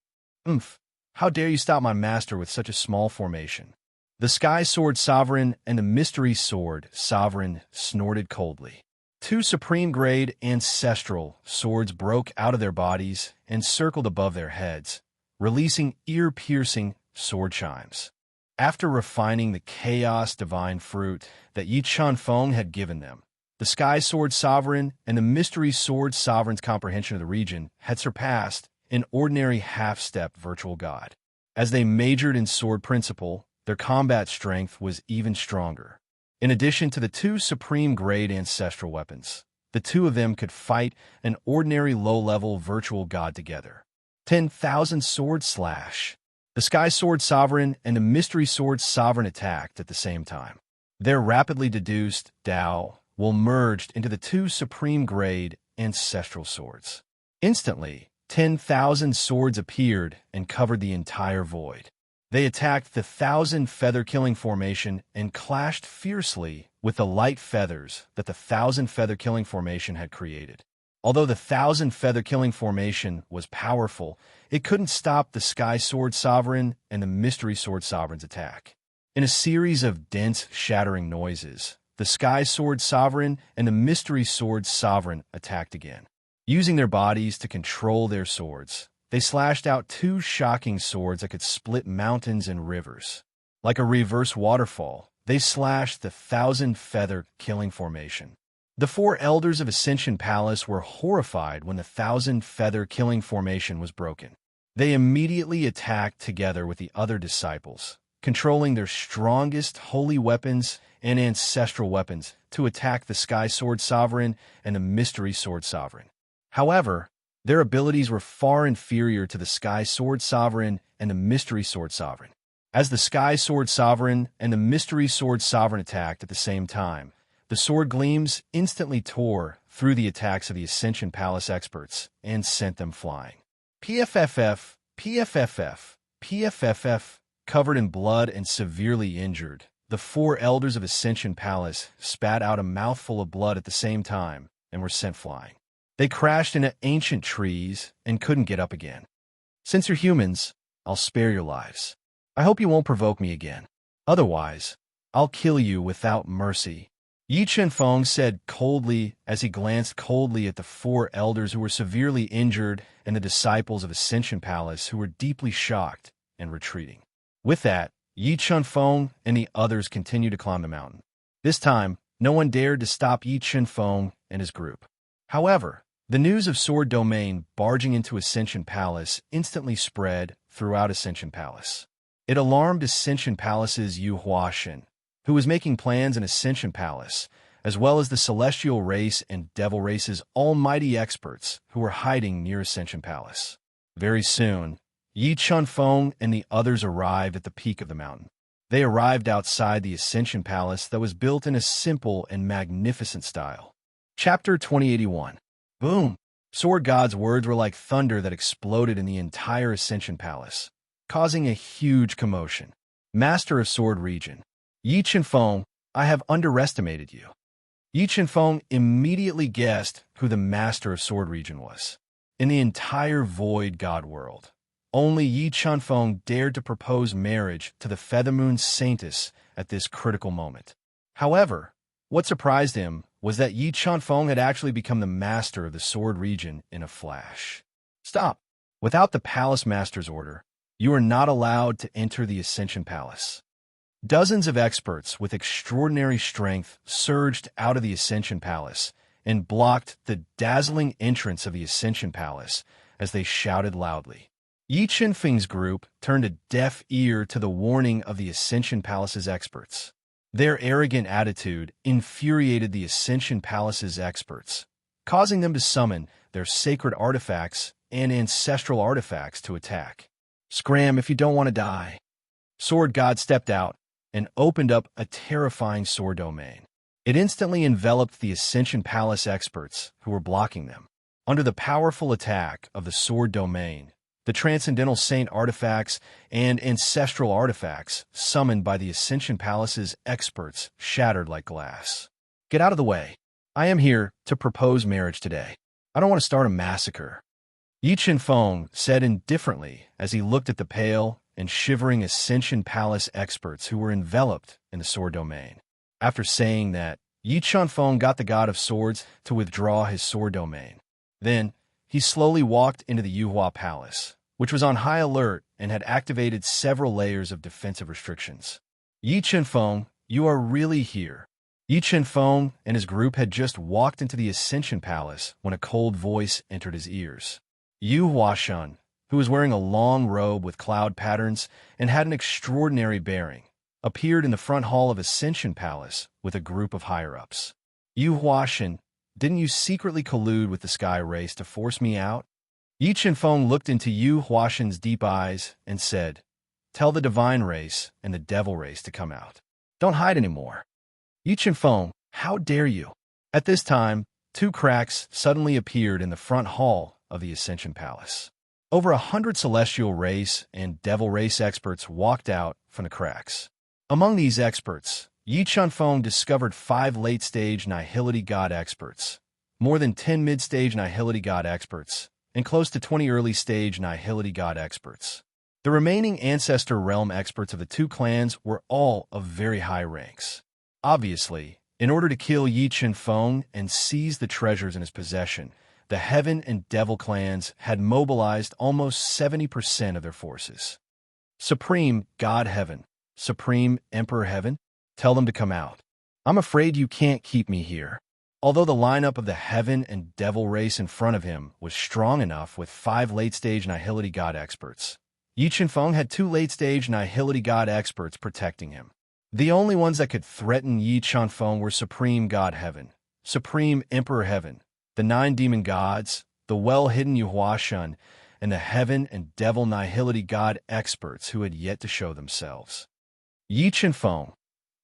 How dare you stop my master with such a small formation? The Sky Sword Sovereign and the Mystery Sword Sovereign snorted coldly. 2 supreme-grade ancestral swords broke out of their bodies and circled above their heads, releasing ear-piercing sword chimes. After refining the chaos divine fruit that Yi Qinfeng had given them, the Sky Sword Sovereign and the Mystery Sword Sovereign's comprehension of the region had surpassed an ordinary half-step virtual god. As they majored in sword principle, their combat strength was even stronger. In addition to the 2 supreme-grade ancestral weapons, the 2 of them could fight an ordinary low-level virtual god together. 10,000 sword slash. The Sky Sword Sovereign and the Mystery Sword Sovereign attacked at the same time. Their rapidly deduced Dao will merged into the 2 supreme-grade ancestral swords. Instantly, 10,000 swords appeared and covered the entire void. They attacked the 1,000-feather killing formation and clashed fiercely with the light feathers that the 1,000-feather killing formation had created. Although the 1,000-feather killing formation was powerful, it couldn't stop the Sky Sword Sovereign and the Mystery Sword Sovereign's attack. In a series of dense, shattering noises, the Sky Sword Sovereign and the Mystery Sword Sovereign attacked again. Using their bodies to control their swords, they slashed out 2 shocking swords that could split mountains and rivers. Like a reverse waterfall, they slashed the 1,000-feather killing formation. The 4 elders of Ascension Palace were horrified when the 1,000-feather killing formation was broken. They immediately attacked together with the other disciples, controlling their strongest holy weapons and ancestral weapons to attack the Sky Sword Sovereign and the Mystery Sword Sovereign. However, their abilities were far inferior to the Sky Sword Sovereign and the Mystery Sword Sovereign. As the Sky Sword Sovereign and the Mystery Sword Sovereign attacked at the same time, the sword gleams instantly tore through the attacks of the Ascension Palace experts and sent them flying. PFFF, PFFF, PFFF, covered in blood and severely injured, the 4 elders of Ascension Palace spat out a mouthful of blood at the same time and were sent flying. They crashed into ancient trees and couldn't get up again. Since you're humans, I'll spare your lives. I hope you won't provoke me again. Otherwise, I'll kill you without mercy. Yi Qinfeng said coldly as he glanced coldly at the 4 elders who were severely injured and the disciples of Ascension Palace who were deeply shocked and retreating. With that, Yi Qinfeng and the others continued to climb the mountain. This time, no one dared to stop Yi Qinfeng and his group. However, the news of Sword Domain barging into Ascension Palace instantly spread throughout Ascension Palace. It alarmed Ascension Palace's Yu Huashen, who was making plans in Ascension Palace, as well as the Celestial Race and Devil Race's almighty experts who were hiding near Ascension Palace. Very soon, Yi Qinfeng and the others arrived at the peak of the mountain. They arrived outside the Ascension Palace that was built in a simple and magnificent style. Chapter 2081. Boom! Sword God's words were like thunder that exploded in the entire Ascension Palace, causing a huge commotion. Master of Sword Region. Yi Qinfeng, I have underestimated you. Yi Qinfeng immediately guessed who the Master of Sword Region was. In the entire Void God world, Only Yi Chunfeng dared to propose marriage to the Feathermoon Saintess at this critical moment. However, what surprised him was that Yi Chunfeng had actually become the master of the sword region in a flash. Stop! Without the palace master's order, you are not allowed to enter the Ascension Palace. Dozens of experts with extraordinary strength surged out of the Ascension Palace and blocked the dazzling entrance of the Ascension Palace as they shouted loudly. Yi Chunfeng's group turned a deaf ear to the warning of the Ascension Palace's experts. Their arrogant attitude infuriated the Ascension Palace's experts, causing them to summon their sacred artifacts and ancestral artifacts to attack. Scram if you don't want to die. Sword God stepped out and opened up a terrifying sword domain. It instantly enveloped the Ascension Palace experts who were blocking them. Under the powerful attack of the sword domain, the Transcendental Saint artifacts and ancestral artifacts summoned by the Ascension Palace's experts shattered like glass. Get out of the way. I am here to propose marriage today. I don't want to start a massacre. Yi Chunfeng said indifferently as he looked at the pale and shivering Ascension Palace experts who were enveloped in the sword domain. After saying that, Yi Chunfeng got the God of Swords to withdraw his sword domain. Then, he slowly walked into the Yuhua Palace, which was on high alert and had activated several layers of defensive restrictions. Yi Chunfeng, you are really here. Yi Chunfeng and his group had just walked into the Ascension Palace when a cold voice entered his ears. Yu Huashan, who was wearing a long robe with cloud patterns and had an extraordinary bearing, appeared in the front hall of Ascension Palace with a group of higher-ups. Yu Huashan, didn't you secretly collude with the Sky Race to force me out? Yi Chunfeng looked into Yu Huashan's deep eyes and said, Tell the Divine Race and the Devil Race to come out. Don't hide anymore. Yi Chunfeng, how dare you? At this time, two cracks suddenly appeared in the front hall of the Ascension Palace. Over 100 Celestial Race and Devil Race experts walked out from the cracks. Among these experts, Yi Chunfeng discovered 5 late-stage Nihility God experts, more than 10 mid-stage Nihility God experts, and close to 20 early-stage Nihility God experts. The remaining Ancestor Realm experts of the two clans were all of very high ranks. Obviously, in order to kill Yi Chunfeng and seize the treasures in his possession, the Heaven and Devil clans had mobilized almost 70% of their forces. Supreme God Heaven, Supreme Emperor Heaven, tell them to come out. I'm afraid you can't keep me here. Although the lineup of the Heaven and Devil race in front of him was strong enough with 5 late-stage Nihility God experts, Yi Chunfeng had 2 late-stage Nihility God experts protecting him. The only ones that could threaten Yi Chunfeng were Supreme God Heaven, Supreme Emperor Heaven, the 9 demon gods, the well-hidden Yuhuashan, and the Heaven and Devil Nihility God experts who had yet to show themselves. Yi Chunfeng,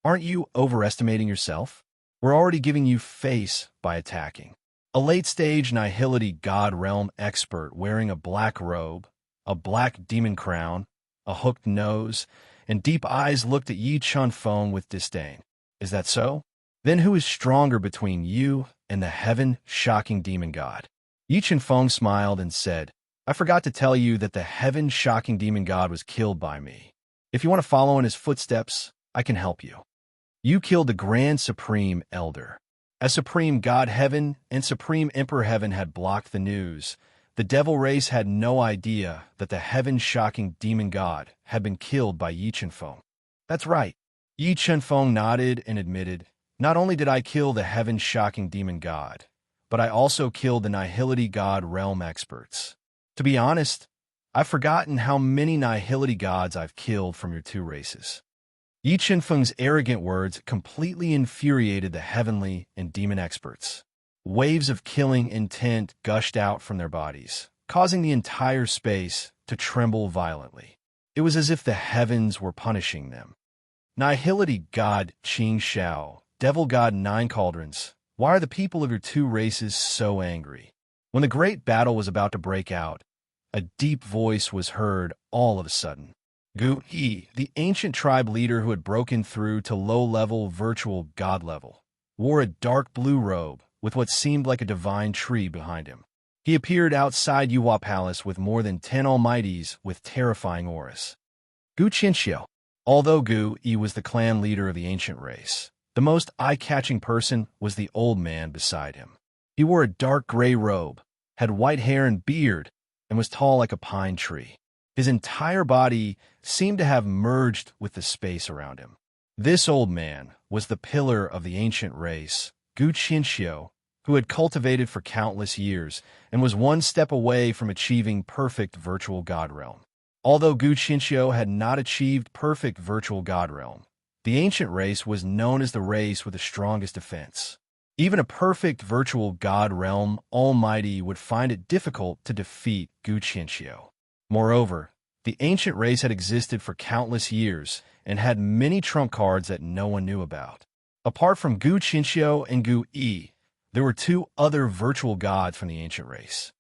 aren't you overestimating yourself? We're already giving you face by attacking. A late-stage Nihility God Realm expert wearing a black robe, a black demon crown, a hooked nose, and deep eyes looked at Yi Chunfeng with disdain. Is that so? Then who is stronger between you and the Heaven-shocking demon god? Yi Chunfeng smiled and said, I forgot to tell you that the Heaven-shocking demon god was killed by me. If you want to follow in his footsteps, I can help you. You killed the Grand Supreme Elder. As Supreme God Heaven and Supreme Emperor Heaven had blocked the news, the Devil race had no idea that the Heaven-shocking demon god had been killed by Yi Chunfeng. That's right. Yi Chunfeng nodded and admitted, not only did I kill the Heaven-shocking demon god, but I also killed the Nihility God Realm experts. To be honest, I've forgotten how many Nihility gods I've killed from your 2 races. Yi Chunfeng's arrogant words completely infuriated the heavenly and demon experts. Waves of killing intent gushed out from their bodies, causing the entire space to tremble violently. It was as if the heavens were punishing them. Nihility God Qing Shao, Devil God 9 Cauldrons, why are the people of your 2 races so angry? When the great battle was about to break out, a deep voice was heard all of a sudden. Gu He, the ancient tribe leader who had broken through to low-level virtual god level, wore a dark blue robe with what seemed like a divine tree behind him. He appeared outside Yuhua Palace with more than 10 almighties with terrifying auras. Gu Qinxiu. Although Gu Yi was the clan leader of the ancient race, the most eye-catching person was the old man beside him. He wore a dark gray robe, had white hair and beard, and was tall like a pine tree. His entire body seemed to have merged with the space around him. This old man was the pillar of the ancient race, Gu Qinxiu, who had cultivated for countless years and was one step away from achieving perfect virtual god realm. Although Gu Qinxiu had not achieved perfect virtual god realm, the ancient race was known as the race with the strongest defense. Even a perfect virtual god realm almighty would find it difficult to defeat Gu Qinxiu. Moreover, the ancient race had existed for countless years and had many trump cards that no one knew about. Apart from Gu Qinxiu and Gu Yi, there were two other virtual gods from the ancient race.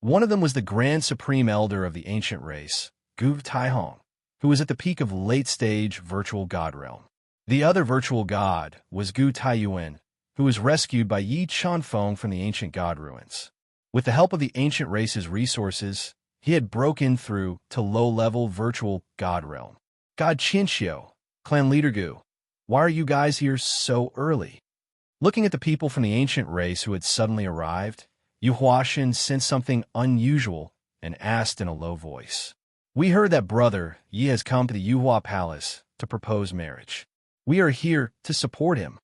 One of them was the Grand Supreme Elder of the ancient race, Gu Taihong, who was at the peak of late-stage virtual god realm. The other virtual god was Gu Taiyuan, who was rescued by Yi Chunfeng from the ancient god ruins. With the help of the ancient race's resources, he had broken through to low-level virtual god realm. God Qinxiu, clan leader Gu, why are you guys here so early? Looking at the people from the ancient race who had suddenly arrived, Yu Huaxin sensed something unusual and asked in a low voice. We heard that brother Yi has come to the Yuhua Palace to propose marriage. We are here to support him,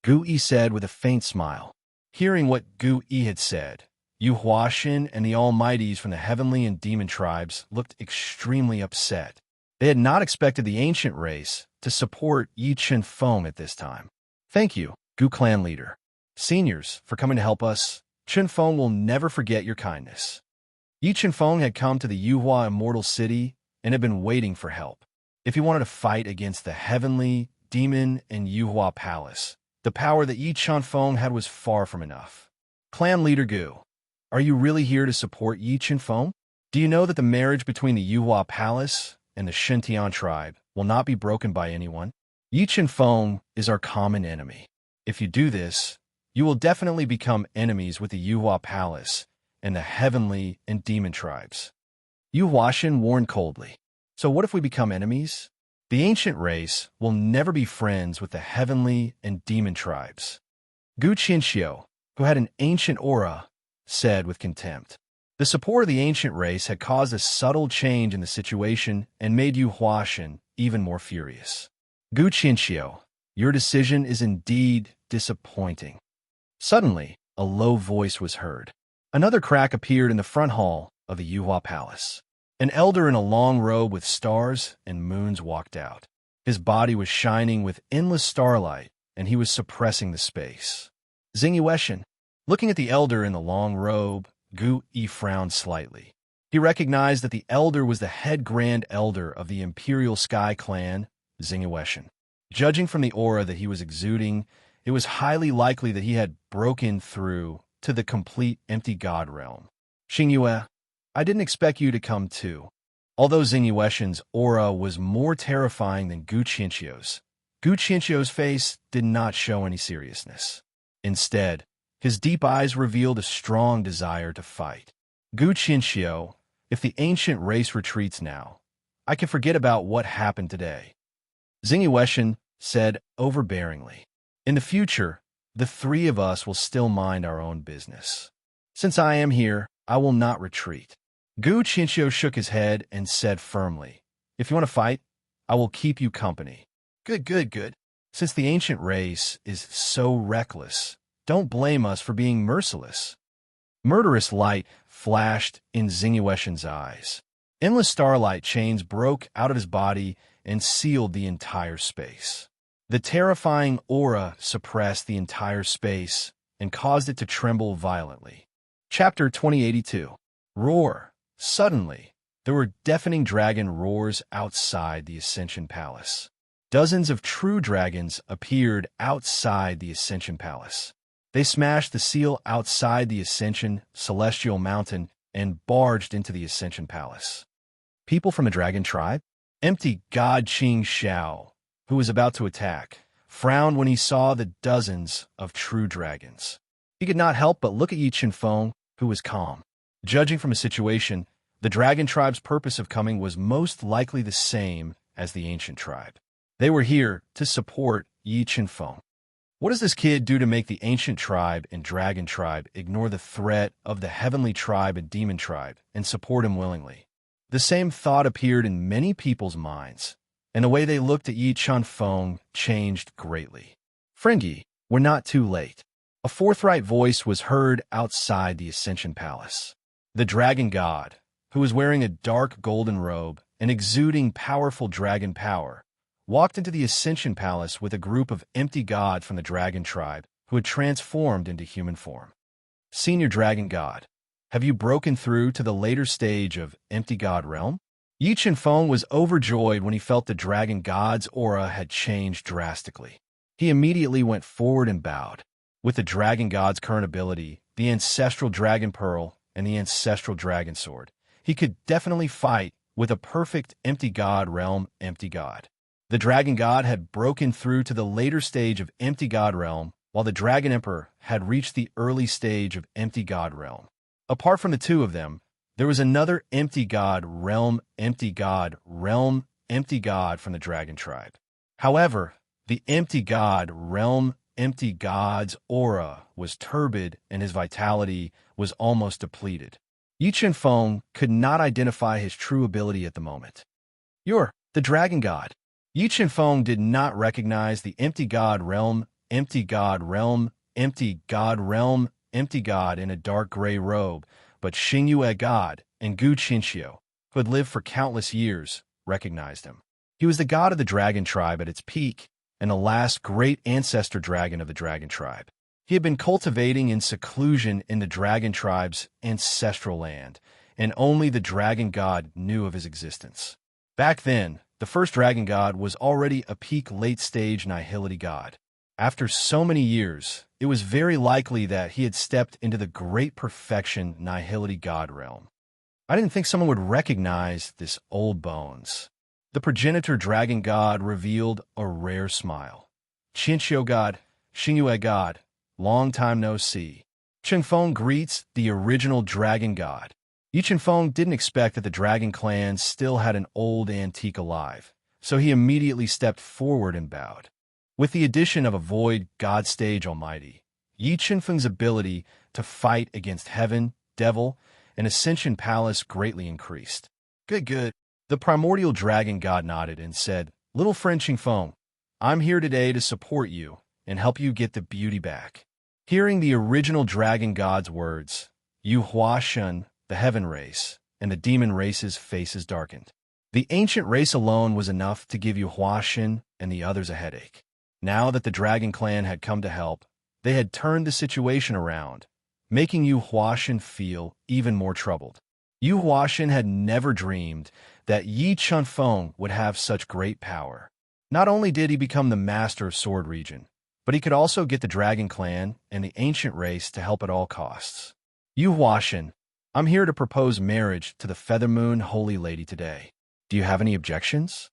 Gu Yi said with a faint smile. Hearing what Gu Yi had said, Yu Huaxin and the almighties from the heavenly and demon tribes looked extremely upset. They had not expected the ancient race to support Yi Chunfeng at this time. Thank you, Gu clan leader. Seniors, for coming to help us. Chunfeng will never forget your kindness. Yi Chunfeng had come to the Yuhua Immortal City and had been waiting for help. If he wanted to fight against the heavenly, demon, and Yuhua Palace, the power that Yi Chunfeng had was far from enough. Clan leader Gu, are you really here to support Yi Chunfeng? Do you know that the marriage between the Yuhua Palace and the Shintian tribe will not be broken by anyone? Yi Chunfeng is our common enemy. If you do this, you will definitely become enemies with the Yuhua Palace and the heavenly and demon tribes. Yu Huaxin warned coldly. So what if we become enemies? The ancient race will never be friends with the heavenly and demon tribes. Gu Qinxiu, who had an ancient aura, said with contempt. The support of the ancient race had caused a subtle change in the situation and made Yu Huaxin even more furious. Gu Qinxiu, your decision is indeed disappointing. Suddenly, a low voice was heard. Another crack appeared in the front hall of the Yuhua Palace. An elder in a long robe with stars and moons walked out. His body was shining with endless starlight, and he was suppressing the space. Xingyueshan. Looking at the elder in the long robe, Gu Yi frowned slightly. He recognized that the elder was the head grand elder of the Imperial Sky Clan, Xingyueshan. Judging from the aura that he was exuding, it was highly likely that he had broken through to the complete empty god realm. Xingyue, I didn't expect you to come too. Although Xingyueshan's aura was more terrifying than Gu Qinxiu's face did not show any seriousness. Instead, his deep eyes revealed a strong desire to fight. Gu Qinxiu, if the ancient race retreats now, I can forget about what happened today. Xingyueshan said overbearingly. In the future, the three of us will still mind our own business. Since I am here, I will not retreat. Gu Qinxiu shook his head and said firmly, if you want to fight, I will keep you company. Good. Since the ancient race is so reckless, don't blame us for being merciless. Murderous light flashed in Xingyueshan's eyes. Endless starlight chains broke out of his body and sealed the entire space. The terrifying aura suppressed the entire space and caused it to tremble violently. Chapter 2082. Roar. Suddenly, there were deafening dragon roars outside the Ascension Palace. Dozens of true dragons appeared outside the Ascension Palace. They smashed the seal outside the Ascension Celestial Mountain and barged into the Ascension Palace. People from a dragon tribe? Empty God Qing Xiao, who was about to attack, frowned when he saw the dozens of true dragons. He could not help but look at Yi Chunfeng, who was calm. Judging from a situation, the dragon tribe's purpose of coming was most likely the same as the ancient tribe. They were here to support Yi Qinfeng. What does this kid do to make the ancient tribe and dragon tribe ignore the threat of the heavenly tribe and demon tribe and support him willingly? The same thought appeared in many people's minds, and the way they looked at Yi Qinfeng changed greatly. Fringy, we're not too late. A forthright voice was heard outside the Ascension Palace. The dragon god, who was wearing a dark golden robe and exuding powerful dragon power, walked into the Ascension Palace with a group of empty gods from the dragon tribe who had transformed into human form. Senior Dragon God, have you broken through to the later stage of Empty God Realm? Yi Qinfeng was overjoyed when he felt the dragon god's aura had changed drastically. He immediately went forward and bowed. With the dragon god's current ability, the ancestral dragon pearl, and the ancestral dragon sword, he could definitely fight with a perfect Empty God Realm Empty God. The dragon god had broken through to the later stage of Empty God Realm, while the dragon emperor had reached the early stage of Empty God Realm. Apart from the two of them, there was another Empty God Realm Empty God Realm Empty God from the dragon tribe. However, the Empty God Realm Empty God's aura was turbid and his vitality was almost depleted. Yi Qinfeng could not identify his true ability at the moment. You're the dragon god. Yi Qinfeng did not recognize the Empty God Realm Empty God Realm Empty God Realm Empty God in a dark gray robe, but Xingyue God and Gu Qinxiu, who had lived for countless years, recognized him. He was the god of the dragon tribe at its peak and the last great ancestor dragon of the dragon tribe. He had been cultivating in seclusion in the dragon tribe's ancestral land, and only the dragon god knew of his existence. Back then, the first dragon god was already a peak late-stage nihility god. After so many years, it was very likely that he had stepped into the great perfection nihility god realm. I didn't think someone would recognize this old bones. The progenitor dragon god revealed a rare smile. Qinxiu god, Xingyue god, long time no see. Qinfeng greets the original dragon god. Yi Qinfeng didn't expect that the dragon clan still had an old antique alive, so he immediately stepped forward and bowed. With the addition of a void god stage almighty, Yi Qinfeng's ability to fight against heaven, devil, and Ascension Palace greatly increased. Good. The primordial dragon god nodded and said, "Little friend Qinfeng, I'm here today to support you and help you get the beauty back." Hearing the original dragon god's words, Yu Huashen, the heaven race, and the demon race's faces darkened. The ancient race alone was enough to give Yu Huashen and the others a headache. Now that the dragon clan had come to help, they had turned the situation around, making Yu Huashen feel even more troubled. Yu Huashen had never dreamed that Yi Qinfeng would have such great power. Not only did he become the master of Sword Region, but he could also get the dragon clan and the ancient race to help at all costs. Yu Huashen, I'm here to propose marriage to the Feather Moon Holy Lady today. Do you have any objections?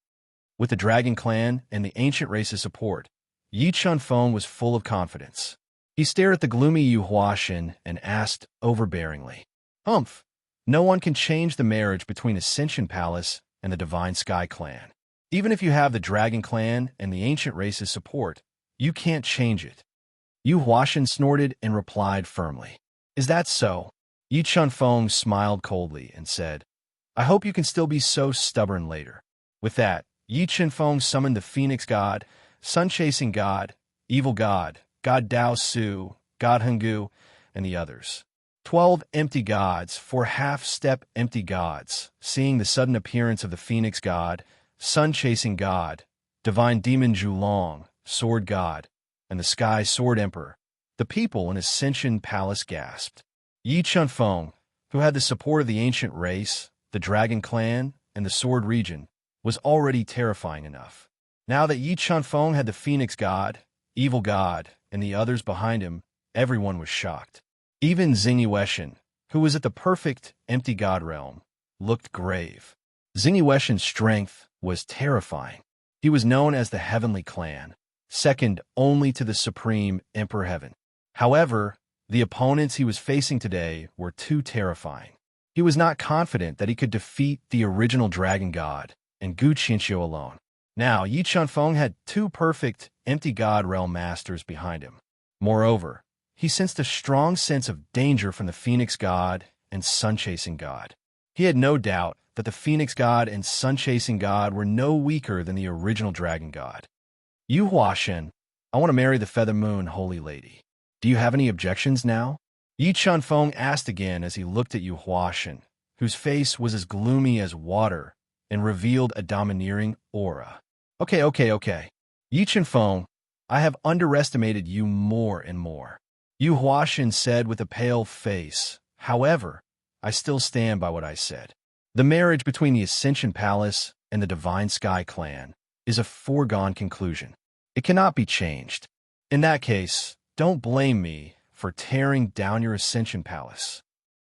With the dragon clan and the ancient race's support, Yi Qinfeng was full of confidence. He stared at the gloomy Yu Huashen and asked overbearingly, "Humph, no one can change the marriage between Ascension Palace and the Divine Sky Clan. Even if you have the Dragon Clan and the Ancient Race's support, you can't change it." Yu Huashen snorted and replied firmly, "Is that so?" Yi Qinfeng smiled coldly and said, "I hope you can still be so stubborn later." With that, Yi Qinfeng summoned the Phoenix God, Sun-Chasing God, Evil God, God Dao Su, God Hengu, and the others. 12 empty gods, 4 half-step empty gods, seeing the sudden appearance of the Phoenix God, Sun-Chasing God, Divine Demon Zhulong, Sword God, and the Sky Sword Emperor. The people in Ascension Palace gasped. Yi Qinfeng, who had the support of the ancient race, the Dragon Clan, and the Sword Region, was already terrifying enough. Now that Yi Qinfeng had the Phoenix God, Evil God, and the others behind him, everyone was shocked. Even Xingyueshan, who was at the perfect empty god realm, looked grave. Xingyueshan's strength was terrifying. He was known as the Heavenly Clan, second only to the Supreme Emperor Heaven. However, the opponents he was facing today were too terrifying. He was not confident that he could defeat the original dragon god and Gu Qianxiu alone. Now, Yi Chunfeng had two perfect, empty god realm masters behind him. Moreover, he sensed a strong sense of danger from the Phoenix God and Sun-Chasing God. He had no doubt that the Phoenix God and Sun-Chasing God were no weaker than the original Dragon God. Yu Huashen, I want to marry the Feather Moon Holy Lady. Do you have any objections now? Yi Chunfeng asked again as he looked at Yu Huashen, whose face was as gloomy as water and revealed a domineering aura. Okay. Yi Chunfeng, I have underestimated you more and more. Yu Huashen said with a pale face. However, I still stand by what I said. The marriage between the Ascension Palace and the Divine Sky Clan is a foregone conclusion. It cannot be changed. In that case, don't blame me for tearing down your Ascension Palace.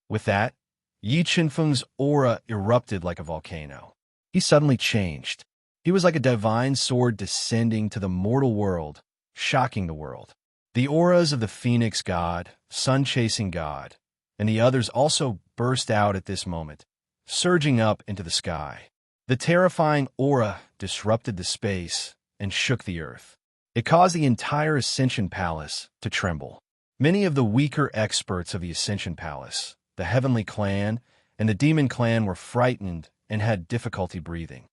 With that, Yi Chunfeng's aura erupted like a volcano. He suddenly changed. He was like a divine sword descending to the mortal world, shocking the world. The auras of the Phoenix God, Sun-Chasing God, and the others also burst out at this moment, surging up into the sky. The terrifying aura disrupted the space and shook the earth. It caused the entire Ascension Palace to tremble. Many of the weaker experts of the Ascension Palace, the Heavenly Clan, and the Demon Clan were frightened and had difficulty breathing.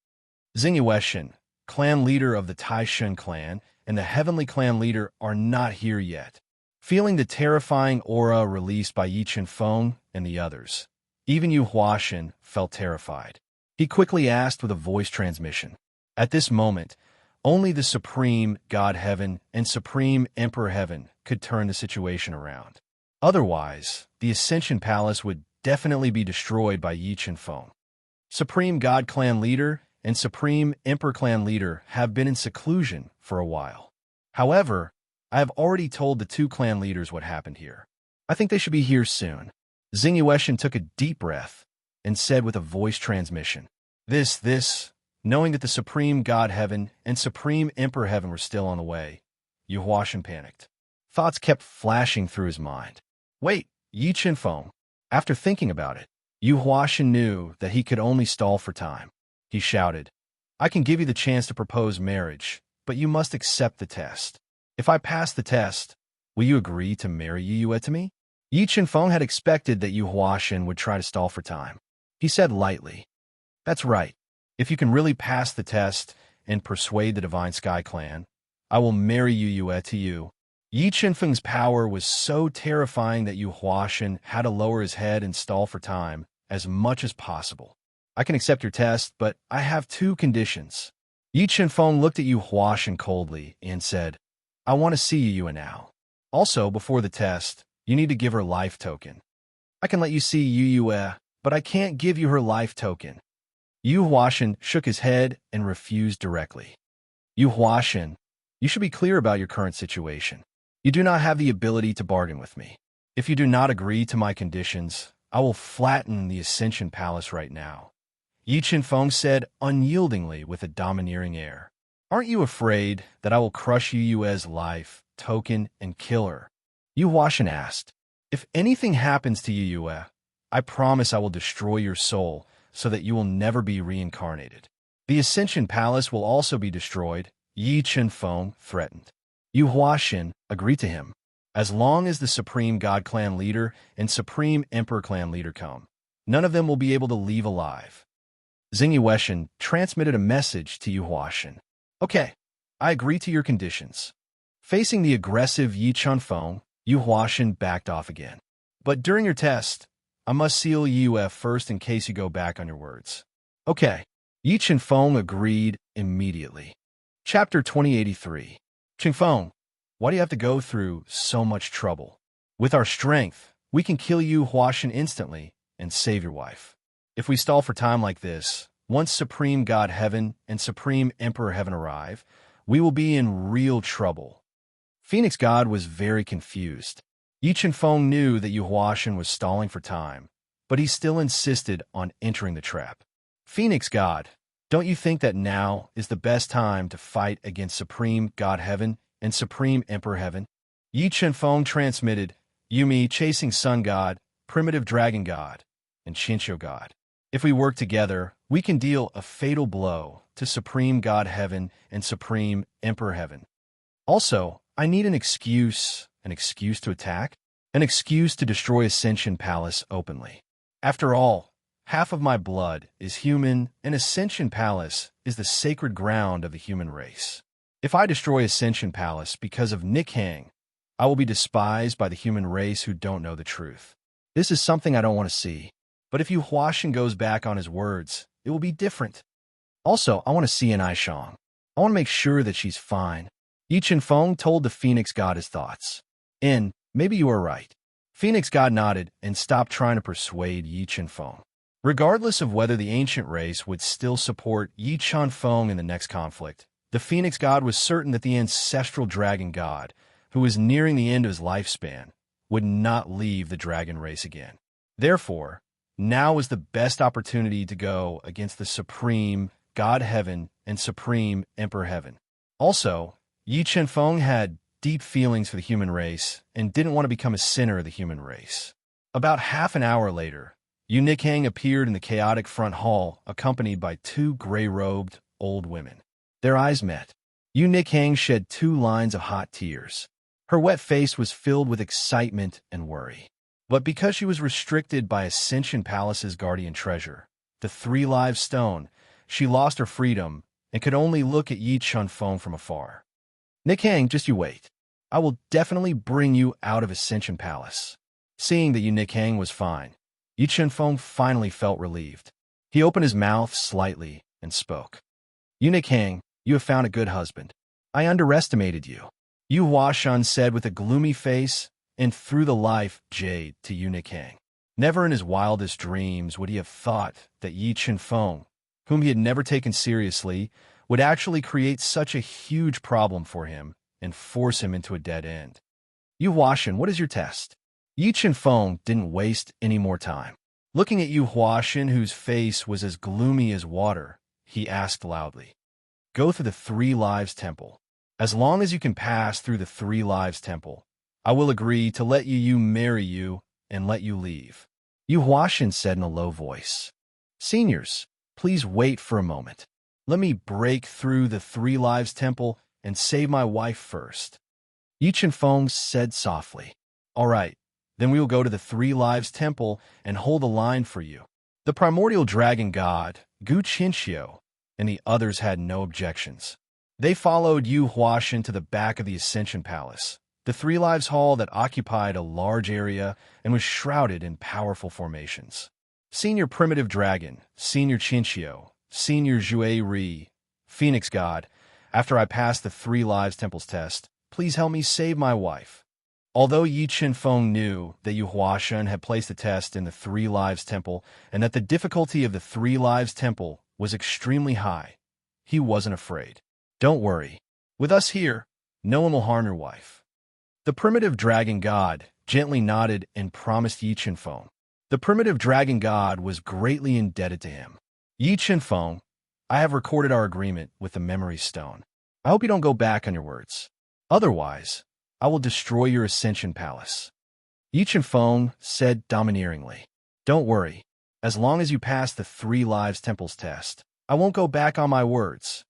Xingyueshan, clan leader of the Taishun clan, and the Heavenly Clan leader are not here yet. Feeling the terrifying aura released by Yi Chunfeng and the others, even Yu Huashen felt terrified. He quickly asked with a voice transmission. At this moment, only the Supreme God Heaven and Supreme Emperor Heaven could turn the situation around. Otherwise, the Ascension Palace would definitely be destroyed by Yi Chunfeng. Supreme God Clan leader and Supreme Emperor Clan leader have been in seclusion for a while. However, I have already told the two clan leaders what happened here. I think they should be here soon. Xingyueshan took a deep breath and said with a voice transmission. Knowing that the Supreme God Heaven and Supreme Emperor Heaven were still on the way, Yu Huashen panicked. Thoughts kept flashing through his mind. Wait, Yi Chunfeng. After thinking about it, Yu Huashen knew that he could only stall for time. He shouted, I can give you the chance to propose marriage, but you must accept the test. If I pass the test, will you agree to marry Yu Yue to me? Yi Chunfeng had expected that Yu Huashen would try to stall for time. He said lightly, That's right. If you can really pass the test and persuade the Divine Sky Clan, I will marry Yu Yue to you. Yi Chunfeng's power was so terrifying that Yu Huashen had to lower his head and stall for time as much as possible. I can accept your test, but I have two conditions. Yi Chunfeng looked at Yu Huashen coldly and said, I want to see Yu Yue now. Also, before the test, you need to give her life token. I can let you see Yu Yue, but I can't give you her life token. Yu Huashen shook his head and refused directly. Yu Huashen, you should be clear about your current situation. You do not have the ability to bargain with me. If you do not agree to my conditions, I will flatten the Ascension Palace right now. Yi Chunfeng said unyieldingly with a domineering air. Aren't you afraid that I will crush Yu Yue's life, token, and kill her? Yu Huashen asked. If anything happens to Yu Yue, I promise I will destroy your soul so that you will never be reincarnated. The Ascension Palace will also be destroyed, Yi Chunfeng threatened. Yu Huashen agreed to him. As long as the Supreme God Clan leader and Supreme Emperor Clan leader come, none of them will be able to leave alive. Xingyueshan transmitted a message to Yu Huashen. Okay, I agree to your conditions. Facing the aggressive Yi Chunfeng, Yu Huashen backed off again. But during your test, I must seal Yu Yue first in case you go back on your words. Okay, Yi Chunfeng agreed immediately. Chapter 2083. Chunfeng, why do you have to go through so much trouble? With our strength, we can kill Yu Huashen instantly and save your wife. If we stall for time like this, once Supreme God Heaven and Supreme Emperor Heaven arrive, we will be in real trouble. Phoenix God was very confused. Yi Chunfeng knew that Yu Huashen was stalling for time, but he still insisted on entering the trap. Phoenix God, don't you think that now is the best time to fight against Supreme God Heaven and Supreme Emperor Heaven? Yi Chunfeng transmitted, Yumi, Chasing Sun God, Primitive Dragon God, and Chinchyo God. If we work together, we can deal a fatal blow to Supreme God Heaven and Supreme Emperor Heaven. Also, I need an excuse to attack, an excuse to destroy Ascension Palace openly. After all, half of my blood is human, and Ascension Palace is the sacred ground of the human race. If I destroy Ascension Palace because of Nick Hang, I will be despised by the human race who don't know the truth. This is something I don't want to see. But if Yu Huashan goes back on his words, it will be different. Also, I want to see an Aishang. I want to make sure that she's fine. Yi Chenfeng told the Phoenix God his thoughts. Maybe you are right. Phoenix God nodded and stopped trying to persuade Yi Chenfeng. Regardless of whether the ancient race would still support Yi Chenfeng in the next conflict, the Phoenix God was certain that the ancestral dragon god, who was nearing the end of his lifespan, would not leave the dragon race again. Therefore, now was the best opportunity to go against the Supreme God Heaven and Supreme Emperor Heaven. Also, Yi Chenfeng had deep feelings for the human race and didn't want to become a sinner of the human race. About half an hour later, Yu Nikhang appeared in the chaotic front hall, accompanied by two gray-robed old women. Their eyes met. Yu Nikhang shed 2 lines of hot tears. Her wet face was filled with excitement and worry. But because she was restricted by Ascension Palace's guardian treasure, the 3 live stone, she lost her freedom and could only look at Yi Chenfeng from afar. Nikhang, just you wait. I will definitely bring you out of Ascension Palace. Seeing that Yu Nikhang was fine, Yi Chenfeng finally felt relieved. He opened his mouth slightly and spoke. Yu Nikhang, you have found a good husband. I underestimated you. Yu Huashan said with a gloomy face and threw the life jade to Yu Nikhang. Never in his wildest dreams would he have thought that Yi Chenfeng, whom he had never taken seriously, would actually create such a huge problem for him and force him into a dead end. Yu Huashan, what is your test? Yi Chenfeng didn't waste any more time. Looking at Yu Huashan, whose face was as gloomy as water, he asked loudly, Go through the 3 Lives Temple. As long as you can pass through the 3 Lives Temple, I will agree to let you marry you and let you leave. Yu Huashan said in a low voice. Seniors, please wait for a moment. Let me break through the 3 Lives Temple and save my wife first. Yi Chenfeng said softly. All right, then we will go to the 3 Lives Temple and hold a line for you. The primordial dragon god, Gu Chinchyo, and the others had no objections. They followed Yu Huashan to the back of the Ascension Palace, the 3 Lives Hall that occupied a large area and was shrouded in powerful formations. Senior Primitive Dragon, Senior Chinchyo, Senior Zhui Ri, Phoenix God, after I pass the 3 Lives Temple's test, please help me save my wife. Although Yi Chenfeng knew that Yu Huashan had placed the test in the 3 Lives Temple and that the difficulty of the 3 Lives Temple was extremely high, he wasn't afraid. Don't worry. With us here, no one will harm your wife. The primitive dragon god gently nodded and promised Yi Chenfeng. The primitive dragon god was greatly indebted to him. Yi Chenfeng, I have recorded our agreement with the memory stone. I hope you don't go back on your words. Otherwise, I will destroy your Ascension Palace. Yi Chenfeng said domineeringly. Don't worry. As long as you pass the 3 Lives Temple's test, I won't go back on my words.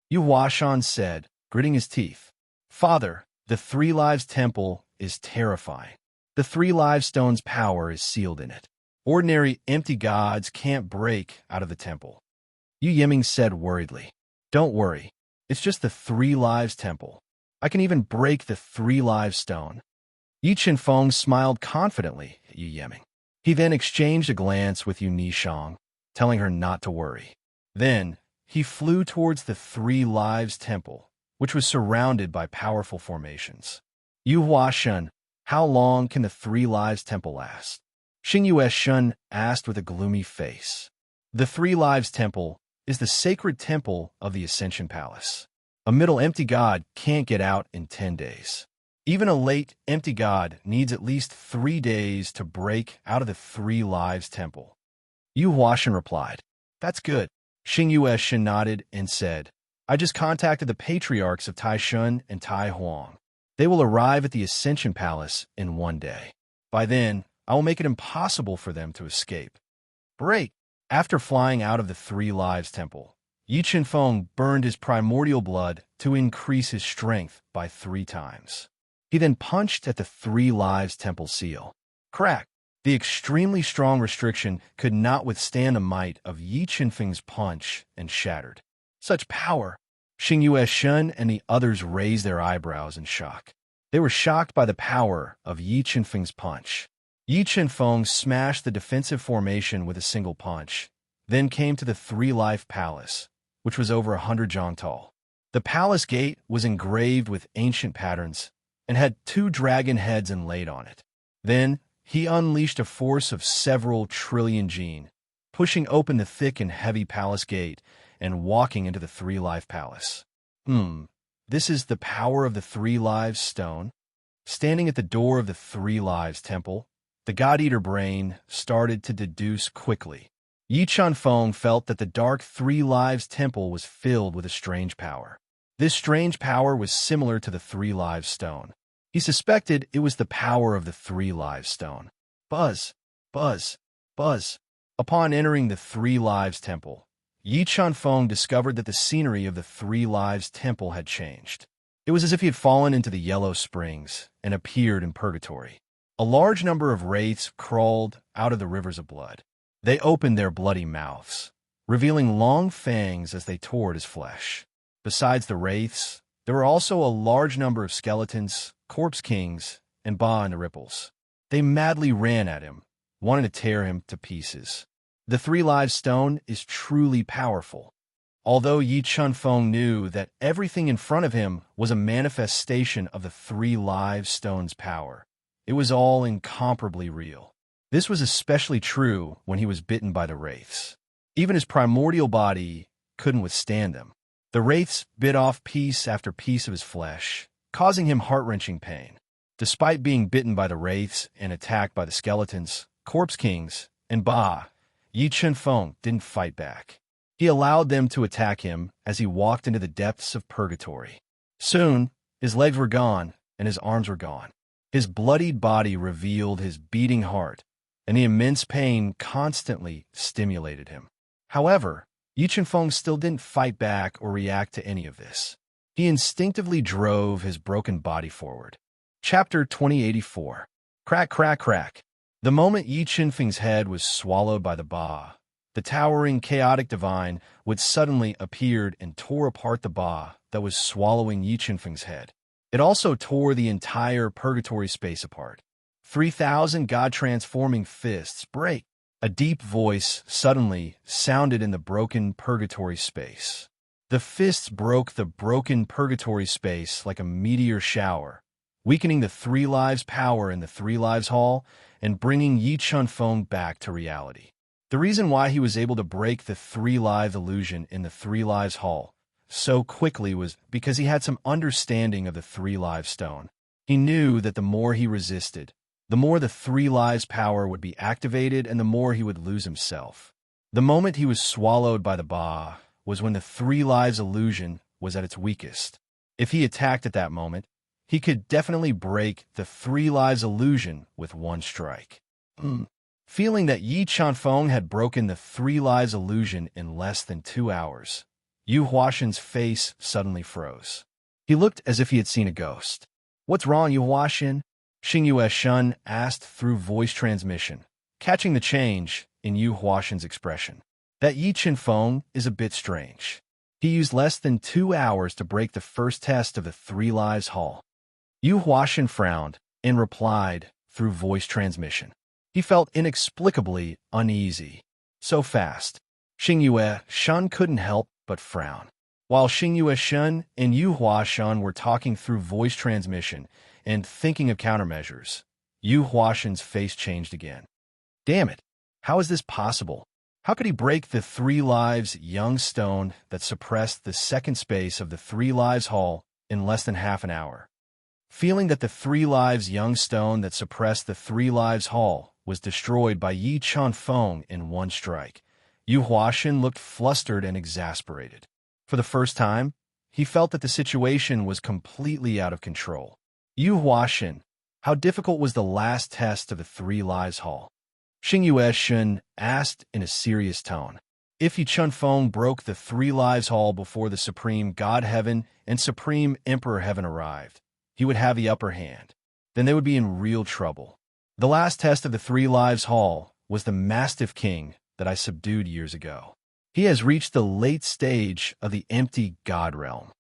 Yu Huashan said, gritting his teeth. Father, the 3 Lives Temple is terrifying. The 3 Lives Stone's power is sealed in it. Ordinary empty gods can't break out of the temple. Yu Yiming said worriedly. Don't worry. It's just the 3 Lives Temple. I can even break the 3 Lives Stone. Yi Chenfeng smiled confidently at Yu Yiming. He then exchanged a glance with Yu Nishang, telling her not to worry. Then, he flew towards the 3 Lives Temple, which was surrounded by powerful formations. Yu Huashan, how long can the 3 Lives Temple last? Xing Yueshun asked with a gloomy face. The 3 Lives Temple is the sacred temple of the Ascension Palace. A middle empty god can't get out in 10 days. Even a late empty god needs at least 3 days to break out of the 3 Lives Temple. Yu Huashan replied, That's good. Xing Yueshun nodded and said, I just contacted the patriarchs of Taishun and Tai Huang. They will arrive at the Ascension Palace in 1 day. By then, I will make it impossible for them to escape. break. After flying out of the Three Lives Temple, Yi Qinfeng burned his primordial blood to increase his strength by 3 times. He then punched at the Three Lives Temple seal. Crack! The extremely strong restriction could not withstand the might of Yi Qinfeng's punch and shattered. Such power! Xingyue Shun and the others raised their eyebrows in shock. They were shocked by the power of Yi Qinfeng's punch. Yi Qinfeng smashed the defensive formation with a single punch, then came to the Three-Life Palace, which was over 100 zhang tall. The palace gate was engraved with ancient patterns and had 2 dragon heads inlaid on it. Then he unleashed a force of several trillion jin, pushing open the thick and heavy palace gate and walking into the Three-Life Palace. This is the power of the Three Lives Stone. Standing at the door of the Three Lives Temple, the God-Eater brain started to deduce quickly. Yi Qinfeng felt that the dark Three Lives Temple was filled with a strange power. This strange power was similar to the Three Lives Stone. He suspected it was the power of the Three Lives Stone. Buzz, buzz, buzz. Upon entering the Three Lives Temple, Yi Qinfeng discovered that the scenery of the Three Lives Temple had changed. It was as if he had fallen into the Yellow Springs and appeared in purgatory. A large number of wraiths crawled out of the rivers of blood. They opened their bloody mouths, revealing long fangs as they tore at his flesh. Besides the wraiths, there were also a large number of skeletons, corpse kings, and Ba in the ripples. They madly ran at him, wanting to tear him to pieces. The Three Lives Stone is truly powerful. Although Yi Qinfeng knew that everything in front of him was a manifestation of the Three Lives Stone's power, it was all incomparably real. This was especially true when he was bitten by the wraiths. Even his primordial body couldn't withstand them. The wraiths bit off piece after piece of his flesh, causing him heart-wrenching pain. Despite being bitten by the wraiths and attacked by the skeletons, corpse kings, and Ba, Yi Qinfeng didn't fight back. He allowed them to attack him as he walked into the depths of purgatory. Soon, his legs were gone and his arms were gone. His bloodied body revealed his beating heart, and the immense pain constantly stimulated him. However, Yi Qinfeng still didn't fight back or react to any of this. He instinctively drove his broken body forward. Chapter 2084. Crack, crack, crack. The moment Yi Qinfeng's head was swallowed by the Ba, the towering chaotic divine would suddenly appeared and tore apart the Ba that was swallowing Yi Qinfeng's head. It also tore the entire purgatory space apart. 3,000 God-transforming fists break. A deep voice suddenly sounded in the broken purgatory space. The fists broke the broken purgatory space like a meteor shower, weakening the Three Lives power in the Three Lives Hall and bringing Yi Qinfeng back to reality. The reason why he was able to break the Three Lives illusion in the Three Lives Hall so quickly was because he had some understanding of the Three Lives Stone. He knew that the more he resisted, the more the Three Lives power would be activated and the more he would lose himself. The moment he was swallowed by the Ba was when the Three Lives illusion was at its weakest. If he attacked at that moment, he could definitely break the Three Lives illusion with one strike. Feeling that Yi Qinfeng had broken the Three Lives illusion in less than 2 hours, Yu Huashan's face suddenly froze. He looked as if he had seen a ghost. "What's wrong, Yu Huashan?" Xingyue Shun asked through voice transmission, catching the change in Yu Huashan's expression. That Yi Qinfeng is a bit strange. He used less than 2 hours to break the first test of the Three Lives Hall. Yu Huashan frowned and replied through voice transmission. He felt inexplicably uneasy. So fast. Xingyue Shun couldn't help but frown. While Xingyue Shun and Yu Huashan were talking through voice transmission and thinking of countermeasures, Yu Huashan's face changed again. Damn it! How is this possible? How could he break the Three Lives Young Stone that suppressed the second space of the Three Lives Hall in less than half an hour? Feeling that the Three Lives Young Stone that suppressed the Three Lives Hall was destroyed by Yi Qinfeng in one strike, Yu Huashan looked flustered and exasperated. For the first time, he felt that the situation was completely out of control. Yu Huashan, how difficult was the last test of the Three Lives Hall? Xing Shun asked in a serious tone. If Yi Chunfeng broke the 3 lives hall before the Supreme God Heaven and Supreme Emperor Heaven arrived, he would have the upper hand. Then they would be in real trouble. The last test of the 3 lives hall was the Mastiff King that I subdued years ago. He has reached the late stage of the empty God realm.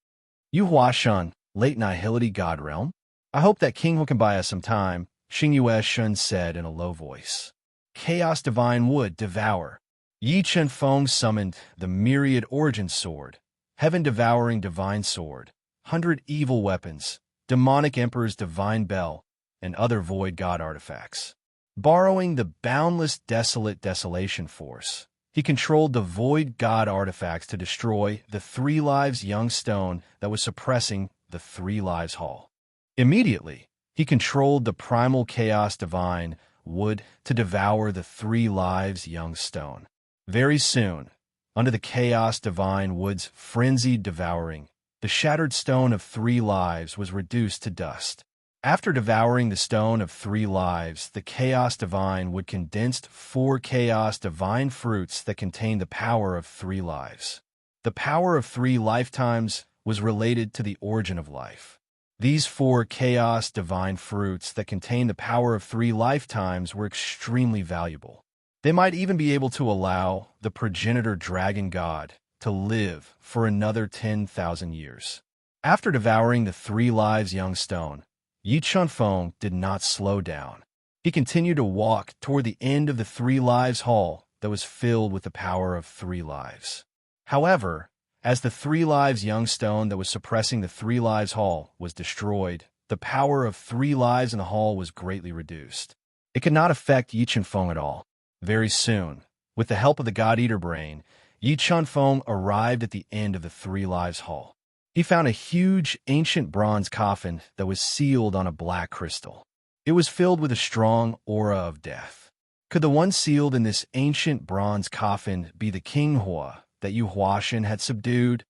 Yu Huashan, late nihility God realm? I hope that King can buy us some time, Xing Shun said in a low voice. Chaos Divine would devour. Yi Chunfeng summoned the myriad origin sword, heaven-devouring divine sword, 100 evil weapons, demonic emperor's divine bell, and other void god artifacts. Borrowing the boundless desolate desolation force, he controlled the void god artifacts to destroy the 3 lives young stone that was suppressing the 3 lives hall. Immediately, he controlled the primal chaos divine wood to devour the 3 lives young stone. Very soon, under the chaos divine wood's frenzied devouring, the shattered stone of 3 lives was reduced to dust. After devouring the stone of 3 lives, the chaos divine would condensed 4 chaos divine fruits that contained the power of 3 lives. The power of 3 lifetimes was related to the origin of life. These 4 chaos divine fruits that contained the power of 3 lifetimes were extremely valuable. They might even be able to allow the progenitor dragon god to live for another 10,000 years. After devouring the 3 lives young stone, Yi Chunfeng did not slow down. He continued to walk toward the end of the 3 lives hall that was filled with the power of 3 lives. However, as the 3 lives young stone that was suppressing the 3 lives hall was destroyed, the power of 3 lives in the hall was greatly reduced. It could not affect Yi Chunfeng at all. Very soon, with the help of the God-Eater brain, Yi Chunfeng arrived at the end of the 3 lives hall. He found a huge ancient bronze coffin that was sealed on a black crystal. It was filled with a strong aura of death. Could the one sealed in this ancient bronze coffin be the King Hua that Yu Huashan had subdued?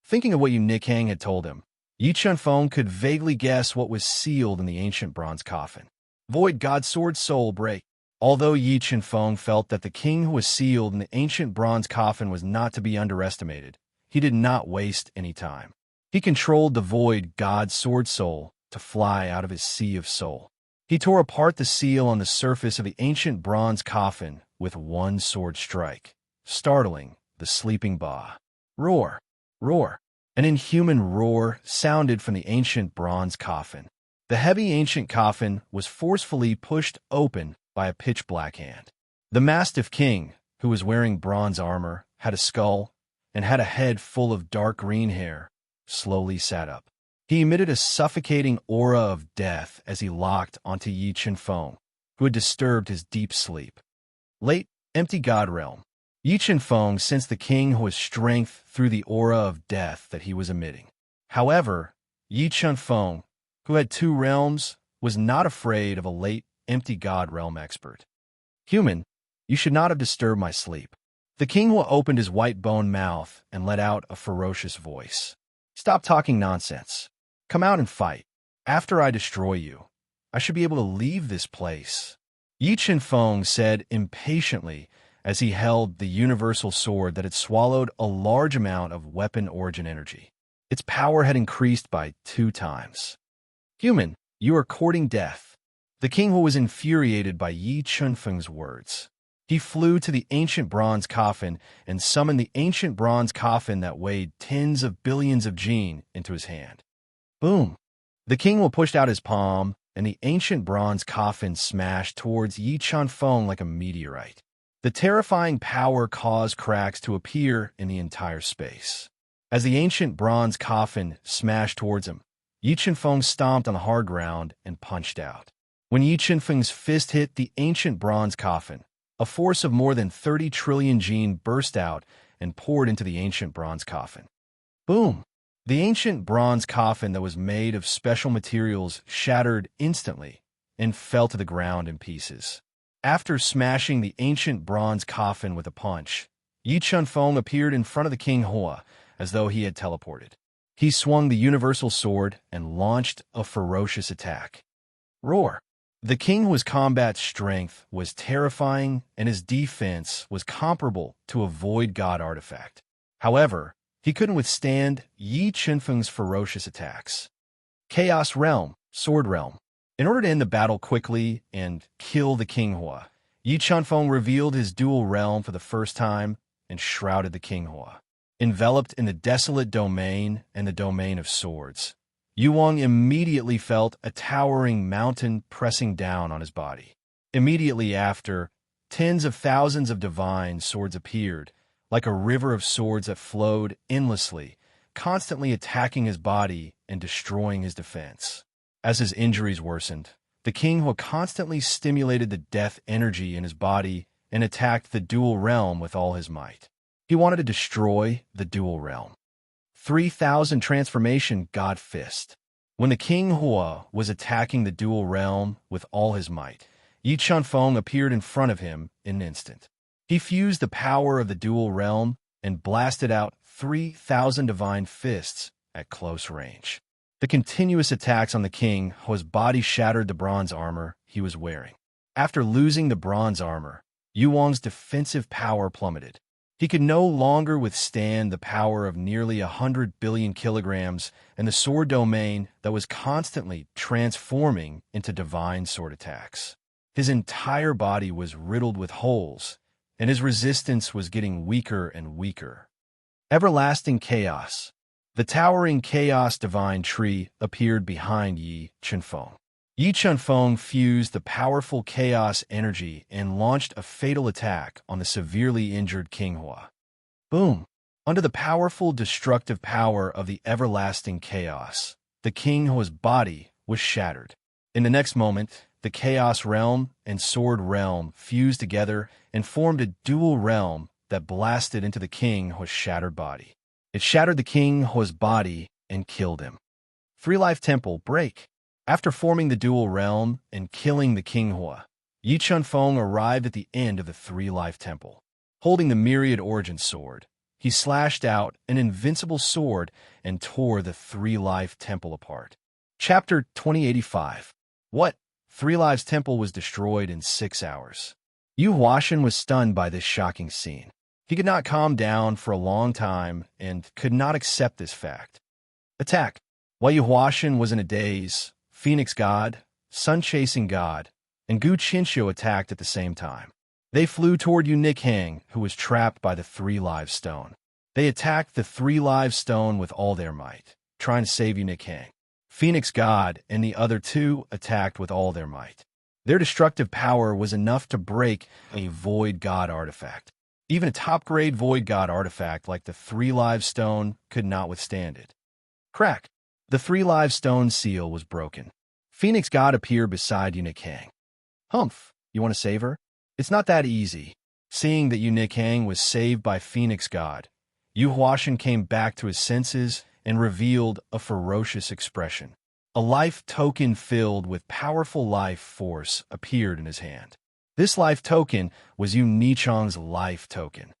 Thinking of what Yu Nikang had told him, Yi Chunfeng could vaguely guess what was sealed in the ancient bronze coffin. Void God Sword Soul Break. Although Yi Chunfeng felt that the king who was sealed in the ancient bronze coffin was not to be underestimated, he did not waste any time. He controlled the void god sword soul to fly out of his sea of soul. He tore apart the seal on the surface of the ancient bronze coffin with one sword strike, startling the sleeping Ba. Roar! Roar! An inhuman roar sounded from the ancient bronze coffin. The heavy ancient coffin was forcefully pushed open by a pitch-black hand. The Mastiff King, who was wearing bronze armor, had a skull, and had a head full of dark green hair, slowly sat up. He emitted a suffocating aura of death as he locked onto Yi Chunfeng, who had disturbed his deep sleep. Late, empty God realm. Yi Chunfeng sensed the king who was strength through the aura of death that he was emitting. However, Yi Chunfeng, who had 2 realms, was not afraid of a late, empty God realm expert. Human, you should not have disturbed my sleep. The king Hua opened his white bone mouth and let out a ferocious voice. Stop talking nonsense. Come out and fight. After I destroy you, I should be able to leave this place. Yi Chunfeng said impatiently as he held the universal sword that had swallowed a large amount of weapon origin energy. Its power had increased by 2 times. Human, you are courting death. The king was infuriated by Yi Chunfeng's words. He flew to the ancient bronze coffin and summoned the ancient bronze coffin that weighed tens of billions of Jin into his hand. Boom! The king pushed out his palm, and the ancient bronze coffin smashed towards Yi Chunfeng like a meteorite. The terrifying power caused cracks to appear in the entire space. As the ancient bronze coffin smashed towards him, Yi Chunfeng stomped on the hard ground and punched out. When Yi Chunfeng's fist hit the ancient bronze coffin, a force of more than 30 trillion Jin burst out and poured into the ancient bronze coffin. Boom! The ancient bronze coffin that was made of special materials shattered instantly and fell to the ground in pieces. After smashing the ancient bronze coffin with a punch, Yi Chunfeng appeared in front of the King Hua as though he had teleported. He swung the universal sword and launched a ferocious attack. Roar! The king Hua's combat strength was terrifying, and his defense was comparable to a void god artifact. However, he couldn't withstand Yi Qinfeng's ferocious attacks. Chaos Realm, Sword Realm. In order to end the battle quickly and kill the King Hua, Yi Qinfeng revealed his dual realm for the first time and shrouded the King Hua. Enveloped in the desolate domain and the domain of swords, Yu Wang immediately felt a towering mountain pressing down on his body. Immediately after, tens of thousands of divine swords appeared, like a river of swords that flowed endlessly, constantly attacking his body and destroying his defense. As his injuries worsened, the king Hua constantly stimulated the death energy in his body and attacked the dual realm with all his might. He wanted to destroy the dual realm. 3,000 Transformation God Fist. When the King Hua was attacking the dual realm with all his might, Yi Qinfeng appeared in front of him in an instant. He fused the power of the dual realm and blasted out 3,000 divine fists at close range. The continuous attacks on the king Hua's body shattered the bronze armor he was wearing. After losing the bronze armor, Yu Wang's defensive power plummeted. He could no longer withstand the power of nearly 100 billion kilograms and the sword domain that was constantly transforming into divine sword attacks. His entire body was riddled with holes, and his resistance was getting weaker and weaker. Everlasting Chaos. The towering Chaos Divine Tree appeared behind Yi Qinfeng. Yi Qinfeng fused the powerful chaos energy and launched a fatal attack on the severely injured King Hua. Boom! Under the powerful destructive power of the everlasting chaos, the King Hua's body was shattered. In the next moment, the Chaos Realm and Sword Realm fused together and formed a dual realm that blasted into the King Hua's shattered body. It shattered the King Hua's body and killed him. Three-Life Temple Break. After forming the dual realm and killing the King Hua, Yi Qinfeng arrived at the end of the Three-Life Temple. Holding the Myriad Origin Sword, he slashed out an invincible sword and tore the Three-Life Temple apart. Chapter 2085. What? Three Lives Temple was destroyed in 6 hours. Yu Huashan was stunned by this shocking scene. He could not calm down for a long time and could not accept this fact. Attack. While Yu Huashan was in a daze, Phoenix God, Sun-Chasing God, and Gu Qinxiu attacked at the same time. They flew toward Yu Nikhang, who was trapped by the Three Lives Stone. They attacked the Three Lives Stone with all their might, trying to save Yu Nikhang. Phoenix God and the other two attacked with all their might. Their destructive power was enough to break a Void God artifact. Even a top-grade Void God artifact like the Three Lives Stone could not withstand it. Crack! The Three Lives Stone seal was broken. Phoenix God appeared beside Yu Nikhang. Humph, you want to save her? It's not that easy. Seeing that Yu Nikhang was saved by Phoenix God, Yu Huashan came back to his senses and revealed a ferocious expression. A life token filled with powerful life force appeared in his hand. This life token was Yu Nichang's life token.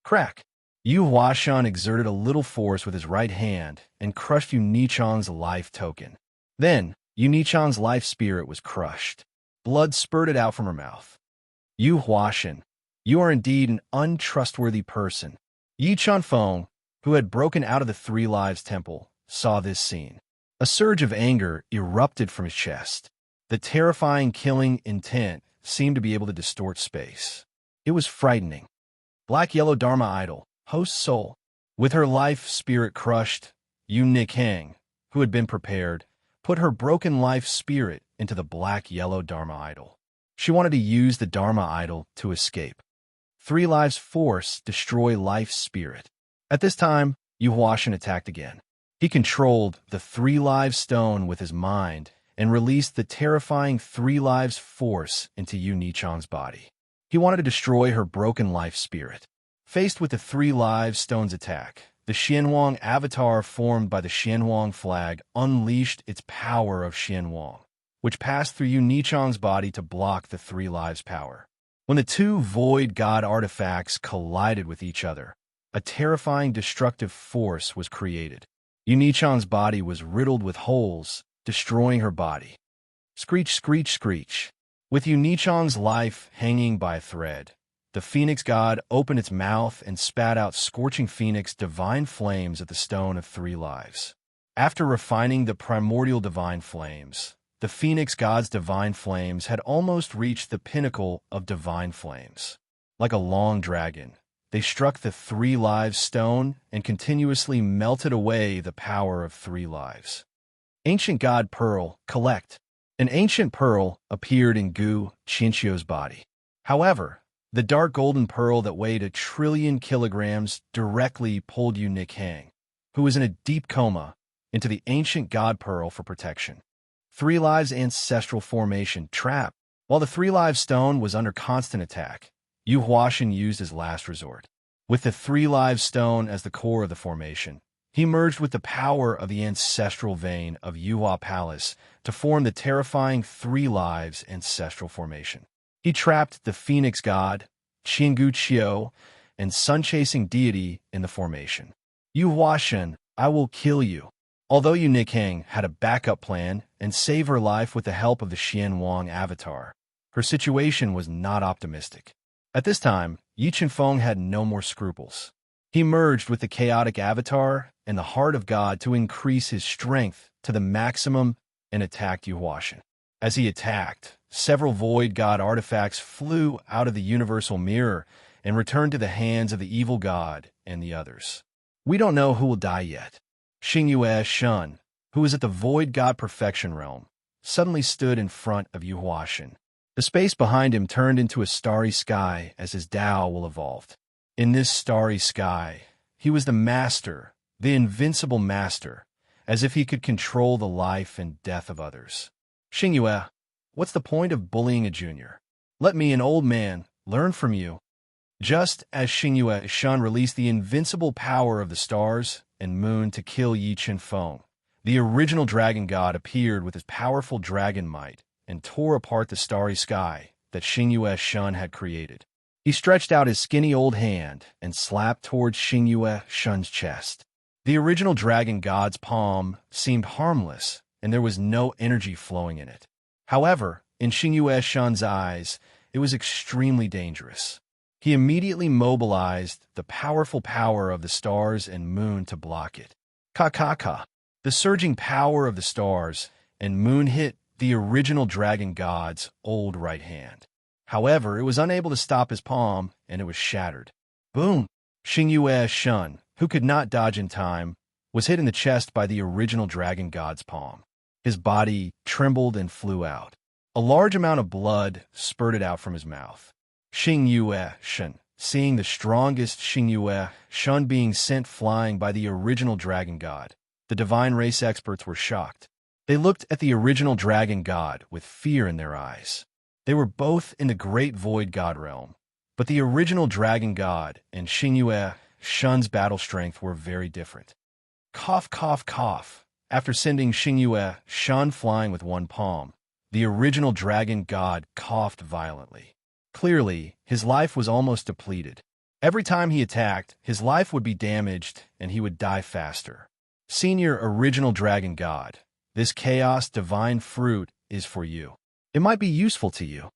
Crack! Yu Huashan exerted a little force with his right hand and crushed Yu Nichang's life token. Then, Yu Nichang's life spirit was crushed. Blood spurted out from her mouth. Yu Huashan, you are indeed an untrustworthy person. Yi Qinfeng, who had broken out of the Three Lives Temple, saw this scene. A surge of anger erupted from his chest. The terrifying killing intent seemed to be able to distort space. It was frightening. Black-yellow Dharma idol, host soul. With her life spirit crushed, Yu Nikhang, who had been prepared, put her broken life spirit into the black-yellow Dharma idol. She wanted to use the Dharma idol to escape. Three Lives Force destroy life spirit. At this time, Yu Huashan attacked again. He controlled the Three Lives Stone with his mind and released the terrifying Three Lives Force into Yu Nichang's body. He wanted to destroy her broken life spirit. Faced with the Three Lives Stone's attack, the Xianhuang avatar formed by the Xianhuang flag unleashed its power of Xianhuang, which passed through Yu Nichang's body to block the Three Lives power. When the two Void God artifacts collided with each other, a terrifying destructive force was created. Yu Nichang's body was riddled with holes, destroying her body. Screech, screech, screech. With Yu Nichang's life hanging by a thread, the phoenix god opened its mouth and spat out scorching phoenix divine flames at the stone of 3 lives. After refining the primordial divine flames, the phoenix god's divine flames had almost reached the pinnacle of divine flames. Like a long dragon, they struck the 3 lives stone and continuously melted away the power of 3 lives. Ancient God Pearl, collect. An ancient pearl appeared in Gu Qianqiu's body. However, the dark golden pearl that weighed 1 trillion kilograms directly pulled Yu Nichang, who was in a deep coma, into the ancient God Pearl for protection. 3 lives ancestral formation trap. While the 3 lives stone was under constant attack, Yu Huashan used his last resort. With the 3 lives stone as the core of the formation, he merged with the power of the ancestral vein of Yuhua Palace to form the terrifying 3 lives ancestral formation. He trapped the phoenix god, Qinggu Qiu, and sun-chasing deity in the formation. Yu Huashan, I will kill you. Although Yu Nichang had a backup plan and save her life with the help of the Xian Wang avatar, her situation was not optimistic. At this time, Yi Chenfeng had no more scruples. He merged with the chaotic avatar and the heart of God to increase his strength to the maximum and attacked Yu Huashan. As he attacked, several void god artifacts flew out of the universal mirror and returned to the hands of the evil god and the others. We don't know who will die yet. Xingyue Shun, who was at the void god perfection realm, suddenly stood in front of Yu Huashan. The space behind him turned into a starry sky as his Tao will evolved. In this starry sky, he was the master, the invincible master, as if he could control the life and death of others. Xingyue, what's the point of bullying a junior? Let me, an old man, learn from you. Just as Xingyue Shun released the invincible power of the stars and moon to kill Yi Chenfeng, the original dragon god appeared with his powerful dragon might and tore apart the starry sky that Xingyue Shun had created. He stretched out his skinny old hand and slapped towards Xingyue Shun's chest. The original dragon god's palm seemed harmless, and there was no energy flowing in it. However, in Xingyue Shun's eyes, it was extremely dangerous. He immediately mobilized the powerful power of the stars and moon to block it. Ka. The surging power of the stars and moon hit the original dragon god's old right hand. However, it was unable to stop his palm, and it was shattered. Boom! Xingyue Shun, who could not dodge in time, was hit in the chest by the original dragon god's palm. His body trembled and flew out. A large amount of blood spurted out from his mouth. Xingyue Shun, seeing the strongest Xingyue Shun being sent flying by the original dragon god, the divine race experts were shocked. They looked at the original dragon god with fear in their eyes. They were both in the great void god realm, but the original dragon god and Xingyue Shun's battle strength were very different. Cough, cough, cough. After sending Xingyue Shun flying with one palm, the original dragon god coughed violently. Clearly, his life was almost depleted. Every time he attacked, his life would be damaged and he would die faster. Senior original dragon god, this chaos divine fruit is for you. It might be useful to you.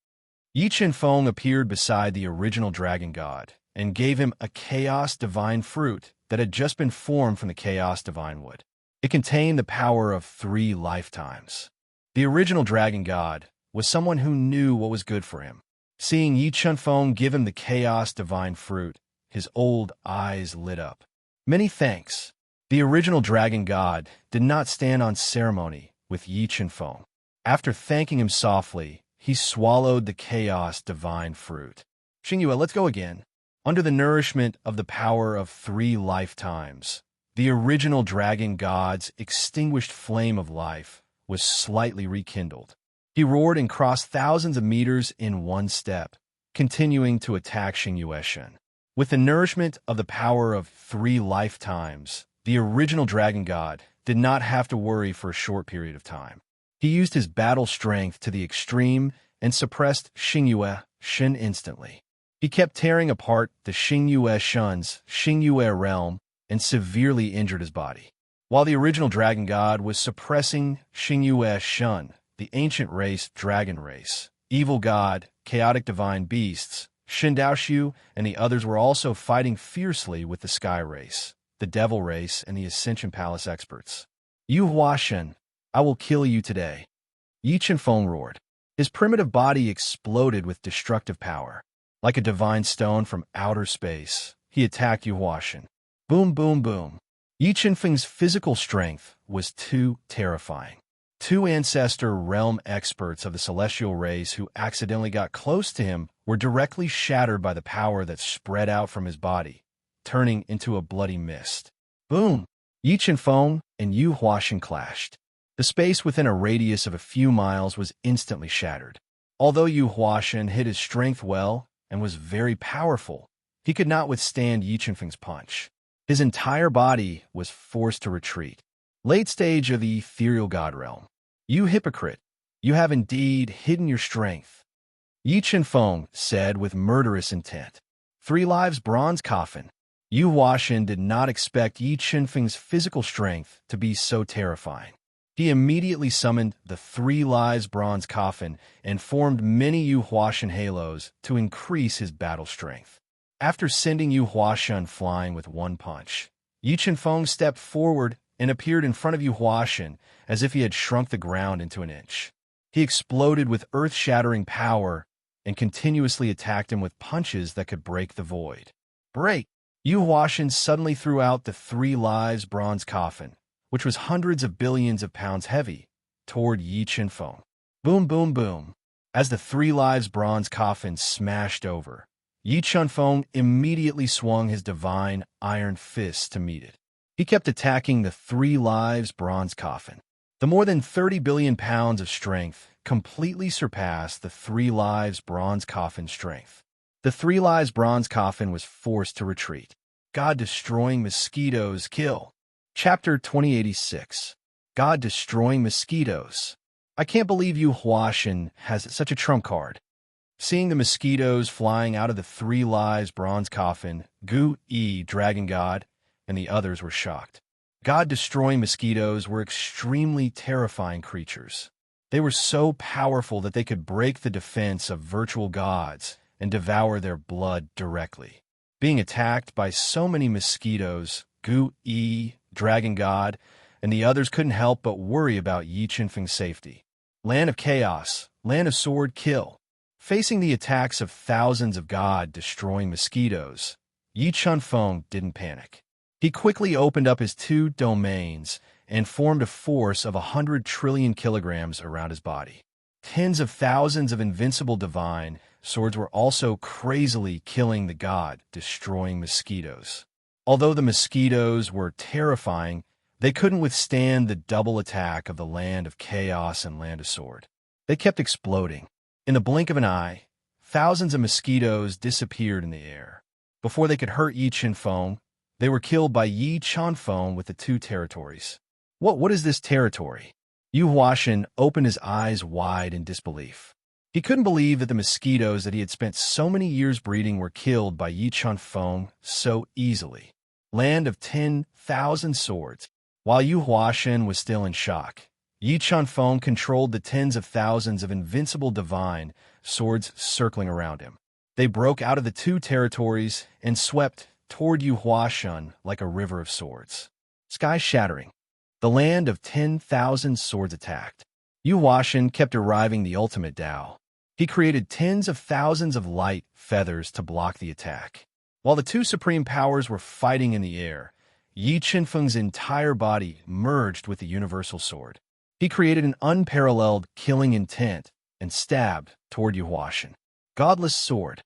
Yi Chenfeng appeared beside the original dragon god and gave him a chaos divine fruit that had just been formed from the chaos divine wood. It contained the power of 3 lifetimes. The original dragon god was someone who knew what was good for him. Seeing Yi Chenfeng give him the chaos divine fruit, his old eyes lit up. Many thanks. The original dragon god did not stand on ceremony with Yi Chenfeng. After thanking him softly, he swallowed the chaos divine fruit. Xingyue, let's go again. Under the nourishment of the power of 3 lifetimes, the original dragon god's extinguished flame of life was slightly rekindled. He roared and crossed thousands of meters in one step, continuing to attack Xingyue Shun. With the nourishment of the power of 3 lifetimes, the original dragon god did not have to worry for a short period of time. He used his battle strength to the extreme and suppressed Xingyue Shun instantly. He kept tearing apart the Xingyue Shun's Xingyue realm and severely injured his body. While the original dragon god was suppressing Xingyue Shun, the ancient race, dragon race, evil god, chaotic divine beasts, Shindaoshu and the others were also fighting fiercely with the sky race, the devil race, and the Ascension Palace experts. Yu Huashen, I will kill you today. Yi Chenfeng roared. His primitive body exploded with destructive power. Like a divine stone from outer space, he attacked Yu Huashen. Boom, boom, boom. Yi Chenfeng's physical strength was too terrifying. Two ancestor realm experts of the celestial race who accidentally got close to him were directly shattered by the power that spread out from his body, turning into a bloody mist. Boom! Yi Chenfeng and Yu Huashen clashed. The space within a radius of a few miles was instantly shattered. Although Yu Huashen hid his strength well and was very powerful, he could not withstand Yi Chenfeng's punch. His entire body was forced to retreat. Late stage of the ethereal god realm. You hypocrite, you have indeed hidden your strength. Yi Chenfeng said with murderous intent. 3 lives bronze coffin. Yu Huashen did not expect Yi Chenfeng's physical strength to be so terrifying. He immediately summoned the 3 lives bronze coffin and formed many Yu Huashen halos to increase his battle strength. After sending Yu Huashen flying with one punch, Yi Chenfeng stepped forward and appeared in front of Yu Huashen as if he had shrunk the ground into an inch. He exploded with earth-shattering power and continuously attacked him with punches that could break the void. Break! Yu Huashen suddenly threw out the 3 lives bronze coffin, which was hundreds of billions of pounds heavy, toward Yi Chenfeng. Boom, boom, boom. As the 3 lives bronze coffin smashed over, Yi Chenfeng immediately swung his divine iron fist to meet it. He kept attacking the 3 lives bronze coffin. The more than 30 billion pounds of strength completely surpassed the 3 lives bronze coffin's strength. The 3 lives bronze coffin was forced to retreat. God-destroying mosquitoes kill. Chapter 2086. God-destroying mosquitoes. I can't believe Yu Huashen has such a trump card. Seeing the mosquitoes flying out of the 3 lives bronze coffin, Gu Yi, dragon god, and the others were shocked. God-destroying mosquitoes were extremely terrifying creatures. They were so powerful that they could break the defense of virtual gods and devour their blood directly. Being attacked by so many mosquitoes, Gu Yi, dragon god, and the others couldn't help but worry about Yi Chenfeng's safety. Land of chaos, land of sword kill. Facing the attacks of thousands of god-destroying mosquitoes, Yi Chenfeng didn't panic. He quickly opened up his 2 domains and formed a force of 100 trillion kilograms around his body. Tens of thousands of invincible divine swords were also crazily killing the god-destroying mosquitoes. Although the mosquitoes were terrifying, they couldn't withstand the double attack of the land of chaos and land of sword. They kept exploding. In the blink of an eye, thousands of mosquitoes disappeared in the air. Before they could hurt Yi Chenfeng, they were killed by Yi Chenfeng with the 2 territories. What is this territory? Yu Huashen opened his eyes wide in disbelief. He couldn't believe that the mosquitoes that he had spent so many years breeding were killed by Yi Chenfeng so easily. Land of 10,000 swords. While Yu Huashen was still in shock, Yi Chenfeng controlled the tens of thousands of invincible divine swords circling around him. They broke out of the 2 territories and swept toward Yu Huashen like a river of swords. Sky shattering. The land of 10,000 swords attacked. Yu Huashen kept arriving the ultimate Dao. He created tens of thousands of light feathers to block the attack. While the 2 supreme powers were fighting in the air, Yi Chenfeng's entire body merged with the universal sword. He created an unparalleled killing intent and stabbed toward Yu Huashen. Godless sword.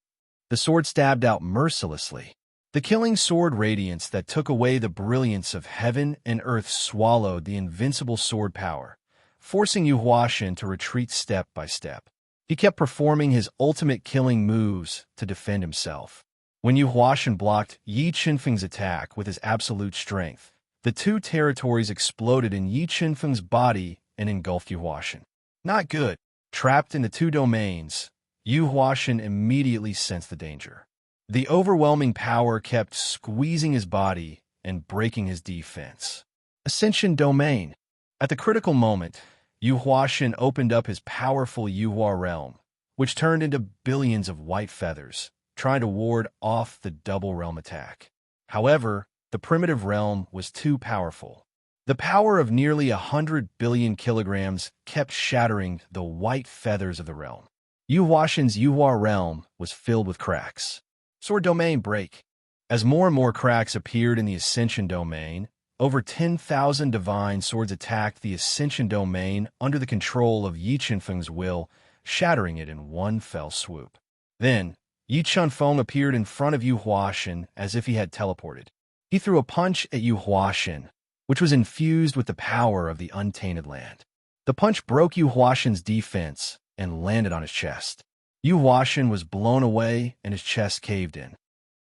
The sword stabbed out mercilessly. The killing sword radiance that took away the brilliance of heaven and earth swallowed the invincible sword power, forcing Yu Huashen to retreat step by step. He kept performing his ultimate killing moves to defend himself. When Yu Huashen blocked Yi Chenfeng's attack with his absolute strength, the 2 territories exploded in Yi Chenfeng's body and engulfed Yu Huashen. Not good. Trapped in the 2 domains, Yu Huashen immediately sensed the danger. The overwhelming power kept squeezing his body and breaking his defense. Ascension domain. At the critical moment, Yu Huashan opened up his powerful Yuhua realm, which turned into billions of white feathers, trying to ward off the double realm attack. However, the primitive realm was too powerful. The power of nearly 100 billion kilograms kept shattering the white feathers of the realm. Yu Huashan's Yuhua realm was filled with cracks. Sword domain break. As more and more cracks appeared in the Ascension domain, over 10,000 divine swords attacked the Ascension domain under the control of Yi Chunfeng's will, shattering it in one fell swoop. Then, Yi Chunfeng appeared in front of Yu Huashan as if he had teleported. He threw a punch at Yu Huashan, which was infused with the power of the untainted land. The punch broke Yu Huashan's defense and landed on his chest. Yu Huashan was blown away and his chest caved in.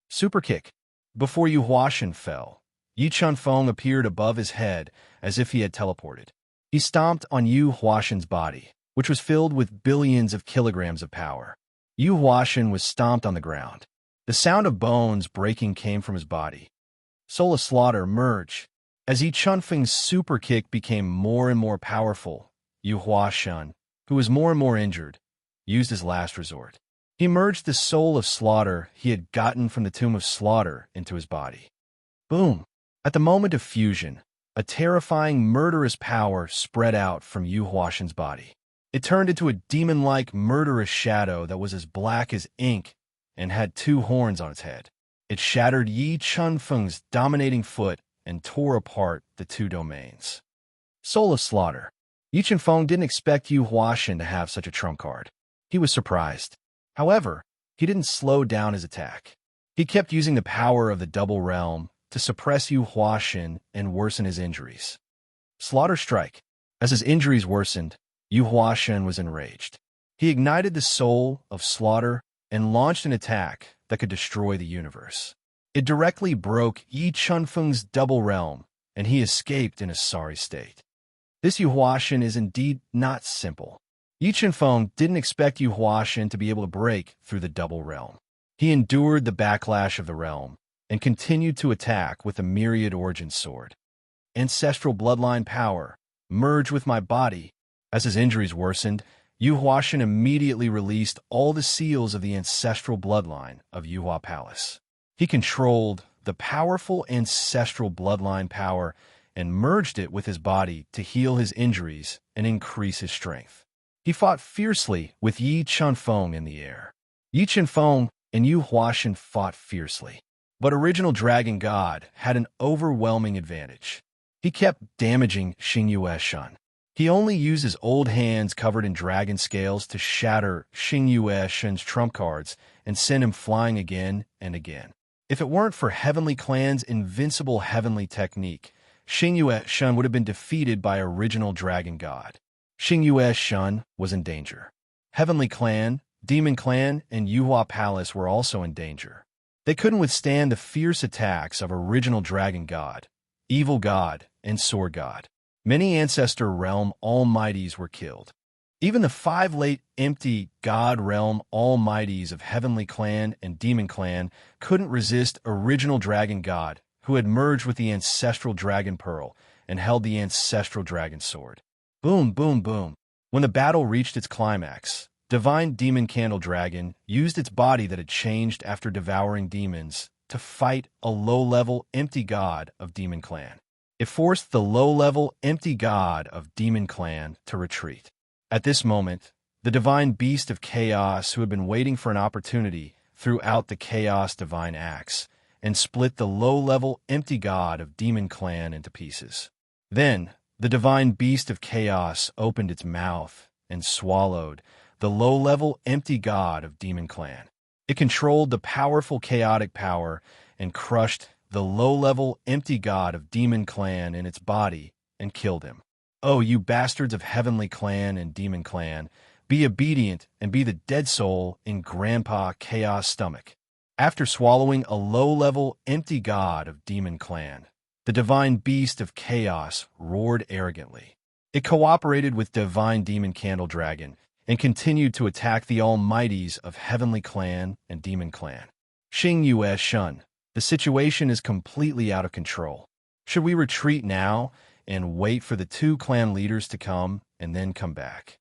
Super kick. Before Yu Huashan fell, Yi Chunfeng appeared above his head as if he had teleported. He stomped on Yu Huashan's body, which was filled with billions of kilograms of power. Yu Huashan was stomped on the ground. The sound of bones breaking came from his body. Soul of Slaughter merge. As Yi Chunfeng's super kick became more and more powerful, Yu Huashan, who was more and more injured, used his last resort. He merged the Soul of Slaughter he had gotten from the Tomb of Slaughter into his body. Boom! At the moment of fusion, a terrifying, murderous power spread out from Yu Huashan's body. It turned into a demon-like, murderous shadow that was as black as ink and had 2 horns on its head. It shattered Yi Chunfeng's dominating foot and tore apart the 2 domains. Soul of Slaughter. Yi Chunfeng didn't expect Yu Huashan to have such a trump card. He was surprised. However, he didn't slow down his attack. He kept using the power of the double realm to suppress Yu Huashan and worsen his injuries. Slaughter Strike. As his injuries worsened, Yu Huashan was enraged. He ignited the Soul of Slaughter and launched an attack that could destroy the universe. It directly broke Yi Chunfeng's double realm, and he escaped in a sorry state. This Yu Huashan is indeed not simple. Yi Chunfeng didn't expect Yu Huashan to be able to break through the double realm. He endured the backlash of the realm and continued to attack with a myriad origin sword. Ancestral bloodline power, merge with my body. As his injuries worsened, Yu Huashan immediately released all the seals of the ancestral bloodline of Yuhua Palace. He controlled the powerful ancestral bloodline power and merged it with his body to heal his injuries and increase his strength. He fought fiercely with Yi Chunfeng in the air. Yi Chunfeng and Yu Huashan fought fiercely. But Original Dragon God had an overwhelming advantage. He kept damaging Xingyue Shun. He only used his old hands covered in dragon scales to shatter Xingyue Shun's trump cards and send him flying again and again. If it weren't for Heavenly Clan's invincible heavenly technique, Xingyue Shun would have been defeated by Original Dragon God. Xingyue Shun was in danger. Heavenly Clan, Demon Clan, and Yuhua Palace were also in danger. They couldn't withstand the fierce attacks of Original Dragon God, Evil God, and Sword God. Many Ancestor Realm Almighties were killed. Even the 5 late empty God Realm Almighties of Heavenly Clan and Demon Clan couldn't resist Original Dragon God, who had merged with the Ancestral Dragon Pearl and held the Ancestral Dragon Sword. Boom, boom, boom. When the battle reached its climax, Divine Demon Candle Dragon used its body that had changed after devouring demons to fight a low-level empty god of Demon Clan. It forced the low-level empty god of Demon Clan to retreat. At this moment, the Divine Beast of Chaos, who had been waiting for an opportunity, threw out the Chaos Divine Axe and split the low-level empty god of Demon Clan into pieces. Then, the Divine Beast of Chaos opened its mouth and swallowed the low-level empty god of Demon Clan. It controlled the powerful chaotic power and crushed the low-level empty god of Demon Clan in its body and killed him. Oh, you bastards of Heavenly Clan and Demon Clan, be obedient and be the dead soul in Grandpa Chaos' stomach. After swallowing a low-level empty god of Demon Clan, the Divine Beast of Chaos roared arrogantly. It cooperated with Divine Demon Candle Dragon and continued to attack the Almighties of Heavenly Clan and Demon Clan. Xingyue Shun, the situation is completely out of control. Should we retreat now and wait for the two clan leaders to come and then come back.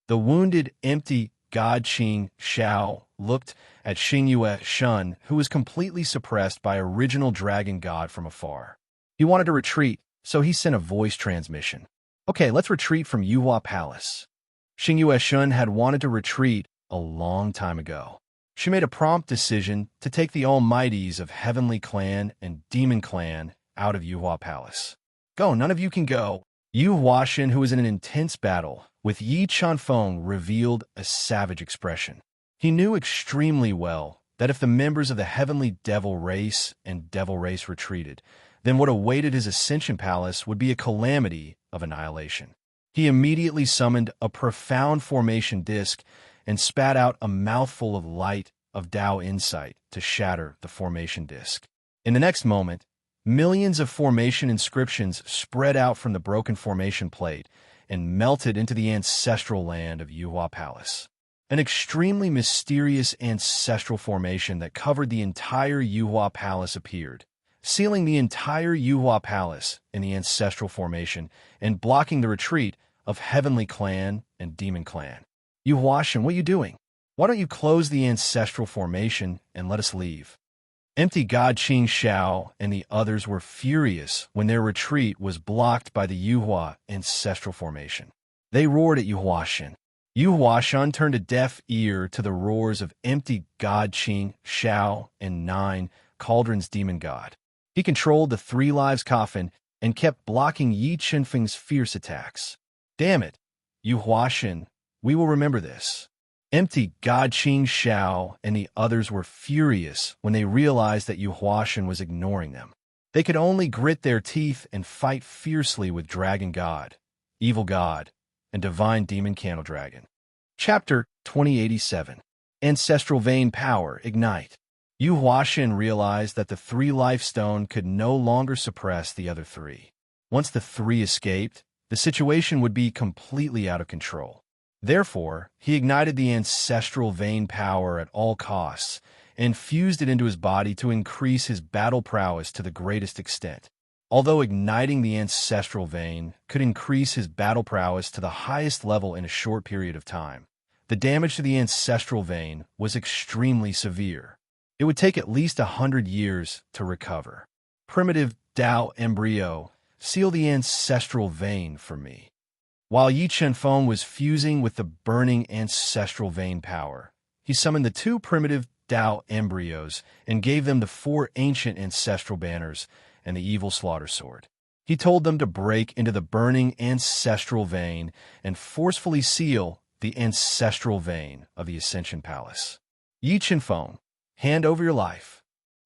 The wounded, empty god Qing Xiao looked at Xingyue Shun, who was completely suppressed by original dragon god from afar. He wanted to retreat, so he sent a voice transmission. Okay, let's retreat from Yuhua Palace. Xingyue Shun had wanted to retreat a long time ago. She made a prompt decision to take the almighties of Heavenly Clan and Demon Clan out of Yuhua Palace. Go, none of you can go. Yu Huaxin, who was in an intense battle with Yi Chanfeng, revealed a savage expression. He knew extremely well that if the members of the Heavenly Devil Race and Devil Race retreated, then what awaited his Ascension Palace would be a calamity of annihilation. He immediately summoned a profound formation disk and spat out a mouthful of light of Tao insight to shatter the formation disk. In the next moment, millions of formation inscriptions spread out from the broken formation plate and melted into the ancestral land of Yuhua Palace. An extremely mysterious ancestral formation that covered the entire Yuhua Palace appeared, sealing the entire Yuhua Palace in the ancestral formation and blocking the retreat of Heavenly Clan and Demon Clan. Yu Huaxin, what are you doing? Why don't you close the ancestral formation and let us leave? Empty God Qing Xiao and the others were furious when their retreat was blocked by the Yuhua ancestral formation. They roared at Yu Huaxin. Yu Huaxin turned a deaf ear to the roars of empty God Qing Xiao and 9 Cauldron's demon god. He controlled the 3 lives coffin and kept blocking Yi Chenfeng's fierce attacks. Damn it, Yu Huaxin, we will remember this. Empty God Qing Xiao and the others were furious when they realized that Yu Huaxin was ignoring them. They could only grit their teeth and fight fiercely with Dragon God, Evil God, and Divine Demon Candle Dragon. Chapter 2087. Ancestral Vein Power Ignite. Yu Huaxin realized that the 3 life stone could no longer suppress the other 3. Once the 3 escaped, the situation would be completely out of control. Therefore, he ignited the ancestral vein power at all costs and fused it into his body to increase his battle prowess to the greatest extent. Although igniting the ancestral vein could increase his battle prowess to the highest level in a short period of time, the damage to the ancestral vein was extremely severe. It would take at least 100 years to recover. Primitive Tao embryo, seal the ancestral vein for me. While Yi Chenfeng was fusing with the burning ancestral vein power, he summoned the 2 primitive Tao embryos and gave them the 4 ancient ancestral banners and the evil slaughter sword. He told them to break into the burning ancestral vein and forcefully seal the ancestral vein of the Ascension Palace. Yi Chenfeng, hand over your life.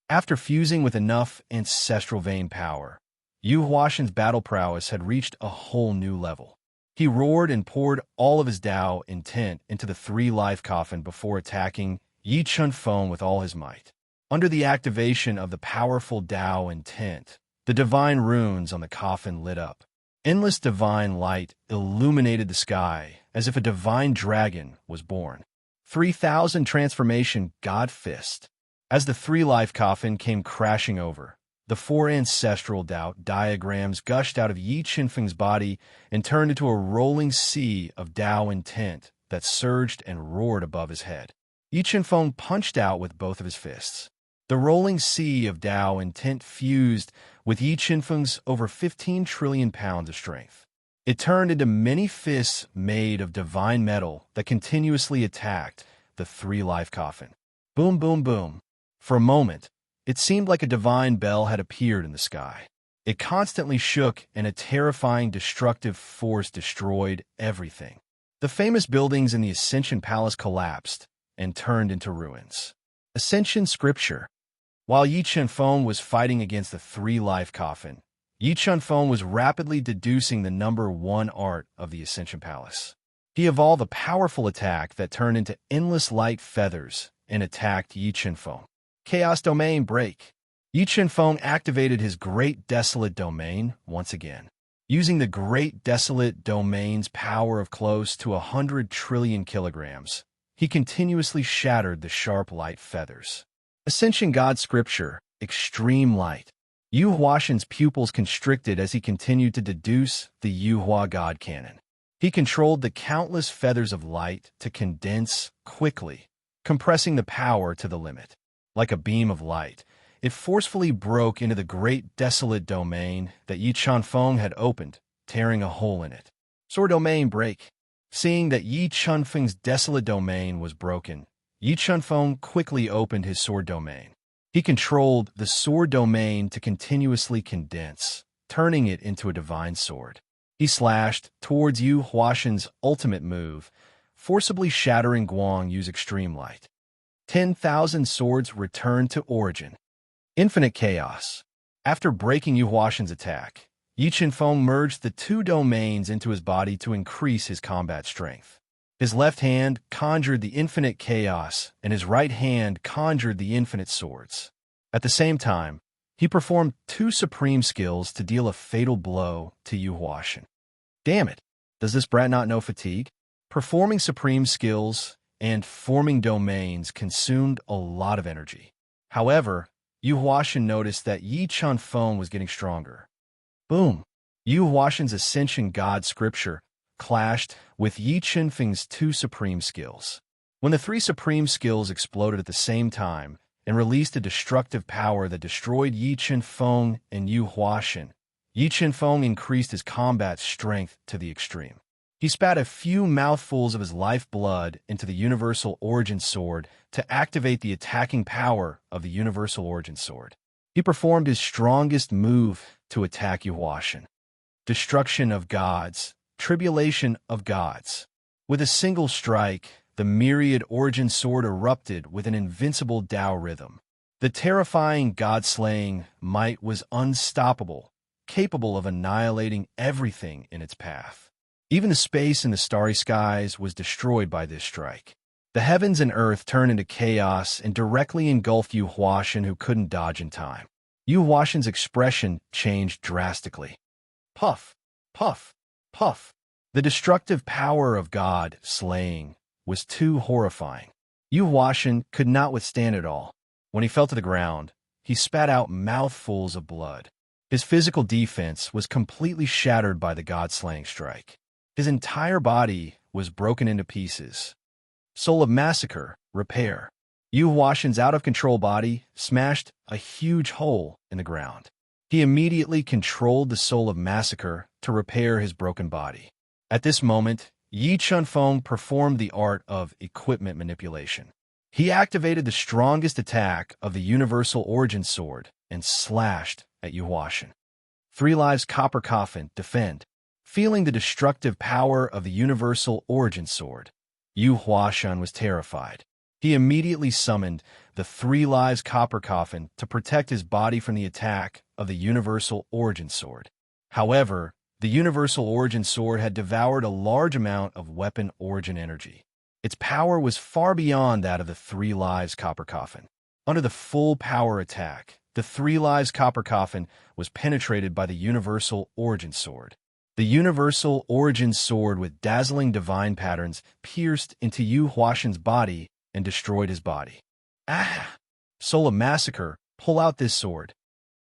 After fusing with enough ancestral vein power, Yu Huaxin's battle prowess had reached a whole new level. He roared and poured all of his Tao intent into the 3 life coffin before attacking Yi Chenfeng with all his might. Under the activation of the powerful Tao intent, the divine runes on the coffin lit up. Endless divine light illuminated the sky as if a divine dragon was born. 3,000 transformation God fist. As the 3 life coffin came crashing over, the 4 ancestral Tao diagrams gushed out of Yi Chenfeng's body and turned into a rolling sea of Tao intent that surged and roared above his head. Yi Chenfeng punched out with both of his fists. The rolling sea of Tao intent fused with Yi Chenfeng's over 15 trillion pounds of strength. It turned into many fists made of divine metal that continuously attacked the 3 life coffin. Boom, boom, boom. For a moment, it seemed like a divine bell had appeared in the sky. It constantly shook, and a terrifying destructive force destroyed everything. The famous buildings in the Ascension Palace collapsed and turned into ruins. Ascension Scripture. While Yi Chenfeng was fighting against the 3 life coffin, Yi Chenfeng was rapidly deducing the number 1 art of the Ascension Palace. He evolved a powerful attack that turned into endless light feathers and attacked Yi Chenfeng. Chaos Domain Break. Yi Chenfeng activated his Great Desolate Domain once again. Using the Great Desolate Domain's power of close to 100 trillion kilograms, he continuously shattered the sharp light feathers. Ascension God Scripture, Extreme Light. Yu Huaxin's pupils constricted as he continued to deduce the Yu Hua God canon. He controlled the countless feathers of light to condense quickly, compressing the power to the limit. Like a beam of light, it forcefully broke into the great desolate domain that Yi Chunfeng had opened, tearing a hole in it. Sword domain break. Seeing that Yi Chunfeng's desolate domain was broken, Yi Chunfeng quickly opened his sword domain. He controlled the sword domain to continuously condense, turning it into a divine sword. He slashed towards Yu Huaxin's ultimate move, forcibly shattering Guang Yu's extreme light. 10,000 swords returned to origin. Infinite chaos. After breaking Yu Huaxin's attack, Yi Chunfeng merged the two domains into his body to increase his combat strength. His left hand conjured the infinite chaos, and his right hand conjured the infinite swords. At the same time, he performed two supreme skills to deal a fatal blow to Yu Huaxin. Damn it! Does this brat not know fatigue? Performing supreme skills and forming domains consumed a lot of energy. However, Yu Huaxin noticed that Yi Chunfeng was getting stronger. Boom! Yu Huaxin's Ascension God scripture clashed with Yi Chunfeng's two supreme skills. When the three supreme skills exploded at the same time and released a destructive power that destroyed Yi Chunfeng and Yu Huaxin, Yi Chunfeng increased his combat strength to the extreme. He spat a few mouthfuls of his lifeblood into the Universal Origin Sword to activate the attacking power of the Universal Origin Sword. He performed his strongest move to attack Yu Huaxin. Destruction of gods. Tribulation of gods. With a single strike, the myriad origin sword erupted with an invincible Tao rhythm. The terrifying god-slaying might was unstoppable, capable of annihilating everything in its path. Even the space in the starry skies was destroyed by this strike. The heavens and earth turned into chaos and directly engulfed Yu Huaxin, who couldn't dodge in time. Yu Huaxin's expression changed drastically. Puff, puff, puff. The destructive power of God slaying was too horrifying. Yu Huaxin could not withstand it all. When he fell to the ground, he spat out mouthfuls of blood. His physical defense was completely shattered by the God-slaying strike. His entire body was broken into pieces. Soul of Massacre, repair. Yu Huaxin's out-of-control body smashed a huge hole in the ground. He immediately controlled the Soul of Massacre to repair his broken body. At this moment, Yi Chunfeng performed the art of equipment manipulation. He activated the strongest attack of the Universal Origin Sword and slashed at Yu Huaxin. 3 lives Copper Coffin, defend. Feeling the destructive power of the Universal Origin Sword, Yu Huaxin was terrified. He immediately summoned the 3 lives Copper Coffin to protect his body from the attack of the Universal Origin Sword. However, the Universal Origin Sword had devoured a large amount of weapon origin energy. Its power was far beyond that of the 3 lives Copper Coffin. Under the full power attack, the 3 lives Copper Coffin was penetrated by the Universal Origin Sword. The Universal Origin Sword with dazzling divine patterns pierced into Yu Huaxin's body and destroyed his body. Ah! Soul of Massacre, pull out this sword.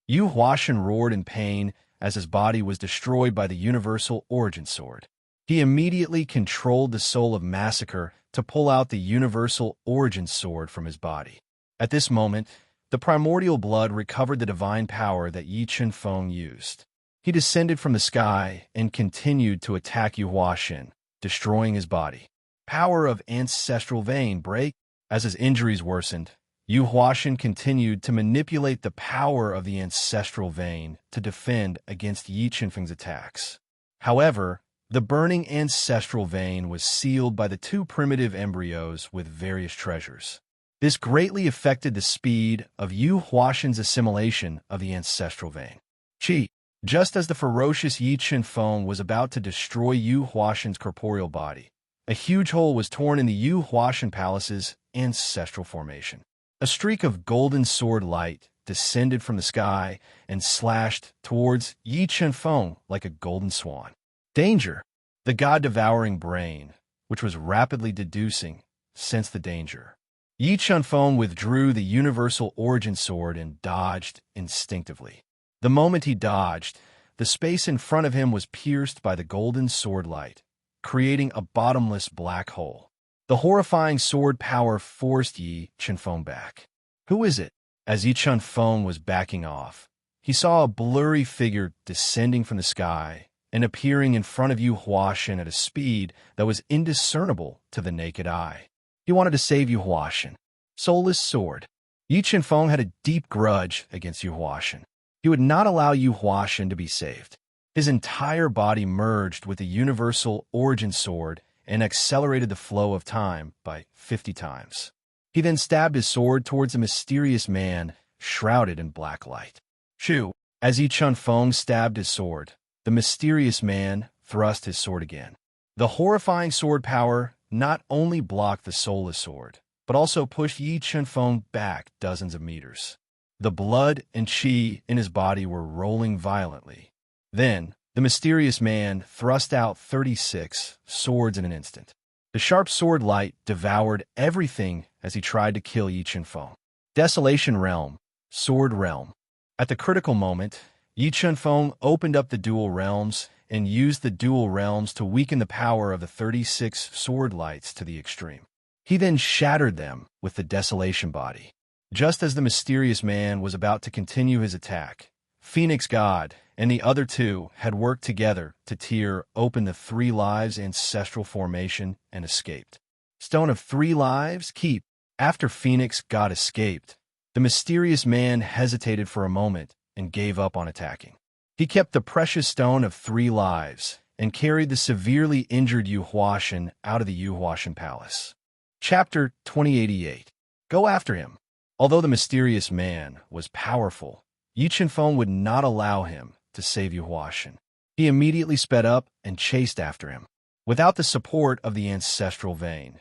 Yu Huaxin roared in pain as his body was destroyed by the Universal Origin Sword. He immediately controlled the Soul of Massacre to pull out the Universal Origin Sword from his body. At this moment, the primordial blood recovered the divine power that Yi Chunfeng used. He descended from the sky and continued to attack Yu Huaxin, destroying his body. Power of ancestral vein break. As his injuries worsened, Yu Huaxin continued to manipulate the power of the ancestral vein to defend against Yi Chunfeng's attacks. However, the burning ancestral vein was sealed by the 2 primitive embryos with various treasures. This greatly affected the speed of Yu Huaxin's assimilation of the ancestral vein. Just as the ferocious Yi Chunfeng was about to destroy Yu Huaxin's corporeal body, a huge hole was torn in the Yu Huaxin Palace's ancestral formation. A streak of golden sword light descended from the sky and slashed towards Yi Chunfeng like a golden swan. Danger! The god-devouring brain, which was rapidly deducing, sensed the danger. Yi Chunfeng withdrew the Universal Origin Sword and dodged instinctively. The moment he dodged, the space in front of him was pierced by the golden sword light, creating a bottomless black hole. The horrifying sword power forced Yi Chunfeng back. Who is it? As Yi Chunfeng was backing off, he saw a blurry figure descending from the sky and appearing in front of Yu Huashan at a speed that was indiscernible to the naked eye. He wanted to save Yu Huashan. Soulless sword. Yi Chunfeng had a deep grudge against Yu Huashan. He would not allow Yu Huashan to be saved. His entire body merged with the universal origin sword and accelerated the flow of time by 50 times. He then stabbed his sword towards a mysterious man shrouded in black light. Shoo! As Yi Chunfeng stabbed his sword, the mysterious man thrust his sword again. The horrifying sword power not only blocked the soulless sword, but also pushed Yi Chunfeng back dozens of meters. The blood and qi in his body were rolling violently. Then, the mysterious man thrust out 36 swords in an instant. The sharp sword light devoured everything as he tried to kill Yi Chunfeng. Desolation Realm, Sword Realm. At the critical moment, Yi Chunfeng opened up the dual realms and used the dual realms to weaken the power of the 36 sword lights to the extreme. He then shattered them with the Desolation body. Just as the mysterious man was about to continue his attack, Phoenix God and the other two had worked together to tear open the 3 lives ancestral formation and escaped. Stone of 3 lives, keep. After Phoenix God escaped, the mysterious man hesitated for a moment and gave up on attacking. He kept the precious stone of 3 lives and carried the severely injured Yu Huashan out of the Yu Huashan Palace. Chapter 2088. Go after him. Although the mysterious man was powerful, Yi Chunfeng would not allow him to save Yu Huashan. He immediately sped up and chased after him. Without the support of the ancestral vein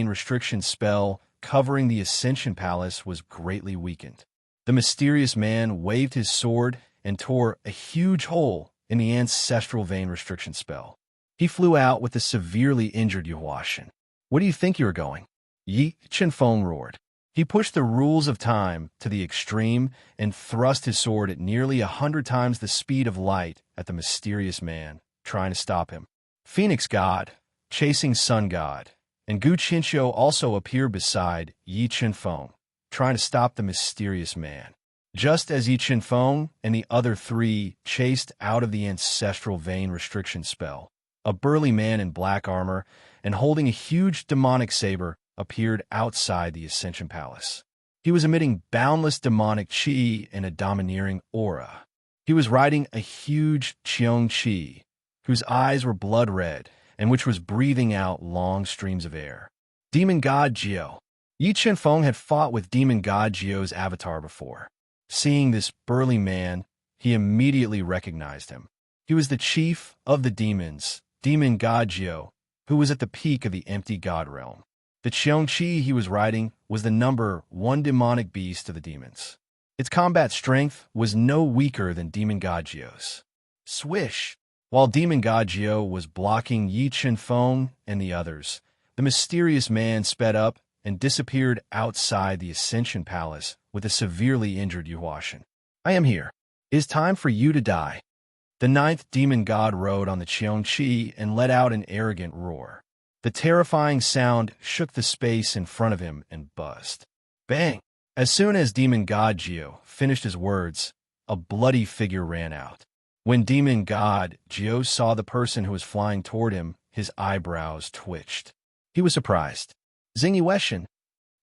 restriction spell covering the Ascension Palace was greatly weakened. The mysterious man waved his sword and tore a huge hole in the ancestral vein restriction spell. He flew out with the severely injured Yu Huashan. Where do you think you are going? Yi Chunfeng roared. He pushed the rules of time to the extreme and thrust his sword at nearly 100 times the speed of light at the mysterious man, trying to stop him. Phoenix God, Chasing Sun God, and Gu Qinxiu also appeared beside Yi Chunfeng, trying to stop the mysterious man. Just as Yi Chunfeng and the other 3 chased out of the ancestral vein restriction spell, a burly man in black armor and holding a huge demonic saber appeared outside the Ascension Palace. He was emitting boundless demonic qi and a domineering aura. He was riding a huge Qiong qi, whose eyes were blood red and which was breathing out long streams of air. Demon God Jiao. Yi Chunfeng had fought with Demon God Jiao's avatar before. Seeing this burly man, he immediately recognized him. He was the chief of the demons, Demon God Jiao, who was at the peak of the empty god realm. The Qiongqi he was riding was the number 1 demonic beast of the demons. Its combat strength was no weaker than Demon God Jiao's. Swish! While Demon God Jiao was blocking Yi Chunfeng and the others, the mysterious man sped up and disappeared outside the Ascension Palace with a severely injured Yu Huashan. I am here. It is time for you to die. The 9th demon god rode on the Qiongqi and let out an arrogant roar. The terrifying sound shook the space in front of him and buzzed. Bang! As soon as Demon God Jiao finished his words, a bloody figure ran out. When Demon God Jiao saw the person who was flying toward him, his eyebrows twitched. He was surprised. Xingyueshan.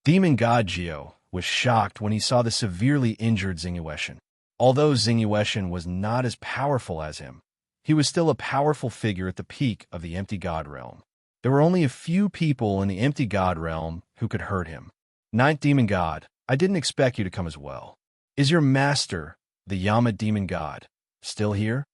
Demon God Jiao was shocked when he saw the severely injured Xingyueshan. Although Xingyueshan was not as powerful as him, he was still a powerful figure at the peak of the empty god realm. There were only a few people in the empty god realm who could hurt him. 9th demon god, I didn't expect you to come as well. Is your master, the Yama demon god, still here?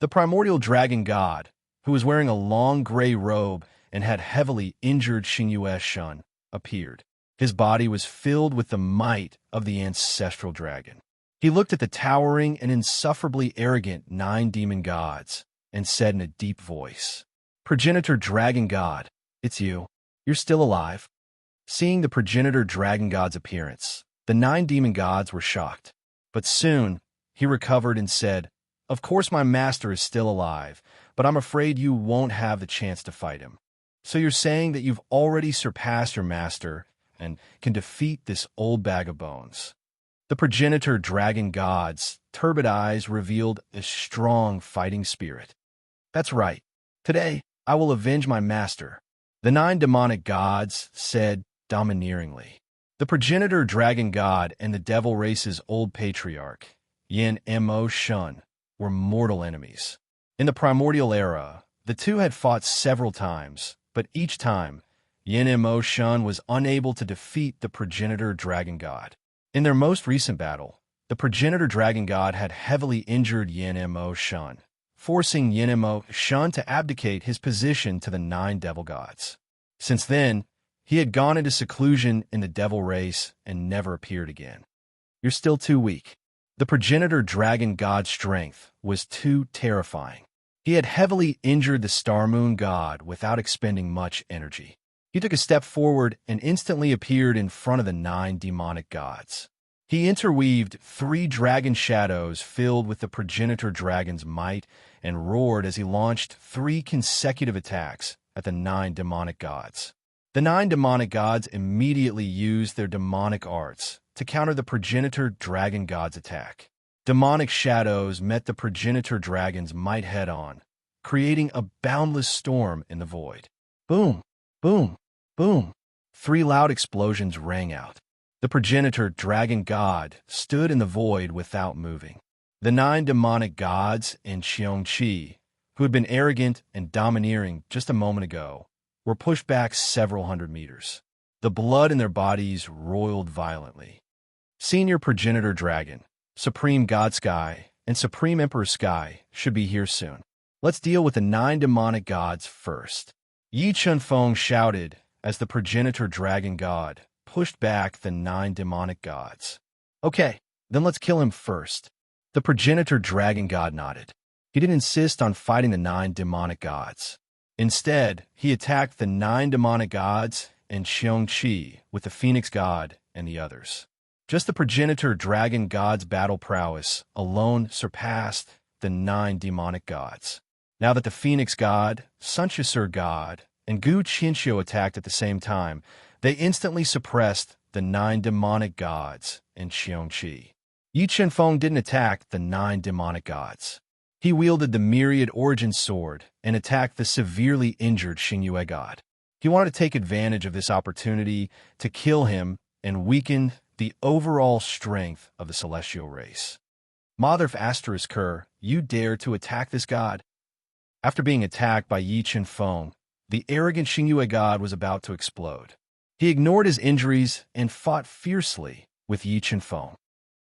The primordial dragon god, who was wearing a long gray robe and had heavily injured Xingyueshan, appeared. His body was filled with the might of the ancestral dragon. He looked at the towering and insufferably arrogant 9 demon gods and said in a deep voice, Progenitor Dragon God, it's you. You're still alive. Seeing the Progenitor Dragon God's appearance, the 9 demon gods were shocked. But soon, He recovered and said, "Of course my master is still alive, but I'm afraid you won't have the chance to fight him. So you're saying that you've already surpassed your master and can defeat this old bag of bones?" The progenitor dragon god's turbid eyes revealed a strong fighting spirit. "That's right. Today, I will avenge my master," the 9 demonic gods said domineeringly. The progenitor dragon god and the devil race's old patriarch, Yin Mo Shun, were mortal enemies. In the primordial era, the two had fought several times, but each time, Yin Mo Shun was unable to defeat the progenitor dragon god. In their most recent battle, the progenitor dragon god had heavily injured Yin Mo Shun, forcing Yin Mo Shun to abdicate his position to the 9 devil gods. Since then, he had gone into seclusion in the devil race and never appeared again. "You're still too weak." The progenitor dragon god's strength was too terrifying. He had heavily injured the star moon god without expending much energy. He took a step forward and instantly appeared in front of the 9 demonic gods. He interweaved 3 dragon shadows filled with the progenitor dragon's might and roared as he launched 3 consecutive attacks at the 9 demonic gods. The 9 demonic gods immediately used their demonic arts to counter the progenitor dragon god's attack. Demonic shadows met the progenitor dragon's might head-on, creating a boundless storm in the void. Boom, boom, boom. 3 loud explosions rang out. The progenitor dragon god stood in the void without moving. The 9 demonic gods in Qiongqi, who had been arrogant and domineering just a moment ago, were pushed back several hundred meters. The blood in their bodies roiled violently. Senior progenitor dragon, Supreme God Sky, and Supreme Emperor Sky should be here soon. Let's deal with the 9 demonic gods first. Yi Chunfeng shouted as the progenitor dragon god pushed back the 9 demonic gods. "Okay, then let's kill him first." The progenitor dragon god nodded. He didn't insist on fighting the 9 demonic gods. Instead, he attacked the 9 demonic gods and Qiongqi with the Phoenix god and the others. Just the progenitor dragon god's battle prowess alone surpassed the 9 demonic gods. Now that the Phoenix god, Sunchasur god, and Gu Qianxiu attacked at the same time, they instantly suppressed the 9 demonic gods and Qiongqi. Yi Chenfeng didn't attack the 9 demonic gods. He wielded the myriad origin sword and attacked the severely injured Xingyue god. He wanted to take advantage of this opportunity to kill him and weaken the overall strength of the celestial race. "Mother of Asterisker, you dare to attack this god?" After being attacked by Yi Chenfeng, the arrogant Xingyue god was about to explode. He ignored his injuries and fought fiercely with Yi Chenfeng.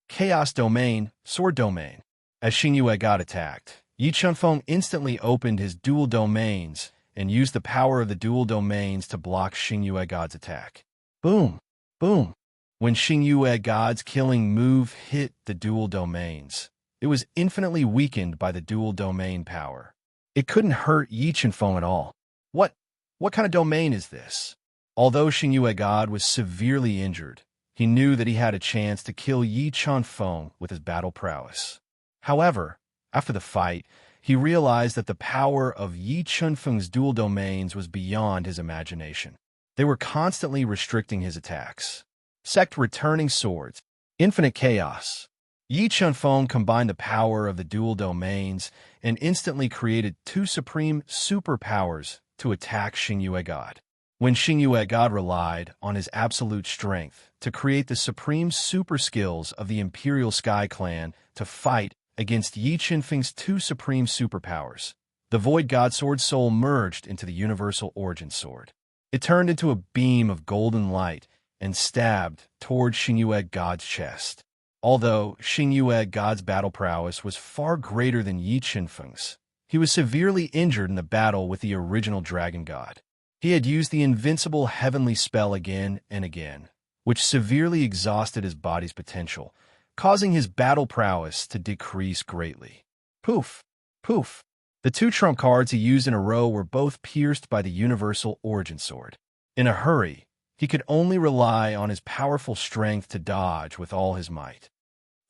Chaos Domain, Sword Domain. As Xingyue god attacked, Yi Chenfeng instantly opened his dual domains and used the power of the dual domains to block Xingyue god's attack. Boom, boom. When Xingyue god's killing move hit the dual domains, it was infinitely weakened by the dual domain power. It couldn't hurt Yi Chenfeng at all. What kind of domain is this? Although Xingyue god was severely injured, he knew that he had a chance to kill Yi Chenfeng with his battle prowess. However, after the fight, he realized that the power of Yi Chenfeng's dual domains was beyond his imagination. They were constantly restricting his attacks. Sect returning swords, infinite chaos. Yi Chenfeng combined the power of the dual domains and instantly created 2 supreme superpowers to attack Xingyue god. When Xingyue god relied on his absolute strength to create the supreme super skills of the Imperial Sky Clan to fight against Yi Chenfeng's 2 supreme superpowers, the Void God Sword Soul merged into the Universal Origin Sword. It turned into a beam of golden light and stabbed toward Xingyue god's chest. Although Xingyue god's battle prowess was far greater than Yi Chenfeng's, he was severely injured in the battle with the original dragon god. He had used the invincible heavenly spell again and again, which severely exhausted his body's potential, causing his battle prowess to decrease greatly. Poof! Poof! The 2 trump cards he used in a row were both pierced by the Universal Origin Sword. In a hurry, he could only rely on his powerful strength to dodge with all his might.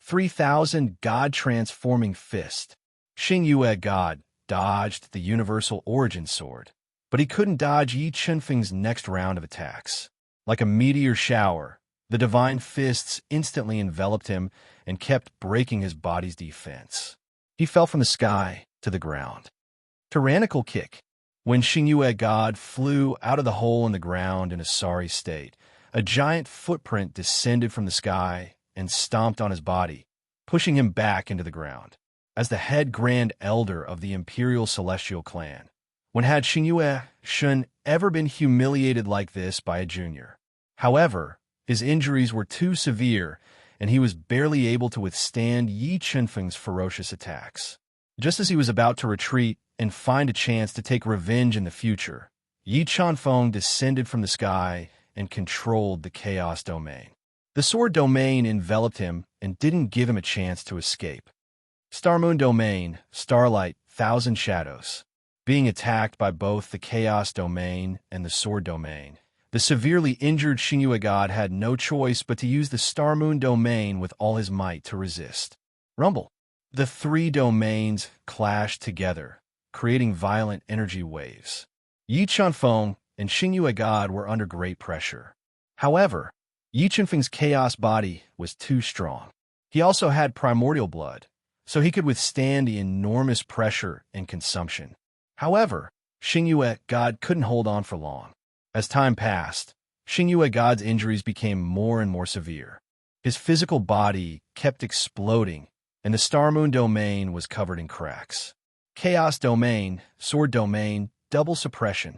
3,000 God-transforming fist. Xing Yue God dodged the universal origin sword, but he couldn't dodge Yi Chunfeng's next round of attacks. Like a meteor shower, the divine fists instantly enveloped him and kept breaking his body's defense. He fell from the sky to the ground. Tyrannical kick. When Xing Yue God flew out of the hole in the ground in a sorry state, a giant footprint descended from the sky and stomped on his body, pushing him back into the ground. As the head grand elder of the Imperial Celestial Clan, when had Xing Yue Shun ever been humiliated like this by a junior? However, his injuries were too severe, and he was barely able to withstand Yi Chunfeng's ferocious attacks. Just as he was about to retreat and find a chance to take revenge in the future, Yi Chunfeng descended from the sky and controlled the Chaos Domain. The Sword Domain enveloped him and didn't give him a chance to escape. Star Moon Domain, Starlight, Thousand Shadows. Being attacked by both the Chaos Domain and the Sword Domain, the severely injured Xing Yue God had no choice but to use the Star Moon Domain with all his might to resist. Rumble. The three domains clashed together, creating violent energy waves. Yi Chunfeng and Xing Yue God were under great pressure. However, Yi Chunfeng's chaos body was too strong. He also had primordial blood, so he could withstand the enormous pressure and consumption. However, Xing Yue God couldn't hold on for long. As time passed, Xing Yue God's injuries became more and more severe. His physical body kept exploding, and the Star Moon Domain was covered in cracks. Chaos Domain, Sword Domain, double suppression.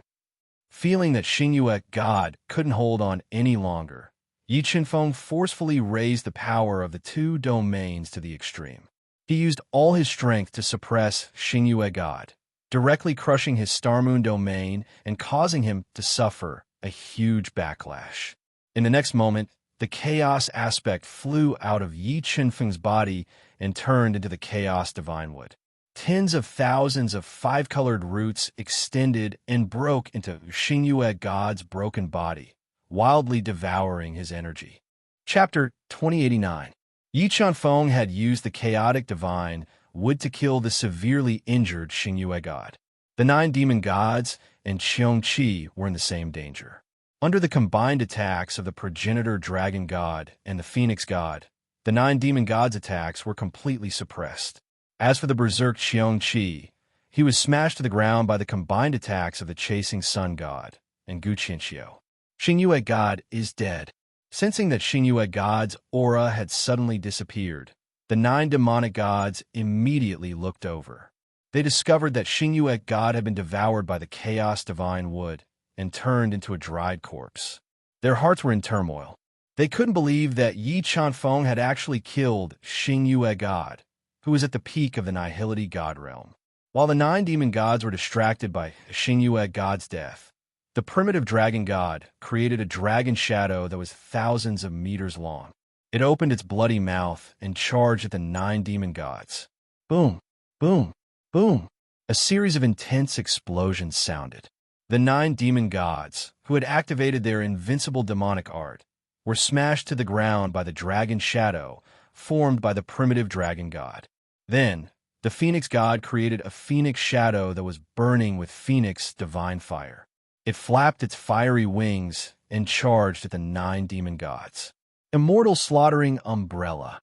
Feeling that Xing Yue God couldn't hold on any longer, Yi Chunfeng forcefully raised the power of the two domains to the extreme. He used all his strength to suppress Xing Yue God, directly crushing his Star Moon Domain and causing him to suffer a huge backlash. In the next moment, the chaos aspect flew out of Yi Chunfeng's body and turned into the Chaos Divine Wood. Tens of thousands of five-colored roots extended and broke into Xing Yue God's broken body, wildly devouring his energy. Chapter 2089. Yi Chunfeng had used the chaotic divine wood to kill the severely injured Xing Yue God. The 9 demon gods and Qiongqi were in the same danger. Under the combined attacks of the progenitor dragon god and the phoenix god, the 9 demon gods' attacks were completely suppressed. As for the berserk Qiongqi, he was smashed to the ground by the combined attacks of the chasing sun god and Guqianxiu. Xing Yue God is dead. Sensing that Xing Yue God's aura had suddenly disappeared, the 9 demonic gods immediately looked over. They discovered that Xing Yue God had been devoured by the Chaos Divine Wood and turned into a dried corpse. Their hearts were in turmoil. They couldn't believe that Yi Chunfeng had actually killed Xing Yue God, who was at the peak of the Nihility God realm. While the 9 demon gods were distracted by Xing Yue God's death, the primitive dragon god created a dragon shadow that was thousands of meters long. It opened its bloody mouth and charged at the 9 demon gods. Boom, boom, boom. A series of intense explosions sounded. The 9 demon gods, who had activated their invincible demonic art, were smashed to the ground by the dragon shadow formed by the primitive dragon god. Then, the phoenix god created a phoenix shadow that was burning with phoenix divine fire. It flapped its fiery wings and charged at the 9 demon gods. Immortal slaughtering umbrella.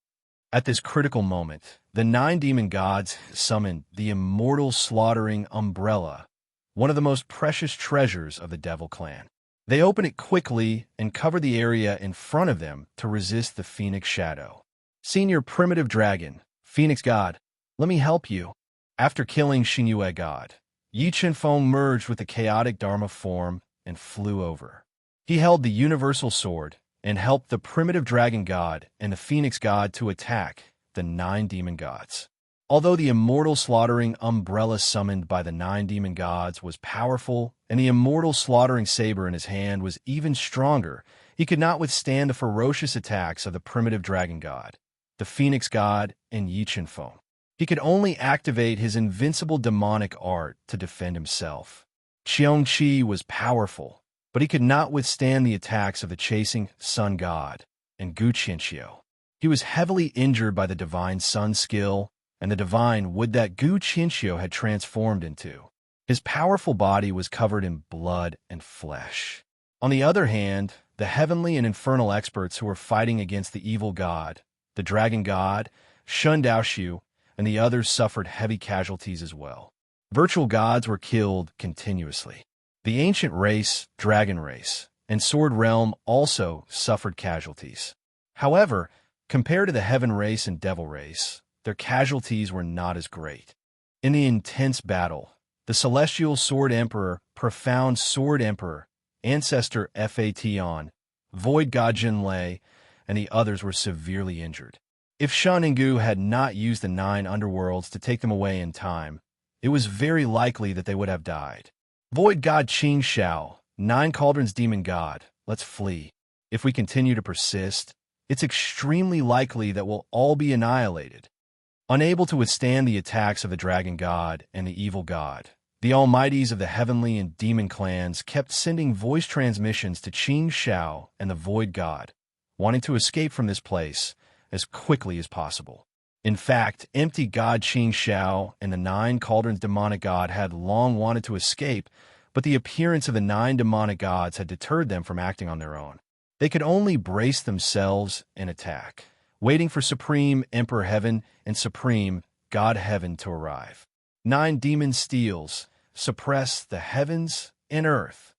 At this critical moment, the 9 demon gods summoned the immortal slaughtering umbrella, one of the most precious treasures of the Devil Clan. They opened it quickly and covered the area in front of them to resist the phoenix shadow. Senior primitive dragon, phoenix god, let me help you. After killing Xing Yue God, Yi Chunfeng merged with the chaotic Dharma form and flew over. He held the universal sword and helped the primitive dragon god and the phoenix god to attack the 9 demon gods. Although the immortal slaughtering umbrella summoned by the 9 demon gods was powerful and the immortal slaughtering saber in his hand was even stronger, he could not withstand the ferocious attacks of the primitive dragon god, the phoenix god, and Yi Chunfeng. He could only activate his invincible demonic art to defend himself. Qiongqi was powerful, but he could not withstand the attacks of the chasing sun god and Guqianxiu. He was heavily injured by the divine sun skill and the divine wood that Gu Chinchio had transformed into. His powerful body was covered in blood and flesh. On the other hand, the heavenly and infernal experts who were fighting against the evil god, the dragon god, Shun Daoshu, and the others suffered heavy casualties as well. Virtual gods were killed continuously. The ancient race, dragon race, and sword realm also suffered casualties. However, compared to the heaven race and devil race, their casualties were not as great. In the intense battle, the celestial sword emperor, profound sword emperor, ancestor Phaeton, void god Jinlei, and the others were severely injured. If Shun and Gu had not used the 9 underworlds to take them away in time, it was very likely that they would have died. Void god Qing Shao, 9 cauldrons demon god, let's flee. If we continue to persist, it's extremely likely that we'll all be annihilated. Unable to withstand the attacks of the dragon god and the evil god, the almighties of the heavenly and demon clans kept sending voice transmissions to Qing Shao and the void god, wanting to escape from this place as quickly as possible. In fact, empty god Qing Shao and the 9 cauldrons demonic god had long wanted to escape, but the appearance of the 9 demonic gods had deterred them from acting on their own. They could only brace themselves and attack, waiting for Supreme Emperor Heaven and Supreme God Heaven to arrive. 9 demon steels suppress the heavens and earth.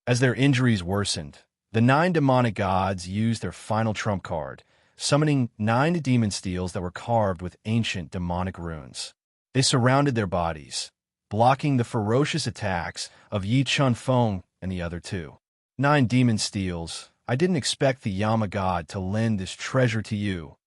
As their injuries worsened, the 9 demonic gods used their final trump card, summoning 9 demon steels that were carved with ancient demonic runes. They surrounded their bodies, blocking the ferocious attacks of Yi Chunfeng and the other 2. 9 demon steels. I didn't expect the Yama god to lend this treasure to you.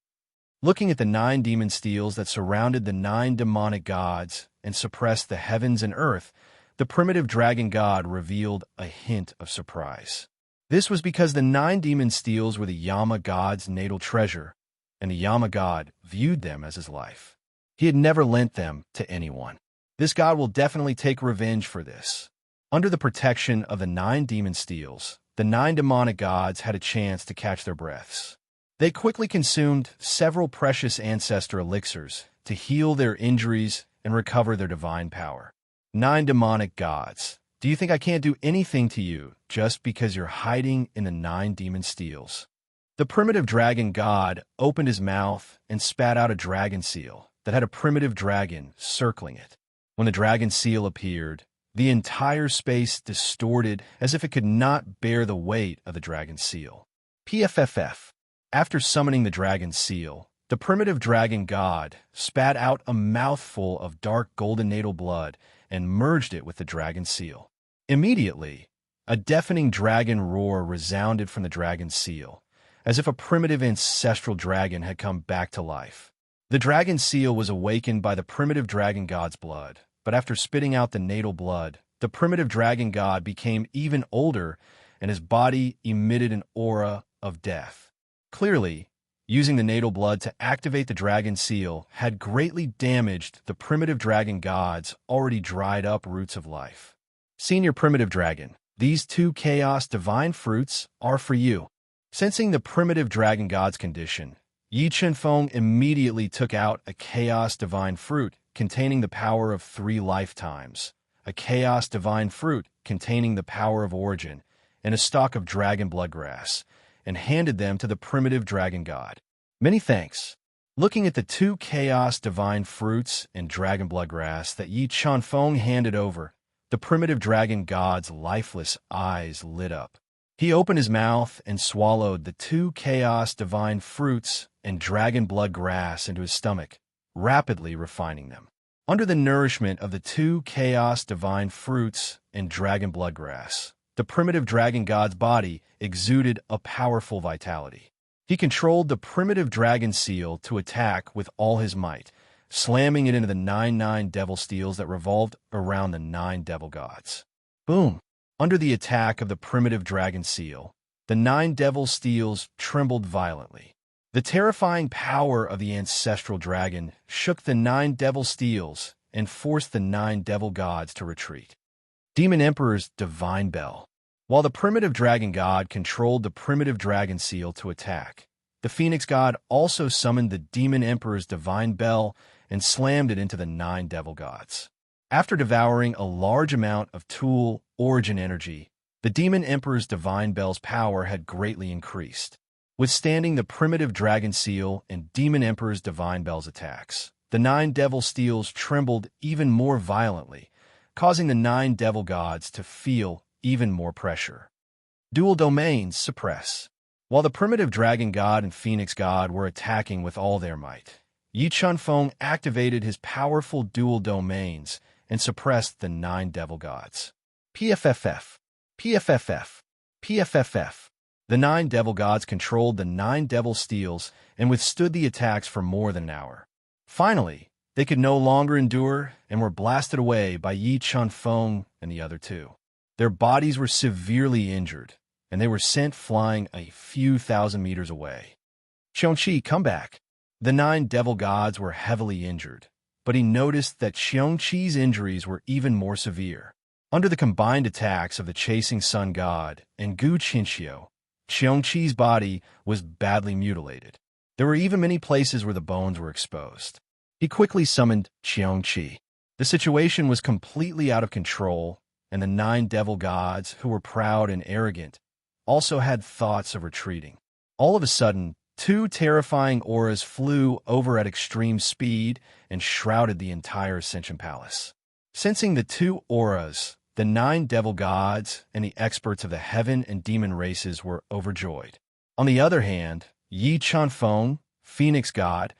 Looking at the 9 demon steels that surrounded the 9 demonic gods and suppressed the heavens and earth, the primitive dragon god revealed a hint of surprise. This was because the 9 demon steels were the Yama god's natal treasure, and the Yama god viewed them as his life. He had never lent them to anyone. This god will definitely take revenge for this. Under the protection of the 9 demon steels, the 9 demonic gods had a chance to catch their breaths. They quickly consumed several precious ancestor elixirs to heal their injuries and recover their divine power. 9 demonic gods, do you think I can't do anything to you just because you're hiding in the 9 demon steels? The primitive dragon god opened his mouth and spat out a dragon seal that had a primitive dragon circling it. When the dragon seal appeared, the entire space distorted as if it could not bear the weight of the dragon seal. PFFF. After summoning the dragon seal, the primitive dragon god spat out a mouthful of dark golden natal blood and merged it with the dragon seal. Immediately, a deafening dragon roar resounded from the dragon seal, as if a primitive ancestral dragon had come back to life. The dragon seal was awakened by the primitive dragon god's blood, but after spitting out the natal blood, the primitive dragon god became even older and his body emitted an aura of death. Clearly, using the natal blood to activate the dragon seal had greatly damaged the primitive dragon god's already dried up roots of life. Senior primitive dragon, these 2 chaos divine fruits are for you. Sensing the primitive dragon god's condition, Yi Chenfeng immediately took out a chaos divine fruit containing the power of 3 lifetimes, a chaos divine fruit containing the power of origin, and a stalk of dragon bloodgrass, and handed them to the primitive dragon god. Many thanks. Looking at the 2 chaos divine fruits and dragon bloodgrass that Yi Chenfeng handed over, the primitive dragon god's lifeless eyes lit up. He opened his mouth and swallowed the 2 chaos divine fruits and dragon blood grass into his stomach, rapidly refining them. Under the nourishment of the 2 chaos divine fruits and dragon blood grass, the primitive dragon god's body exuded a powerful vitality. He controlled the primitive dragon seal to attack with all his might, slamming it into the 9 devil steels that revolved around the 9 devil gods. Boom! Under the attack of the primitive dragon seal, the 9 devil steels trembled violently. The terrifying power of the ancestral dragon shook the 9 devil steels and forced the 9 devil gods to retreat. Demon Emperor's divine bell. While the primitive dragon god controlled the primitive dragon seal to attack, The Phoenix God also summoned the Demon Emperor's divine bell and slammed it into the 9 devil gods. After devouring a large amount of Tool origin energy, the Demon Emperor's divine bell's power had greatly increased, withstanding the primitive dragon seal and Demon Emperor's divine bell's attacks. The 9 devil steels trembled even more violently, causing the 9 devil gods to feel even more pressure. Dual domains suppress. While the primitive dragon god and phoenix god were attacking with all their might, Yi Chunfeng activated his powerful dual domains and suppressed the 9 devil gods. PFFF. PFFF. PFFF. The 9 devil gods controlled the 9 devil steels and withstood the attacks for more than an hour. Finally, they could no longer endure and were blasted away by Yi Chunfeng and the other 2. Their bodies were severely injured, and they were sent flying a few thousand meters away. Xiongqi, come back. The 9 devil gods were heavily injured, but he noticed that Xiongqi's injuries were even more severe. Under the combined attacks of the chasing sun god and Gu Qinxiu, Xiongqi's body was badly mutilated. There were even many places where the bones were exposed. He quickly summoned Xiongqi. The situation was completely out of control, and the 9 devil gods, who were proud and arrogant, also had thoughts of retreating. All of a sudden, 2 terrifying auras flew over at extreme speed and shrouded the entire Ascension Palace. Sensing the 2 auras, the 9 devil gods and the experts of the heaven and demon races were overjoyed. On the other hand, Yi Chunfeng, Phoenix God,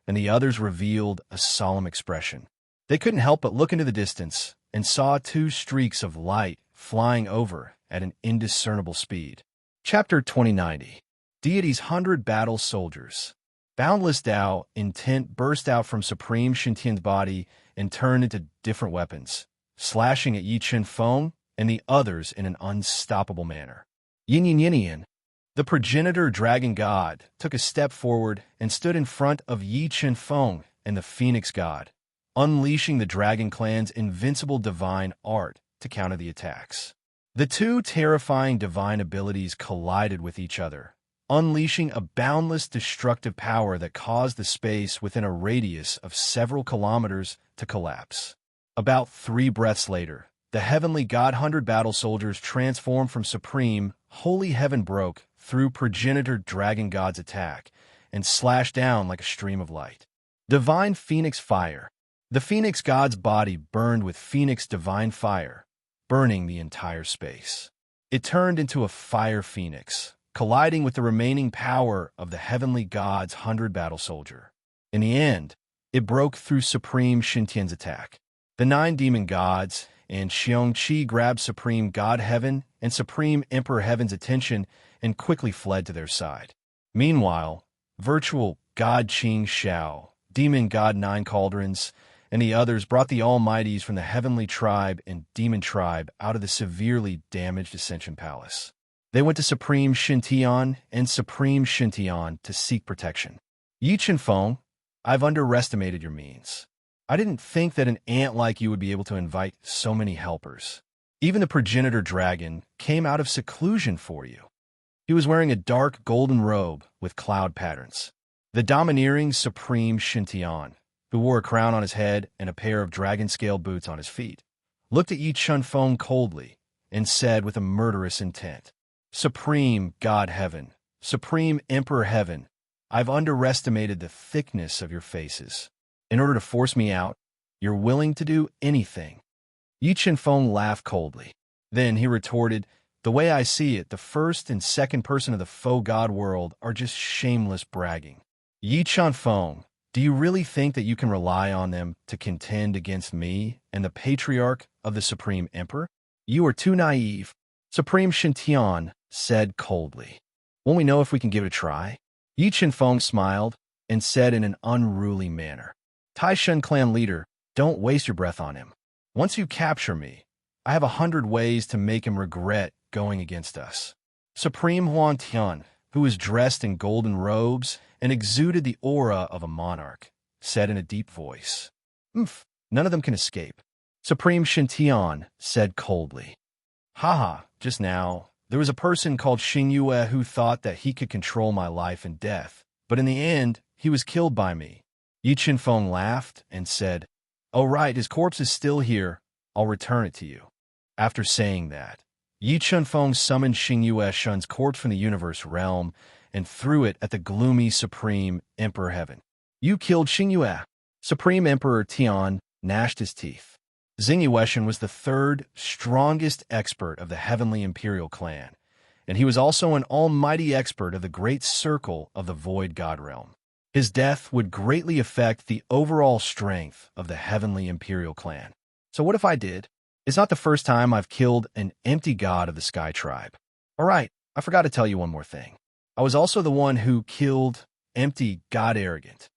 and the others revealed a solemn expression. They couldn't help but look into the distance and saw 2 streaks of light flying over at an indiscernible speed. Chapter 2090. Deity's 100 Battle Soldiers. Boundless Tao intent burst out from Supreme Shintian's body and turned into different weapons, slashing at Yi Chunfeng and the others in an unstoppable manner. Yin Yin Yin Yin. The progenitor dragon god took a step forward and stood in front of Yi Chunfeng and the Phoenix god, unleashing the Dragon Clan's invincible divine art to counter the attacks. The 2 terrifying divine abilities collided with each other, unleashing a boundless destructive power that caused the space within a radius of several kilometers to collapse. About 3 breaths later, the heavenly God 100 battle soldiers transformed from supreme, holy heaven broke through progenitor dragon god's attack and slashed down like a stream of light. Divine Phoenix Fire. The Phoenix god's body burned with Phoenix divine fire, burning the entire space. It turned into a fire phoenix, colliding with the remaining power of the heavenly god's 100 battle soldier. In the end, it broke through Supreme Shintian's attack. The 9 demon gods and Xiongqi grabbed Supreme God Heaven and Supreme Emperor Heaven's attention and quickly fled to their side. Meanwhile, virtual God Qing Xiao, Demon God 9 Cauldrons, and the others brought the Almighties from the Heavenly Tribe and Demon Tribe out of the severely damaged Ascension Palace. They went to Supreme Shintian and Supreme Shintian to seek protection. Yi Chunfeng, I've underestimated your means. I didn't think that an ant like you would be able to invite so many helpers. Even the progenitor dragon came out of seclusion for you. He was wearing a dark golden robe with cloud patterns. The domineering Supreme Shintian, who wore a crown on his head and a pair of dragon-scale boots on his feet, looked at Yi Chunfeng coldly and said with a murderous intent, Supreme God Heaven, Supreme Emperor Heaven, I've underestimated the thickness of your faces. In order to force me out, you're willing to do anything. Yi Chunfeng laughed coldly. Then he retorted, the way I see it, the first and second person of the faux god world are just shameless bragging. Yi Chunfeng, do you really think that you can rely on them to contend against me and the patriarch of the Supreme Emperor? You are too naive. Supreme Shintian said coldly. Won't we know if we can give it a try? Yi Chunfeng smiled and said in an unruly manner, Taishan clan leader, don't waste your breath on him. Once you capture me, I have 100 ways to make him regret going against us. Supreme Huan Tian, who was dressed in golden robes and exuded the aura of a monarch, said in a deep voice, none of them can escape. Supreme Shintian said coldly, Haha, just now, There was a person called Xingyue who thought that he could control my life and death, but in the end, he was killed by me. Yi Qinfeng laughed and said, "Oh right, his corpse is still here. I'll return it to you." After saying that, Yi Qinfeng summoned Xingyue Shun's corpse from the universe realm and threw it at the gloomy Supreme Emperor Heaven. "You killed Xingyue." Supreme Emperor Tian gnashed his teeth. Xingyue Shun was the third strongest expert of the Heavenly Imperial Clan, and he was also an almighty expert of the great circle of the Void God Realm. His death would greatly affect the overall strength of the Heavenly Imperial Clan. So what if I did? It's not the first time I've killed an empty god of the Sky Tribe. All right, I forgot to tell you one more thing. I was also the one who killed empty God Arrogant.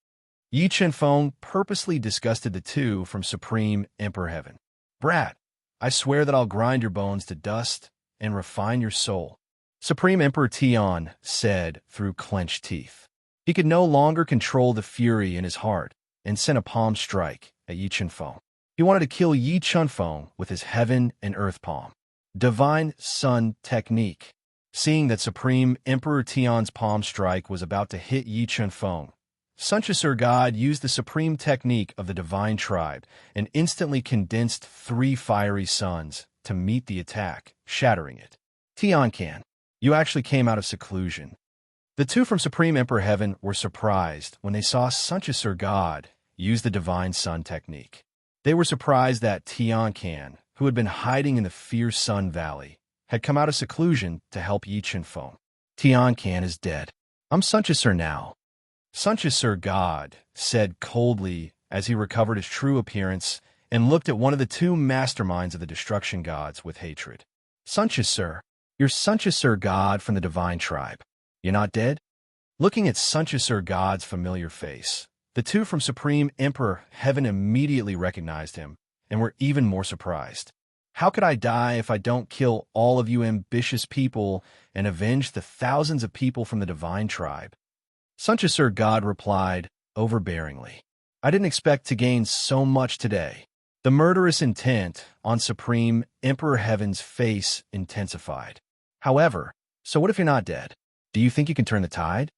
Yi Qinfeng purposely disgusted the two from Supreme Emperor Heaven. "Brat, I swear that I'll grind your bones to dust and refine your soul," Supreme Emperor Tian said through clenched teeth. He could no longer control the fury in his heart and sent a palm strike at Yi Qinfeng. He wanted to kill Yi Qinfeng with his heaven and earth palm. Divine Sun Technique. Seeing that Supreme Emperor Tian's palm strike was about to hit Yi Qinfeng, Sunchasur God used the supreme technique of the divine tribe and instantly condensed 3 fiery suns to meet the attack, shattering it. "Tiancan, you actually came out of seclusion." The two from Supreme Emperor Heaven were surprised when they saw Sunchasur God use the divine sun technique. They were surprised that Tiancan, who had been hiding in the fierce Sun Valley, had come out of seclusion to help Yi Qinfeng. "Tiancan is dead. I'm Sunchasur now," Sunchasur God said coldly as he recovered his true appearance and looked at one of the 2 masterminds of the destruction gods with hatred. "Sunchasur, you're Sunchasur God from the divine tribe. You're not dead?" Looking at Sunchasur God's familiar face, the 2 from Supreme Emperor Heaven immediately recognized him and were even more surprised. "How could I die if I don't kill all of you ambitious people and avenge the thousands of people from the divine tribe?" Sunchasur God replied overbearingly, "I didn't expect to gain so much today." The murderous intent on Supreme Emperor Heaven's face intensified. "However, so what if you're not dead? Do you think you can turn the tide?"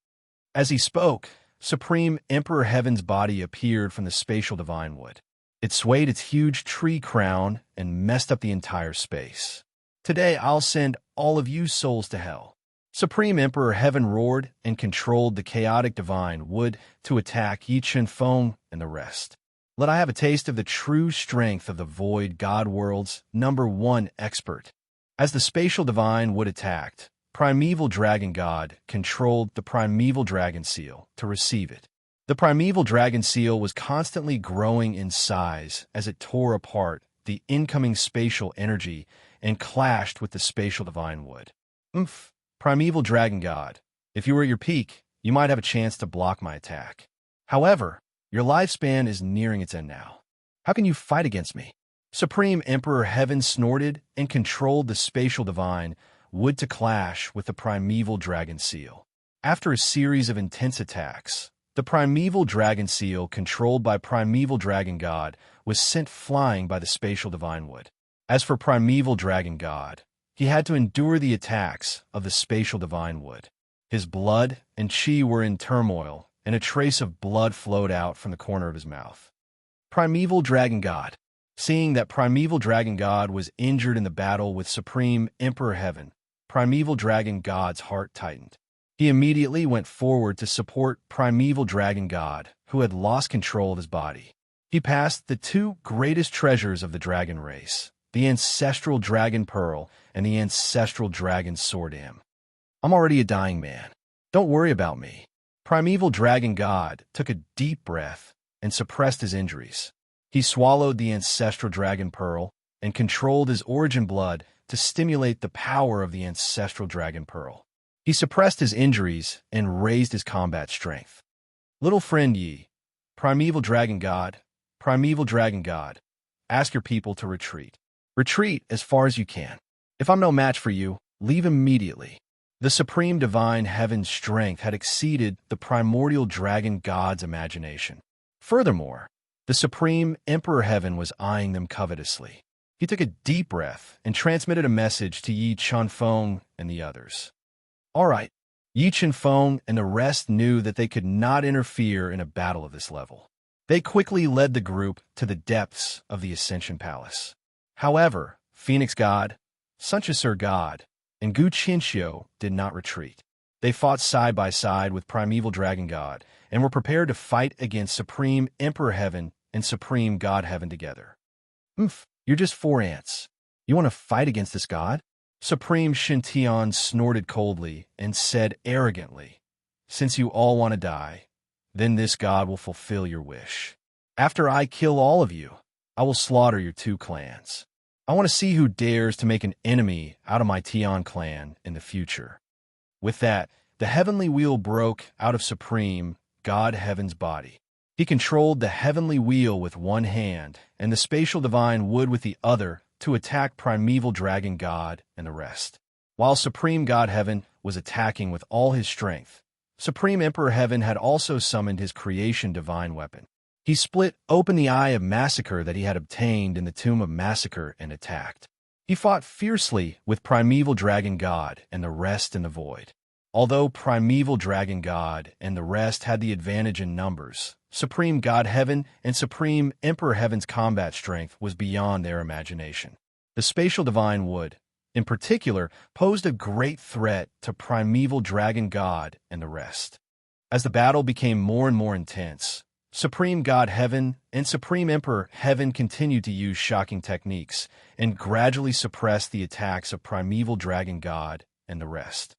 As he spoke, Supreme Emperor Heaven's body appeared from the spatial divine wood. It swayed its huge tree crown and messed up the entire space. "Today I'll send all of you souls to hell." Supreme Emperor Heaven roared and controlled the chaotic divine wood to attack Yi Qinfeng and the rest. "Let I have a taste of the true strength of the Void God World's #1 expert." As the spatial divine wood attacked, Primeval Dragon God controlled the Primeval Dragon Seal to receive it. The Primeval Dragon Seal was constantly growing in size as it tore apart the incoming spatial energy and clashed with the spatial divine wood. "Oomph, Primeval Dragon God, if you were at your peak, you might have a chance to block my attack. However, your lifespan is nearing its end now. How can you fight against me?" Supreme Emperor Heaven snorted and controlled the spatial divine wood to clash with the Primeval Dragon Seal. After a series of intense attacks, the Primeval Dragon Seal, controlled by Primeval Dragon God, was sent flying by the spatial divine wood. As for Primeval Dragon God, he had to endure the attacks of the spatial divine wood. His blood and chi were in turmoil, and a trace of blood flowed out from the corner of his mouth. Primeval Dragon God. Seeing that Primeval Dragon God was injured in the battle with Supreme Emperor Heaven, Primeval Dragon God's heart tightened. He immediately went forward to support Primeval Dragon God, who had lost control of his body. He passed the 2 greatest treasures of the dragon race, the Ancestral Dragon Pearl and the Ancestral Dragon Sword to him. "I'm already a dying man. Don't worry about me." Primeval Dragon God took a deep breath and suppressed his injuries. He swallowed the Ancestral Dragon Pearl and controlled his origin blood to stimulate the power of the Ancestral Dragon Pearl. He suppressed his injuries and raised his combat strength. "Little friend Yi, Primeval Dragon God, ask your people to retreat. Retreat as far as you can. If I'm no match for you, leave immediately." The Supreme Divine Heaven's strength had exceeded the primordial dragon god's imagination. Furthermore, the Supreme Emperor Heaven was eyeing them covetously. He took a deep breath and transmitted a message to Yi Chunfeng and the others. All right, Yi Chunfeng and the rest knew that they could not interfere in a battle of this level. They quickly led the group to the depths of the Ascension Palace. However, Phoenix God, Sunchasur God, and Gu Qinxiu did not retreat. They fought side by side with Primeval Dragon God and were prepared to fight against Supreme Emperor Heaven and Supreme God Heaven together. You're just 4 ants. You want to fight against this god? Supreme Shintian snorted coldly and said arrogantly, Since you all want to die, then this god will fulfill your wish. After I kill all of you, I will slaughter your 2 clans. I want to see who dares to make an enemy out of my Tian clan in the future. With that, the heavenly wheel broke out of Supreme God Heaven's body. He controlled the heavenly wheel with one hand and the spatial divine wood with the other to attack Primeval Dragon God and the rest. While Supreme God Heaven was attacking with all his strength, Supreme Emperor Heaven had also summoned his creation divine weapon. He split open the eye of Massacre that he had obtained in the Tomb of Massacre and attacked. He fought fiercely with Primeval Dragon God and the rest in the void. Although Primeval Dragon God and the rest had the advantage in numbers, Supreme God Heaven and Supreme Emperor Heaven's combat strength was beyond their imagination. The spatial divine wood, in particular, posed a great threat to Primeval Dragon God and the rest. As the battle became more and more intense, Supreme God Heaven and Supreme Emperor Heaven continued to use shocking techniques and gradually suppressed the attacks of Primeval Dragon God and the rest.